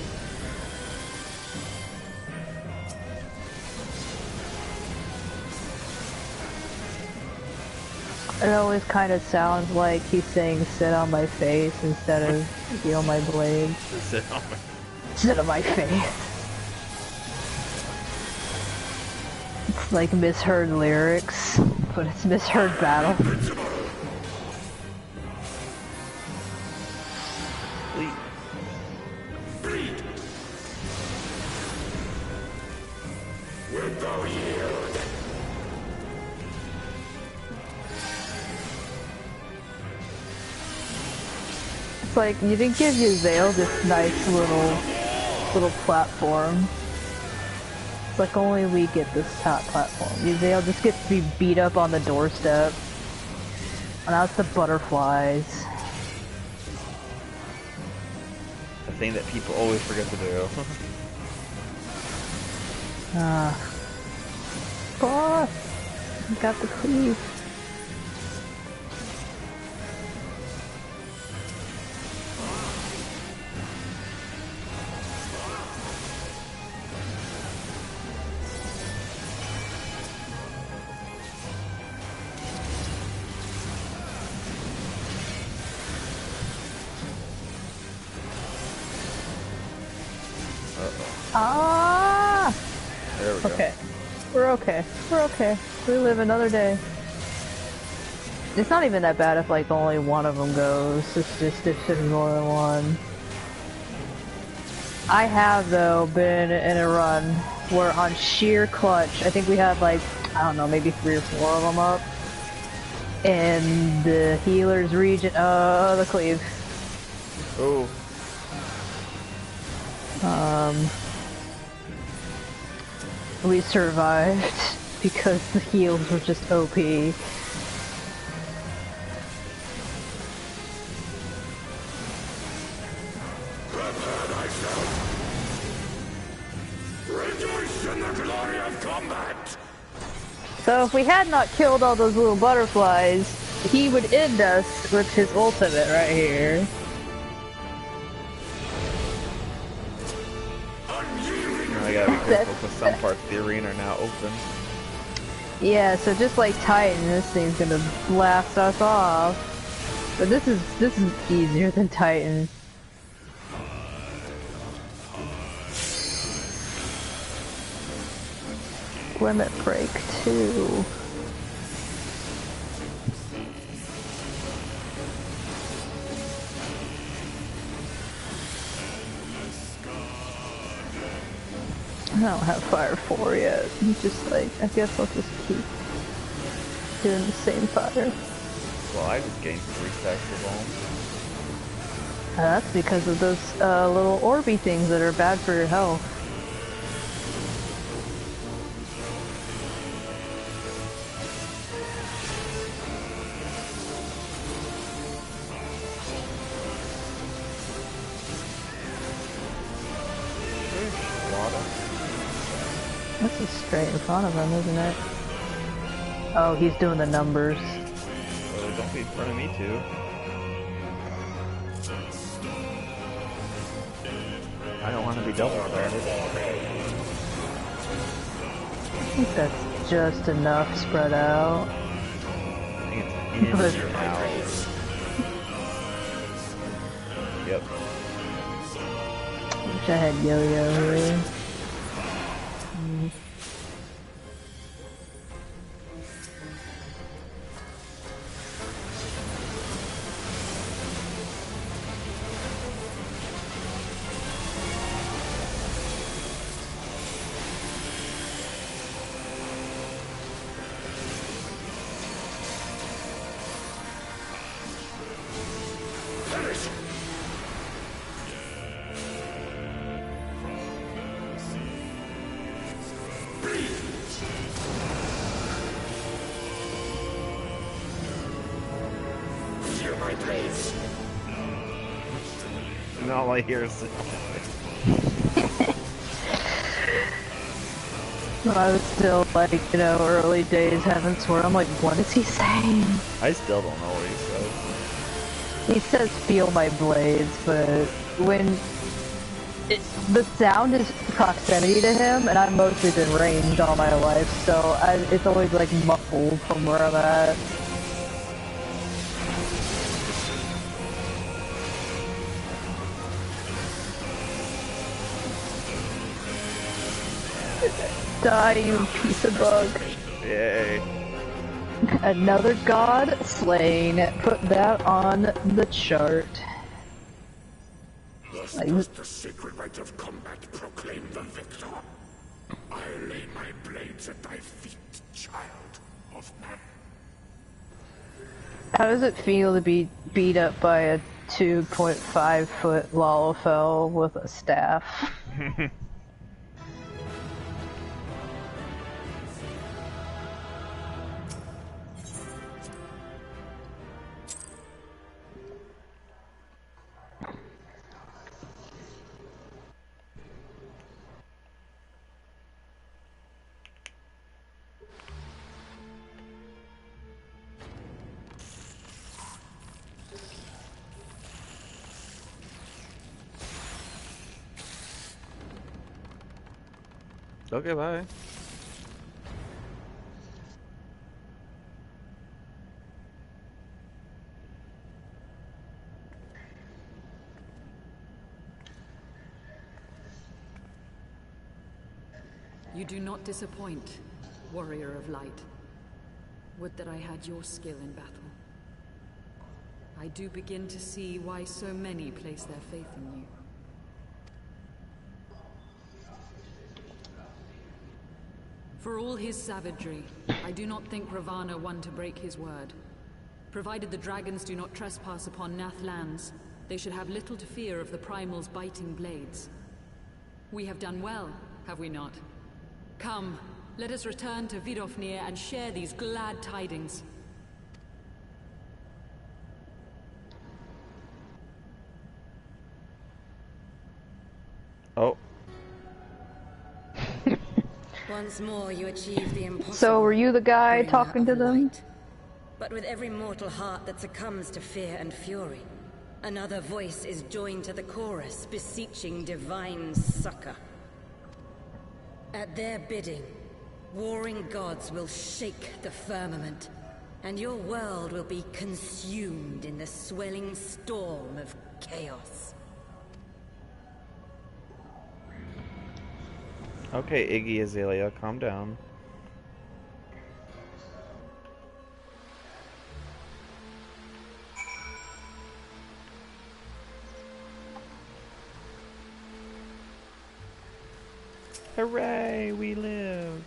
It always kind of sounds like he's saying sit on my face instead of feel my blade. Sit on my face. It's like misheard lyrics, but it's misheard battle. Wilt thou yield? It's like, you didn't give Yzael this nice little platform. It's like only we get this top platform. Yzael just gets to be beat up on the doorstep. And now it's the butterflies. The thing that people always forget to do. Boss! I got the cleave. Ah! There we go. Okay. We're okay. We're okay. We live another day. It's not even that bad if like only one of them goes. It's just if there's more than one. I have though been in a run where on sheer clutch, I think we had like, I don't know, maybe 3 or 4 of them up. And the healer's region, the cleave. Oh. We survived because the heals were just OP. Rejoice in the glory of combat! So if we had not killed all those little butterflies, he would end us with his ultimate right here. I gotta be careful because some parts of the arena are now open. Yeah, so just like Titan, this thing's gonna blast us off. But this is easier than Titan. Limit break 2. I don't have fire 4 yet. I'm just like, I guess I'll just keep doing the same fire. Well, I just gained 3 stacks of bomb. That's because of those little orby things that are bad for your health. This is straight in front of him, isn't it? Oh, he's doing the numbers. Oh, don't be in front of me too. I don't want to be double started. I think that's just enough spread out. I think it's in your house. Yep. Wish I had Yo-Yo here. And all I hear is... I was still like, you know, early days Heavensward. I'm like, what is he saying? I still don't know what he says. He says feel my blades, but when the sound is proximity to him, and I've mostly been ranged all my life, so it's always like muffled from where I'm at. Die, you piece of bug. Yay. Another god slain. Put that on the chart. Thus does the sacred rite of combat proclaim the victor. I lay my blades at thy feet, child of man. How does it feel to be beat up by a 2.5-foot Lalafell with a staff. Okay, bye. You do not disappoint, warrior of light. Would that I had your skill in battle. I do begin to see why so many place their faith in you. For all his savagery, I do not think Ravana one to break his word. Provided the dragons do not trespass upon Nath lands, they should have little to fear of the Primal's biting blades. We have done well, have we not? Come, let us return to Vidofnir and share these glad tidings. Oh. Once more you achieve the impossible. So were you the guy talking to them? Light. But with every mortal heart that succumbs to fear and fury, another voice is joined to the chorus, beseeching divine succor. At their bidding, warring gods will shake the firmament, and your world will be consumed in the swelling storm of chaos. Okay, Iggy Azalea, calm down. Hooray, we lived.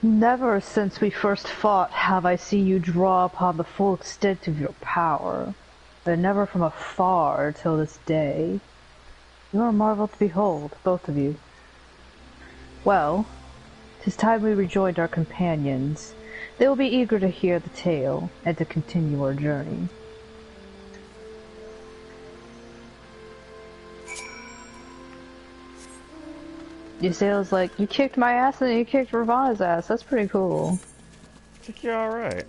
Never since we first fought have I seen you draw upon the full extent of your power, but never from afar till this day. You are a marvel to behold, both of you. Well, 'tis time we rejoined our companions. They will be eager to hear the tale, and to continue our journey. Ysael's like, you kicked my ass and then you kicked Ravana's ass. That's pretty cool. I think you're alright.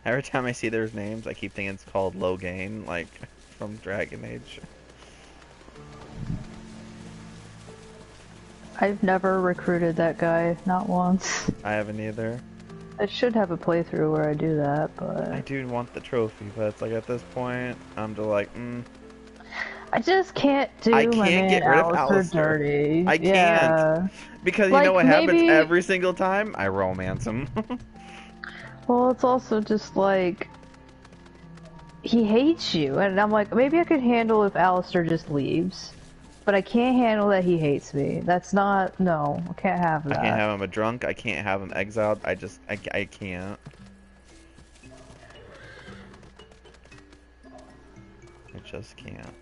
Every time I see their names, I keep thinking it's called Logain, like from Dragon Age. I've never recruited that guy, not once. I haven't either. I should have a playthrough where I do that, but... I do want the trophy, but it's like at this point, I'm just like, I just can't do I my can't man get rid of Alistair Alistair. dirty. I can't. Yeah. Because Like, you know what happens maybe... every single time? I romance him. Well, it's also just like... He hates you, and I'm like, maybe I could handle if Alistair just leaves. But I can't handle that he hates me. That's not... No, I can't have that. I can't have him a drunk, I can't have him exiled, I can't. I just can't.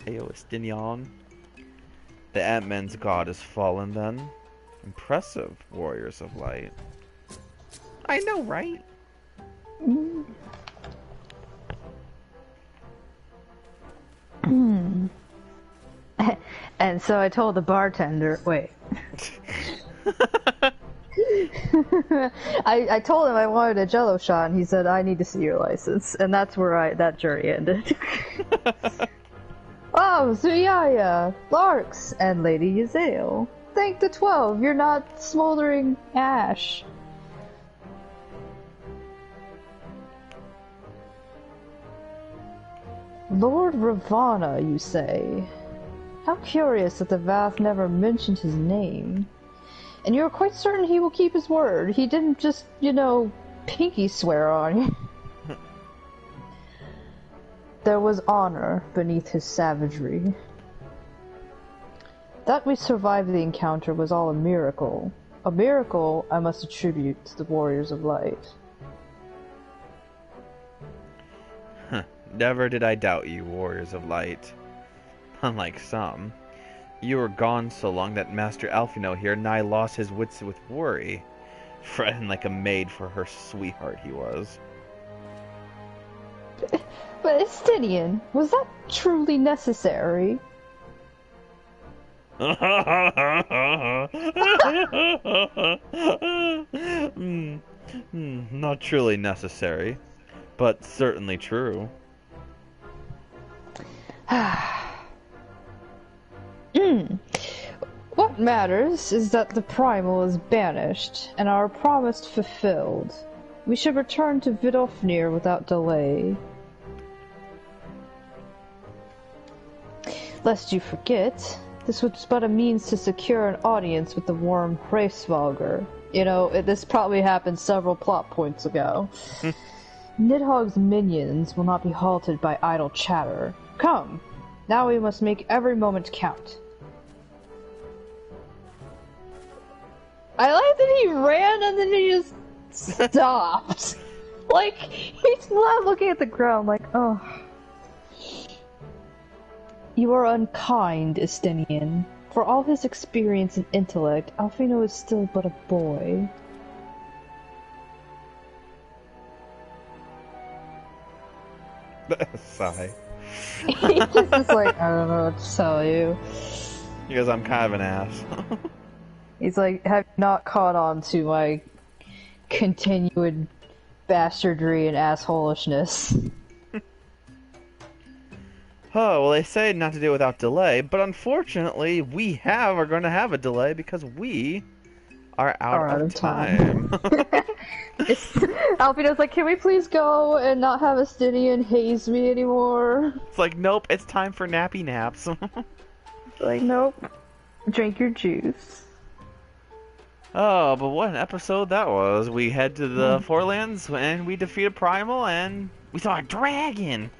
Ayo, Estinian. The Ant-Man's god is fallen then. Impressive, warriors of light. I know, right? And so I told the bartender, wait. I told him I wanted a Jello shot, and he said, I need to see your license. And that's where that jury ended. Oh, Zuyaya, Larks, and Lady Ysael. Thank the 12, you're not smoldering ash. Lord Ravana, you say? How curious that the Vath never mentioned his name. And you're quite certain he will keep his word. He didn't just, pinky swear on you. There was honor beneath his savagery. That we survived the encounter was all a miracle. A miracle I must attribute to the Warriors of Light. Never did I doubt you, Warriors of Light. Unlike some. You were gone so long that Master Alphino here nigh lost his wits with worry. Fretting like a maid for her sweetheart he was. But Estinian, was that truly necessary? Not truly necessary, but certainly true. What matters is that the Primal is banished, and our promise fulfilled. We should return to Vidofnir without delay. Lest you forget, this was but a means to secure an audience with the worm Hraesvalgr. This probably happened several plot points ago. Nidhogg's minions will not be halted by idle chatter. Come, now we must make every moment count. I like that he ran and then he just stopped. He's not looking at the ground oh. You are unkind, Estinian. For all his experience and intellect, Alphino is still but a boy. Sigh. He's just I don't know what to tell you. He goes, I'm kind of an ass. He's have you not caught on to my continued bastardry and assholishness? Oh, well, they say not to do it without delay, but unfortunately, are going to have a delay because we are out of time. Alphino's can we please go and not have Estinian haze me anymore? It's nope, it's time for nappy naps. Nope. Drink your juice. Oh, but what an episode that was. We head to the Forelands, and we defeat a Primal, and we saw a dragon!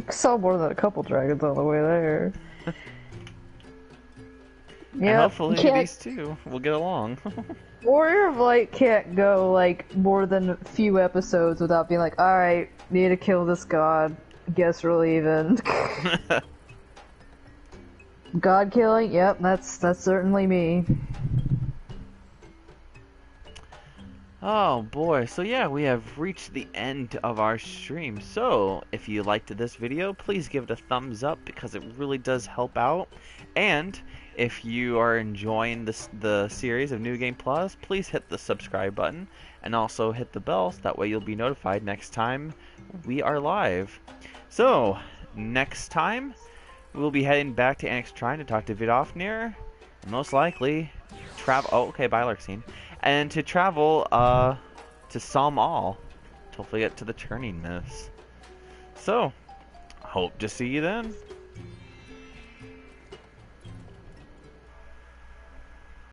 Saw more than a couple dragons on the way there. Yeah, and hopefully these two will get along. Warrior of Light can't go more than a few episodes without being alright, need to kill this god. Guess we're leaving. God killing? Yep, that's certainly me. Oh boy, so yeah, we have reached the end of our stream. So, if you liked this video, please give it a thumbs up because it really does help out. And if you are enjoying the series of New Game Plus, please hit the subscribe button and also hit the bell so that way you'll be notified next time we are live. So, next time, we'll be heading back to Annex Shrine to talk to Vidofnir, and most likely travel. Oh, okay, bye, Larxene. And to travel to Som All to hopefully get to the Turning Myths. So, hope to see you then.